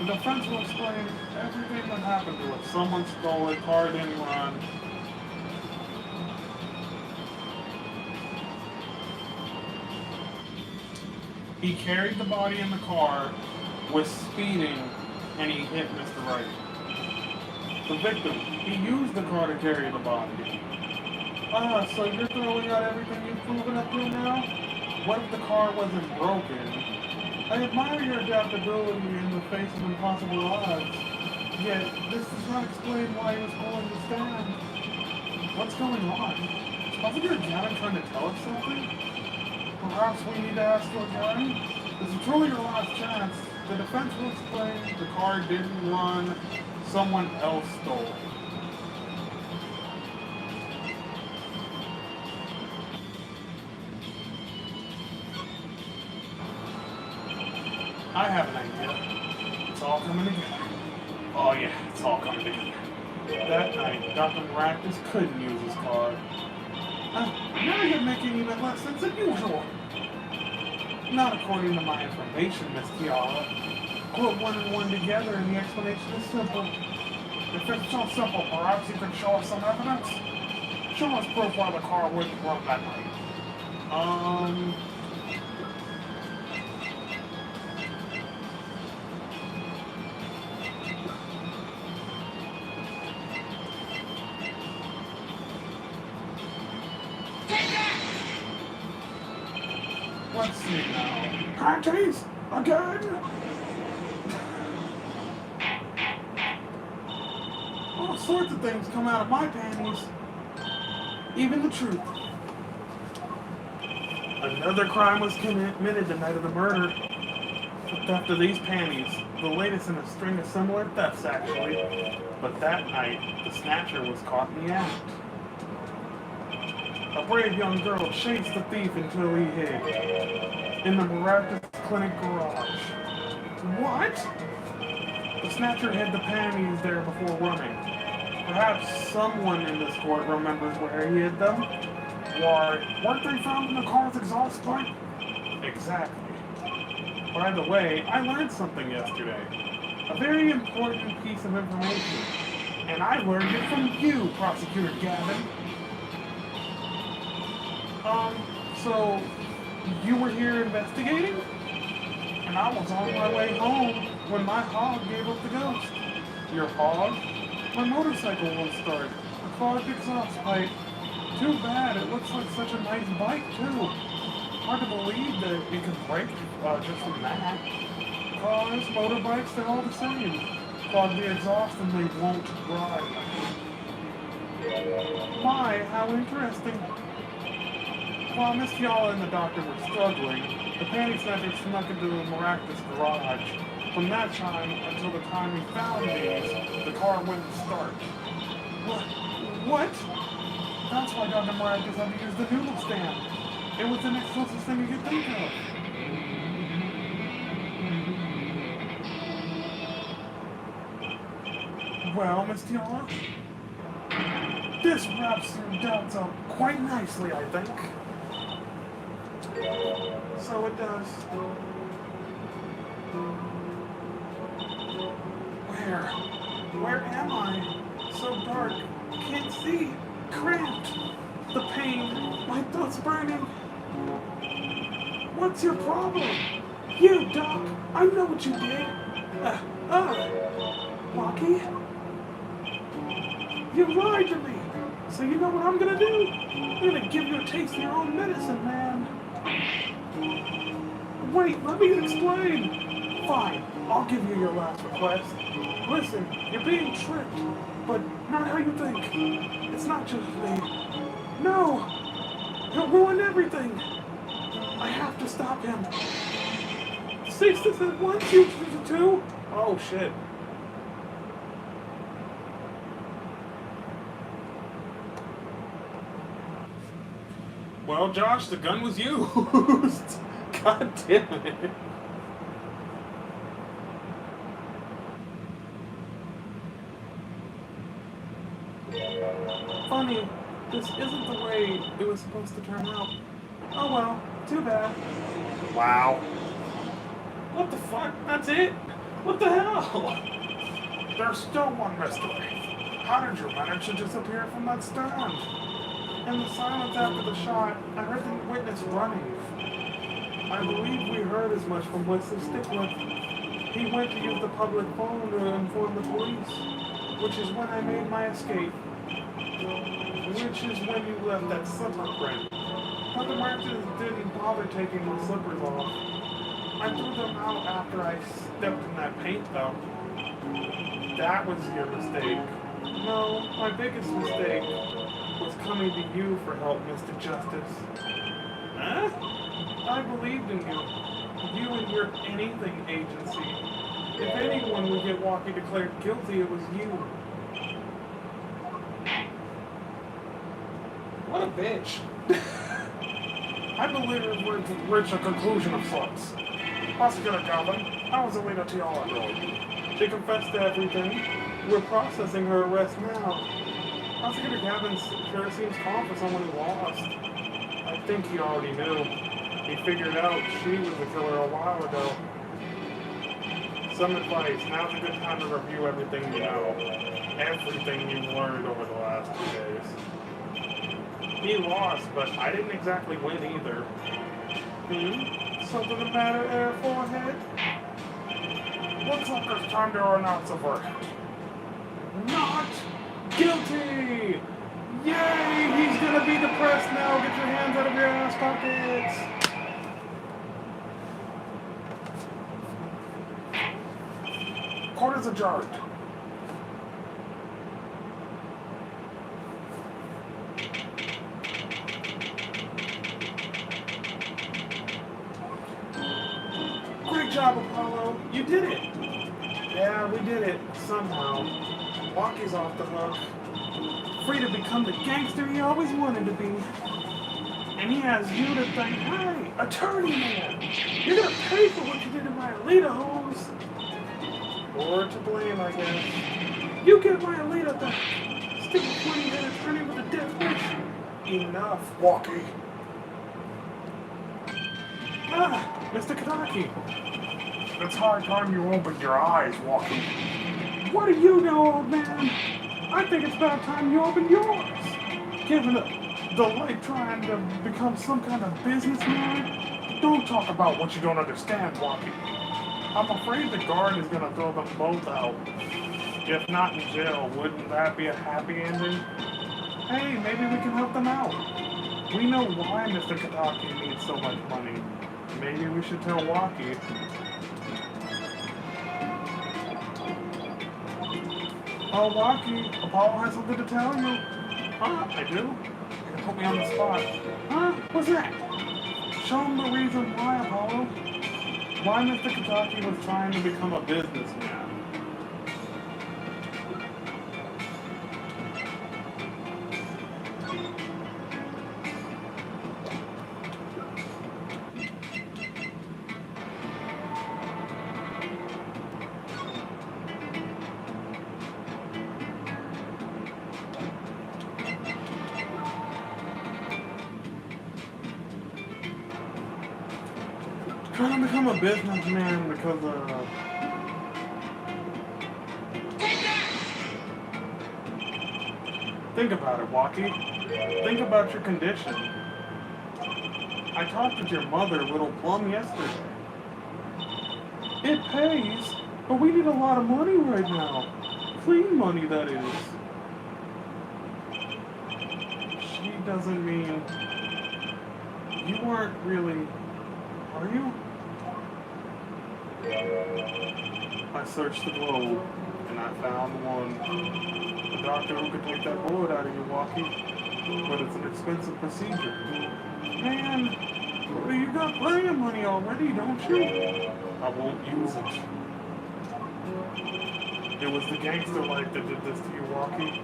The defense will explain everything that happened to it. Someone stole it, car didn't run. He carried the body in the car, was speeding, and he hit Mr. Wright. The victim, he used the car to carry the body. So you're throwing out everything you've proven up to now? What if the car wasn't broken? I admire your adaptability in the face of impossible odds. Yet, this does not explain why he was holding the stand. What's going on? Is Officer Gavin trying to tell us something? Perhaps we need to ask you again? This is truly your last chance. The defense will explain the car didn't run, someone else stole it. I have an idea. It's all coming together. Oh yeah, it's all coming together. That night, Dr. Maracus couldn't use his car. Now you're making even less sense than usual. Not according to my information, Miss Tiara. Put one and one together and the explanation is simple. If it's so simple, perhaps you could show us some evidence? Show us proof why the car wouldn't run that night. Let's see now. Panties? Again? All sorts of things come out of my panties. Even the truth. Another crime was committed the night of the murder. The theft of these panties. The latest in a string of similar thefts, actually. But that night, the snatcher was caught in the act. A brave young girl chased the thief until he hid in the Maracas Clinic garage. What? The snatcher hid the panties there before running. Perhaps someone in this court remembers where he hid them? Why, weren't they found in the car's exhaust pipe? Exactly. By the way, I learned something yesterday. A very important piece of information. And I learned it from you, Prosecutor Gavin. So you were here investigating? And I was on my way home when my hog gave up the ghost. Your hog? My motorcycle won't start. A clogged exhaust pipe. Too bad, it looks like such a nice bike too. Hard to believe that it could break just from that. Cars, motorbikes, they're all the same. Clog the exhaust and they won't ride. My, how interesting. While Miss Fiala and the doctor were struggling, the panic snatcher snuck into the miraculous garage. From that time until the time we found these, the car wouldn't start. What? That's why Dr. Miraculous had to use the noodle stand. It was the next closest thing you could think of. Well, Miss Fiala, this wraps your doubts up quite nicely, I think. So it does. Where am I? So dark. Can't see. Cramped. The pain. My throat's burning. What's your problem? You, Doc. I know what you did. Rocky? You lied to me. So you know what I'm gonna do? I'm gonna give you a taste of your own medicine, man. Wait, let me explain. Fine, I'll give you your last request. Listen, you're being tricked, but not how you think. It's not just me. No! He'll ruin everything. I have to stop him. 6 to 1, 2 to 2. Oh shit. Well, Josh, the gun was used. God damn it. Funny, this isn't the way it was supposed to turn out. Oh well, too bad. Wow. What the fuck? That's it? What the hell? There's still one mystery. How did you manage to disappear from that stand? In the silence after the shot, I heard the witness running. I believe we heard as much from Wesley Stickler. He went to use the public phone to inform the police, which is when I made my escape. Which is when you left that slipper print. Dr. Martins didn't bother taking my slippers off. I threw them out after I stepped in that paint, though. That was your mistake. No, my biggest mistake was coming to you for help, Mr. Justice. Huh? I believed in you. You and your anything agency. If anyone would get Walkie declared guilty, it was you. What a bitch. I believe it would reach a conclusion of sorts. Prosecutor Gavin, how was Alina Tiara doing? She confessed to everything. We're processing her arrest now. Prosecutor Gavin sure seems calm for someone who lost. I think he already knew. He figured out she was the killer a while ago. Some advice. Now's a good time to review everything you know. Everything you've learned over the last 2 days. He lost, but I didn't exactly win either. Something the matter there, forehead? Looks like it's time to announce a verdict. Not guilty! Yay! He's gonna be depressed now. Get your hands out of your ass pockets. Court is adjourned. Great job, Apollo. You did it. Yeah, we did it. Somehow. Walkie's off the hook. Free to become the gangster he always wanted to be. And he has you to thank. Hey, attorney man! You're gonna pay for what you did to my Alita homes. Or to blame, I guess. You get my Alita back. Stick a 20-headed attorney with a death wish. Enough, Walkie. Ah, Mr. Kadaki. It's high time you opened your eyes, Walkie. What do you know, old man? I think it's about time you opened yours. Given the light trying to become some kind of businessman? Don't talk about what you don't understand, Walkie. I'm afraid the guard is gonna throw them both out. If not in jail, wouldn't that be a happy ending? Hey, maybe we can help them out. We know why Mr. Kataki needs so much money. Maybe we should tell Walkie. Oh, Walkie, Apollo has something to tell you. Huh? I do? You put me on the spot. Huh? What's that? Show him the reason why, Apollo. Why Mr. Kataki was trying to become a businessman. Trying to become a businessman because Think about it, Walkie. Think about your condition. I talked with your mother, Little Plum, yesterday. it pays, but we need a lot of money right now. Clean money, that is. She doesn't mean... You weren't really... Are you? I searched the globe, and I found one. A doctor who could take that bullet out of you, Walkie. But it's an expensive procedure. Man, but you got plenty of money already, don't you? I won't use it. It was the gangster life that did this to you, Walkie.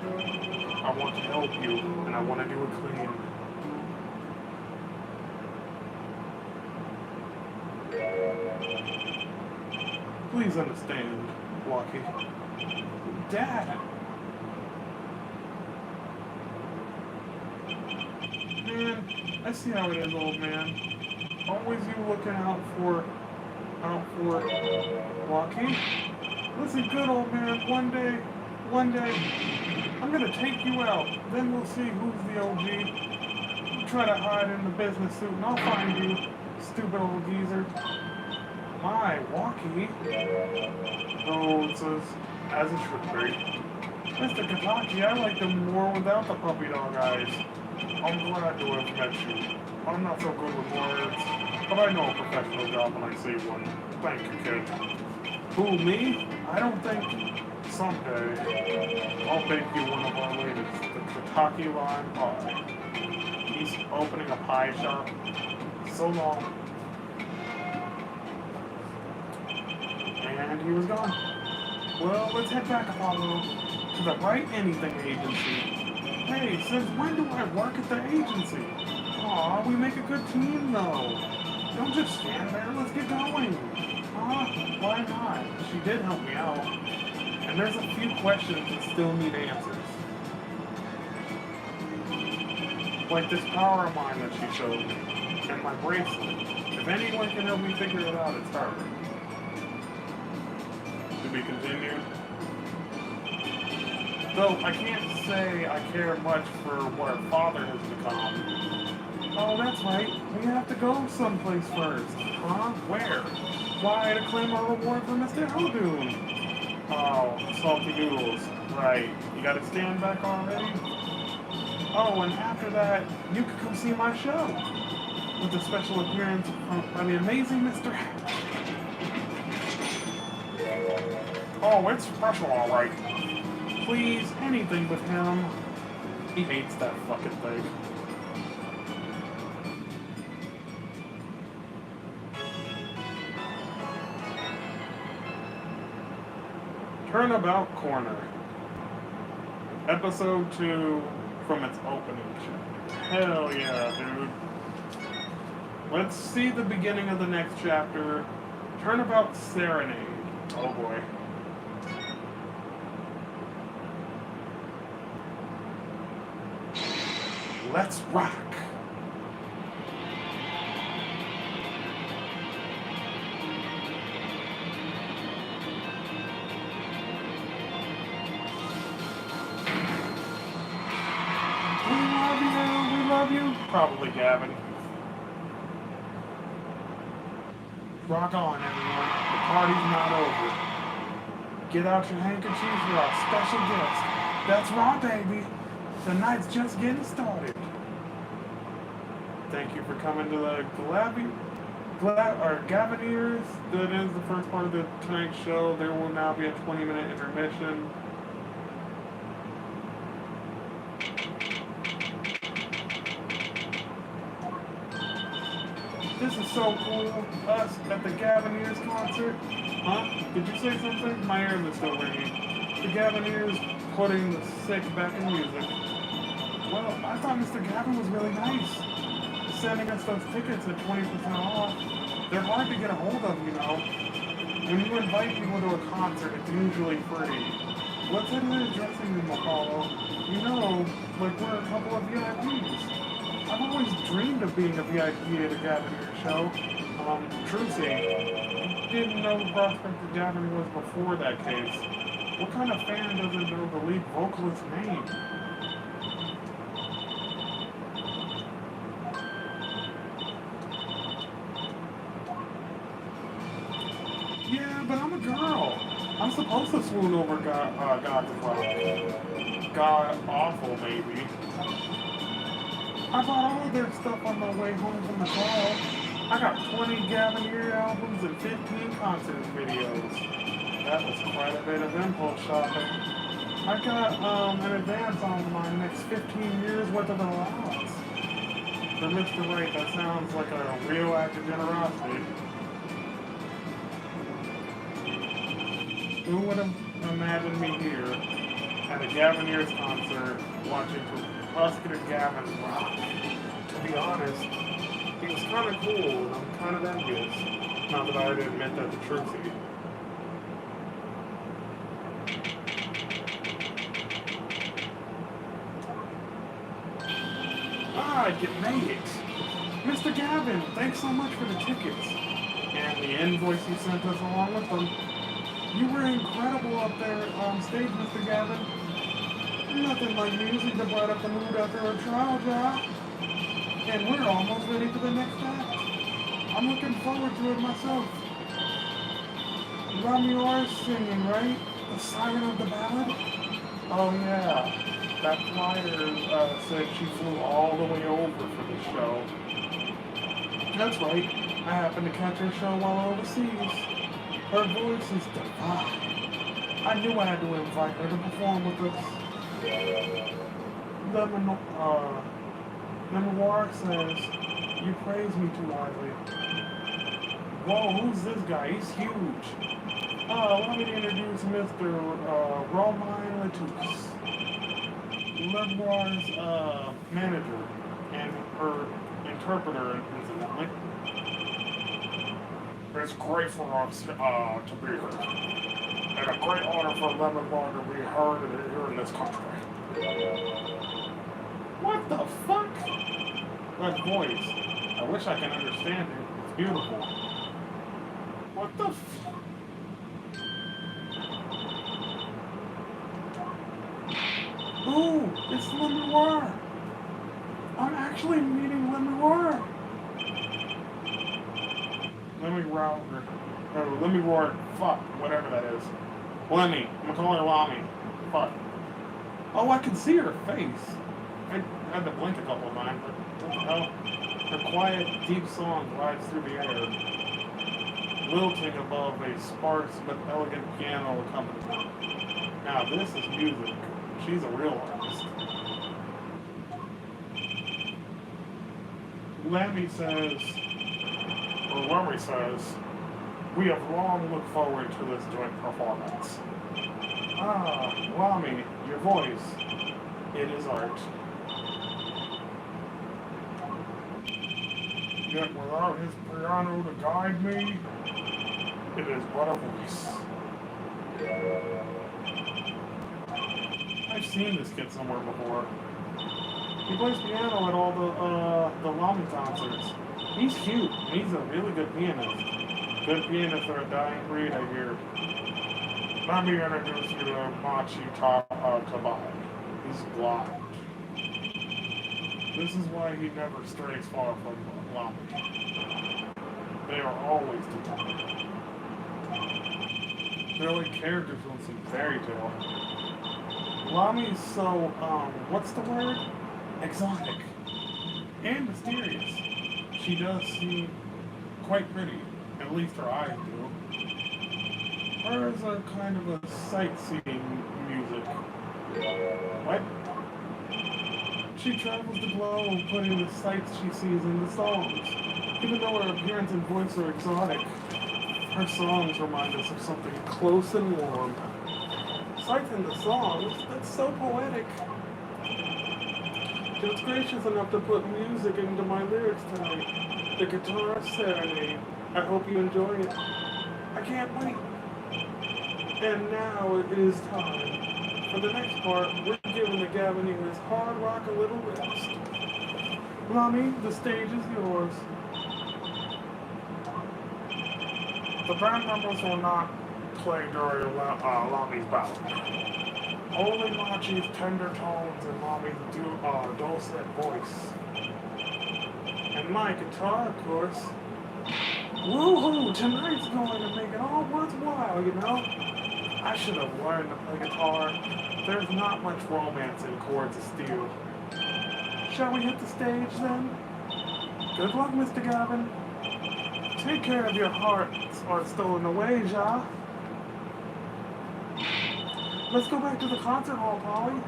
I want to help you, and I want to do it clean. Please understand, Walkie. Dad. Man, I see how it is, old man. Always you looking out for Walkie. Listen good, old man. One day, I'm gonna take you out. Then we'll see who's the OG. You try to hide in the business suit and I'll find you, stupid old geezer. My, Walkie. Oh, it's as it should be. Mr. Kataki, I like them more without the puppy dog eyes. I'm glad to have met you. I'm not so good with words, but I know a professional job when I see one. Thank you, kid. Who, me? I don't think someday I'll bake you one of our latest, the Kataki lime pie. He's opening a pie shop. So long. And he was gone. Well, let's head back, Apollo, to the Right Anything Agency. Hey, since when do I work at the agency? Aw, we make a good team, though. Don't just stand there, let's get going. Why not? She did help me out. And there's a few questions that still need answers. Like this power of mine that she showed me. And my bracelet. If anyone can help me figure it out, it's her. To be continued. Though I can't say I care much for what her father has become. Oh, that's right. We have to go someplace first. Huh? Where? Why, to claim our reward for Mr. Hodoon. Oh, salty noodles. Right. You gotta stand back already? Oh, and after that, you could come see my show. With a special appearance by the amazing Mr. Hatch. Oh, it's special, alright. Please, anything with him. He hates that fucking thing. Turnabout Corner. Episode 2 from its opening chapter. Hell yeah, dude. Let's see the beginning of the next chapter. Turnabout Serenade. Oh boy. Let's rock. Probably Gavin. Rock on, everyone. The party's not over. Get out your handkerchiefs for our special guest. That's right, baby. The night's just getting started. Thank you for coming to the Gavineers. That is the first part of the tonight's show. There will now be a 20-minute intermission. This is so cool. Us at the Gavineers concert. Huh? Did you say something? My ears are still ringing. The Gavineers putting the sick back in music. Well, I thought Mr. Gavin was really nice. Sending us those tickets at 20% off. They're hard to get a hold of, you know. When you invite people to a concert, it's usually free. Let's head to the dressing room, Apollo. You know, like we're a couple of VIPs. I've always dreamed of being a VIP at a Gavineer show. Trucy, didn't know who Prospector Gavin was before that case. What kind of fan doesn't know the lead vocalist's name? Yeah, but I'm a girl. I'm supposed to swoon over God's rock. God awful, maybe. I bought all of their stuff on my way home from the call. I got 20 Gavineer albums and 15 concert videos. That was quite a bit of impulse shopping. I got an advance on my next 15 years worth of allowance. For Mr. Wright, that sounds like a real act of generosity. Who would have imagined me here at a Gavineers concert watching Prospector Gavin rock? To be honest, he was kind of cool and I'm kind of envious. Not that I would admit that to Trucy. Ah, you made it. Mr. Gavin, thanks so much for the tickets. And the invoice you sent us along with them. You were incredible up there on stage, Mr. Gavin. Nothing like music to brighten up the mood after a trial job. And we're almost ready for the next act. I'm looking forward to it myself. Ramiro is singing, right? The Siren of the Ballad? Oh yeah. That flyer said she flew all the way over for the show. That's right. I happened to catch her show while overseas. Her voice is divine. I knew I had to invite her to perform with us. The memoir says, you praise me too highly. Whoa, who's this guy? He's huge. Let me introduce Mr. Romain Letouce, Lemoir's manager and her interpreter, incidentally. It's great for us to be here, and a great honor for Lemoir to be heard here in this country. What the fuck? That voice. I wish I could understand it. It's beautiful. What the Ooh, it's Lemoir. I'm actually meeting Lemoir. Lemoir, fuck, whatever that is. Lemmy, I'm gonna call her Lami. Fuck. Oh, I can see her face. I had to blink a couple of times, but what the hell? Her quiet, deep song glides through the air, lilting above a sparse but elegant piano accompaniment. Now this is music. She's a real artist. Lemmy says, we have long looked forward to this joint performance. Ah, Lami, your voice. It is art. Yet without his piano to guide me, it is but a voice. I've seen this kid somewhere before. He plays piano at all the Lami concerts. He's cute, and he's a really good pianist. Good pianists are a dying breed, I hear. Let me introduce you to Machi Tabai. He's blind. This is why he never strays far from Lami. They are always together. They're like characters from some fairy tale. Lami's so, what's the word? Exotic. And mysterious. She does seem quite pretty. At least her eyes do. Hers are kind of a sightseeing music. What? She travels the globe putting the sights she sees in the songs. Even though her appearance and voice are exotic, her songs remind us of something close and warm. Sights in the songs? That's so poetic. She was gracious enough to put music into my lyrics tonight. The Guitar Serenade. I hope you enjoy it. I can't wait. And now it is time. For the next part, we're giving the Gavaneers hard rock a little rest. Lami, the stage is yours. The band members will not play during Lami's battle. Only Machi's tender tones and Lami's dulcet voice. And my guitar, of course. Woohoo! Tonight's going to make it all worthwhile, you know? I should have learned to play guitar. There's not much romance in chords of steel. Shall we hit the stage then? Good luck, Mr. Gavin. Take care of your heart or it's stolen away, Ja. Let's go back to the concert hall, Polly.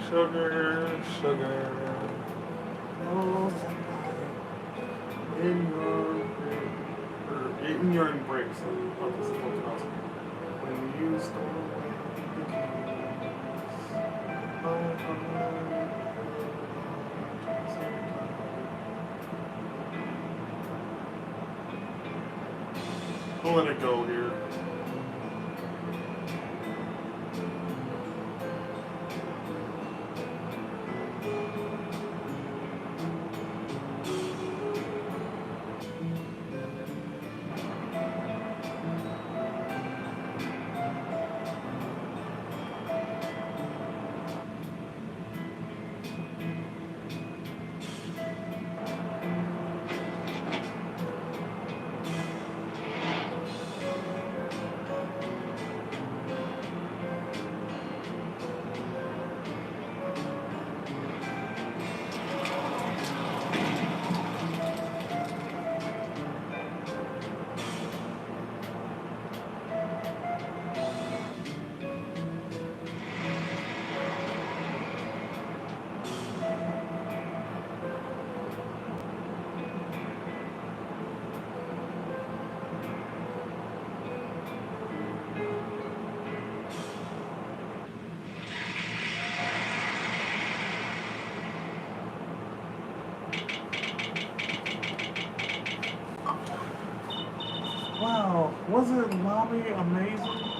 Sugar, sugar, oh, in your embrace. Oh, this is something else. When you stole away the keys, I'll let it go here. Wow, wasn't Lami amazing?